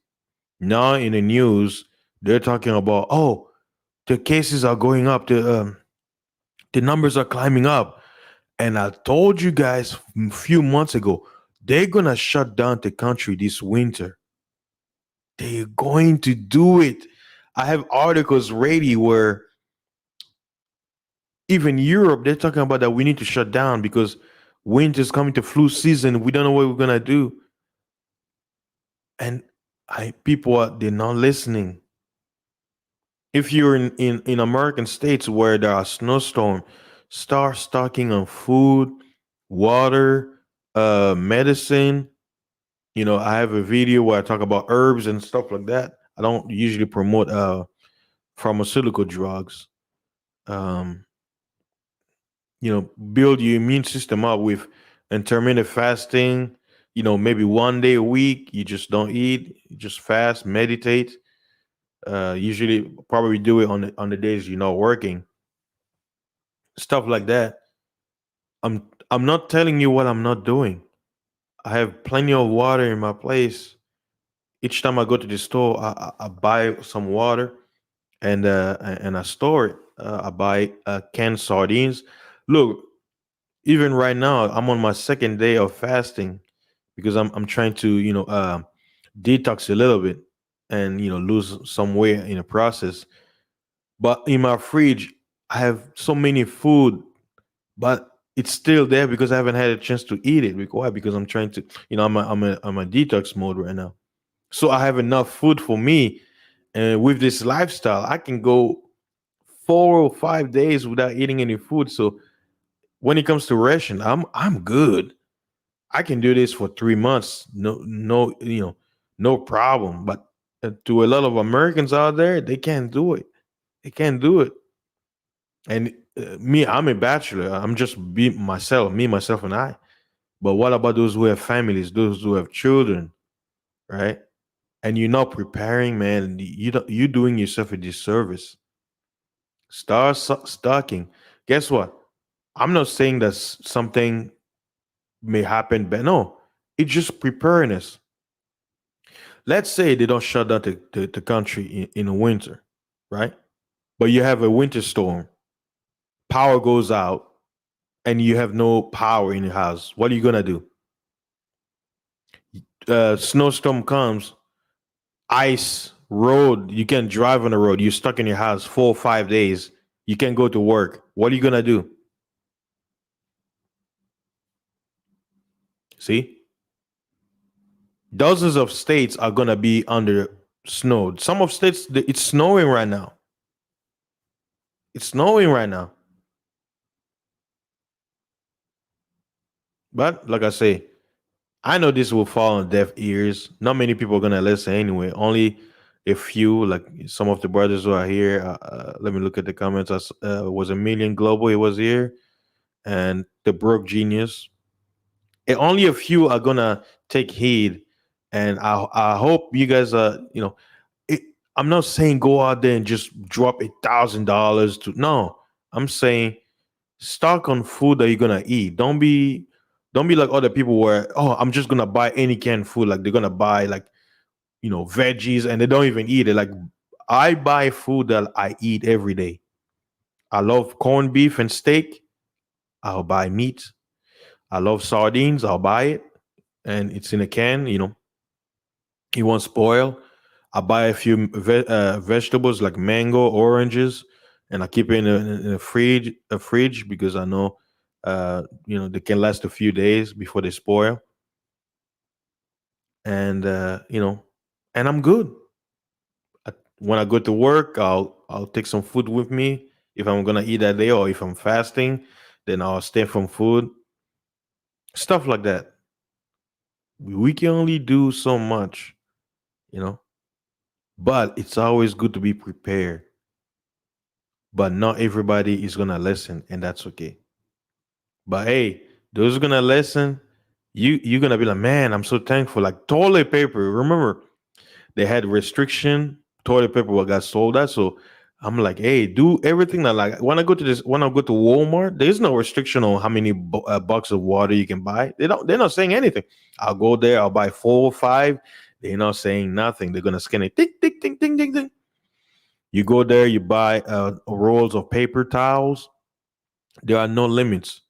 now in the news, they're talking about, oh, the cases are going up, the numbers are climbing up. And I told you guys a few months ago, they're gonna shut down the country this winter. They're going to do it. I have articles ready where even Europe, they're talking about that we need to shut down because winter's coming to flu season. We don't know what we're gonna do. And people are they're not listening. If you're in American states where there are snowstorms, start stocking on food, water, medicine. I have a video where I talk about herbs and stuff like that. I don't usually promote pharmaceutical drugs. Um, build your immune system up with intermittent fasting. Maybe one day a week you just don't eat, you just fast, meditate. Usually, probably do it on the days you're not working. Stuff like that. I'm not telling you what I'm not doing. I have plenty of water in my place. Each time I go to the store, I buy some water and I store it. I buy canned sardines. Look, even right now, I'm on my second day of fasting because I'm trying to detox a little bit and lose some weight in the process. But in my fridge, I have so many food, but it's still there because I haven't had a chance to eat it. Why? Because I'm trying to, I'm a detox mode right now. So I have enough food for me, and with this lifestyle, I can go 4 or 5 days without eating any food. So when it comes to ration, I'm good. I can do this for 3 months. No, no problem. But to a lot of Americans out there, they can't do it. They can't do it. And me, I'm a bachelor. I'm just be myself, me, myself, and I. But what about those who have families, those who have children, right? And you're not preparing, man. You're doing yourself a disservice. Start stocking. Guess what? I'm not saying that something may happen, but no, it's just preparedness. Let's say they don't shut down the country in the winter, right? But you have a winter storm, power goes out, and you have no power in your house. What are you gonna do? Snowstorm comes, ice, road, you can't drive on the road. You're stuck in your house 4 or 5 days. You can't go to work. What are you gonna do? See? Dozens of states are gonna be under snow. Some of states, it's snowing right now. It's snowing right now. But like I say, I know this will fall on deaf ears. Not many people are gonna listen anyway. Only a few, like some of the brothers who are here. Let me look at the comments. Was a million global. It was here, and the broke genius. And only a few are gonna take heed, and I hope you guys are. It, I'm not saying go out there and just drop $1,000 to. No, I'm saying stock on food that you're gonna eat. Don't be like other people where, oh, I'm just gonna buy any canned food. Like they're gonna buy like veggies and they don't even eat it. Like I buy food that I eat every day. I love corned beef and steak. I'll buy meat. I love sardines. I'll buy it, and it's in a can. It won't spoil. I buy a few vegetables like mango, oranges, and I keep it in a fridge because I know They can last a few days before they spoil. And and I'm good. When I go to work, I'll take some food with me if I'm gonna eat that day, or if I'm fasting, then I'll stay from food. Stuff like that. We can only do so much, you know. But it's always good to be prepared. But not everybody is gonna listen, and that's okay. But hey, those who are gonna listen, you're gonna be like, man, I'm so thankful. Like toilet paper. Remember, they had restriction. Toilet paper what got sold out. So I'm like, hey, do everything that like when I go to Walmart, there's no restriction on how many bucks of water you can buy. They're not saying anything. I'll go there, I'll buy 4 or 5. They're not saying nothing. They're gonna scan it. Tick, tick, tick, tick, tick, tick. You go there, you buy rolls of paper towels. There are no limits.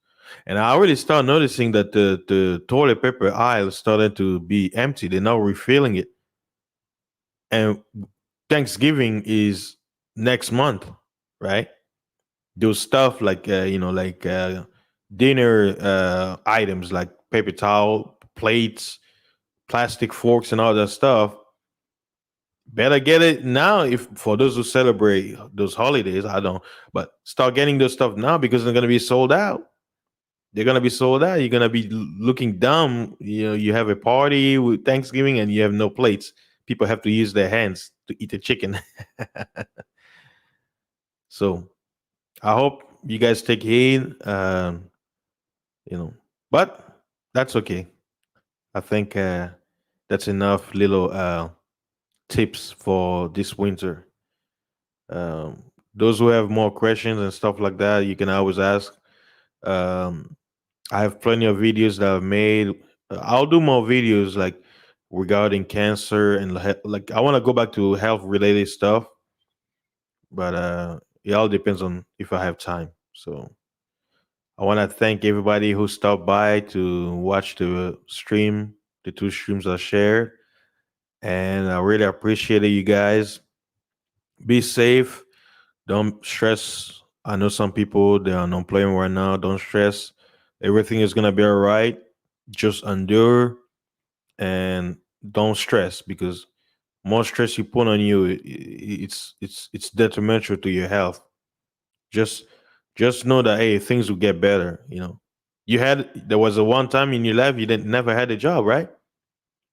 And I already start noticing that the toilet paper aisle started to be empty. They're not refilling it. And Thanksgiving is next month, right? Those stuff like dinner items like paper towel, plates, plastic forks, and all that stuff. Better get it now. If for those who celebrate those holidays, I don't. But start getting those stuff now because they're gonna be sold out. They're gonna be sold out. You're gonna be looking dumb. You have a party with Thanksgiving and you have no plates. People have to use their hands to eat the chicken. So I hope you guys take heed. But that's okay. I think that's enough little tips for this winter. Those who have more questions and stuff like that, you can always ask. Um, I have plenty of videos that I've made. I'll do more videos like regarding cancer and like I want to go back to health related stuff, but it all depends on if I have time. So I want to thank everybody who stopped by to watch the stream, the 2 streams I shared, and I really appreciate it, you guys. Be safe. Don't stress. I know some people they are unemployment right now. Don't stress. Everything is gonna be all right. Just endure and don't stress because more stress you put on you, it's detrimental to your health. Just just know that hey, things will get better. There was a one time in your life you didn't never had a job, right?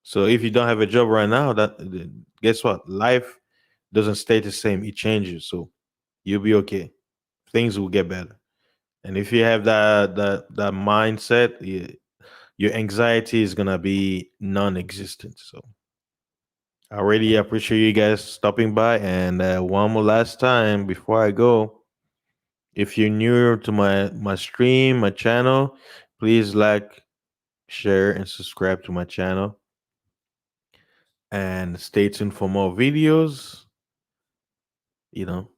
So if you don't have a job right now, guess what? Life doesn't stay the same; it changes. So you'll be okay. Things will get better. And if you have that mindset, your anxiety is gonna be non-existent. So I really appreciate you guys stopping by. And one more last time before I go, if you're new to my stream, my channel, please like, share, and subscribe to my channel. And stay tuned for more videos. You know,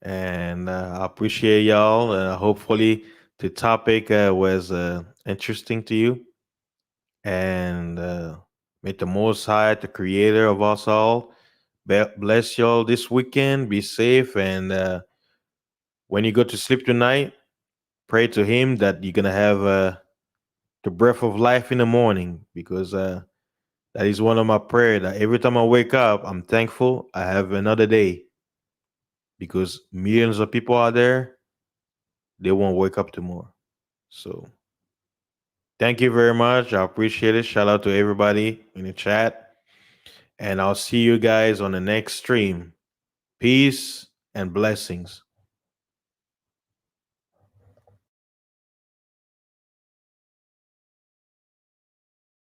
and I appreciate y'all. Hopefully, the topic was interesting to you. And may the Most High, the Creator of us all, bless y'all this weekend. Be safe, and when you go to sleep tonight, pray to Him that you're gonna have the breath of life in the morning, because that is one of my prayer. That every time I wake up, I'm thankful I have another day, because millions of people out there they won't wake up tomorrow. So thank you very much. I appreciate it. Shout out to everybody in the chat. And I'll see you guys on the next stream. Peace and blessings.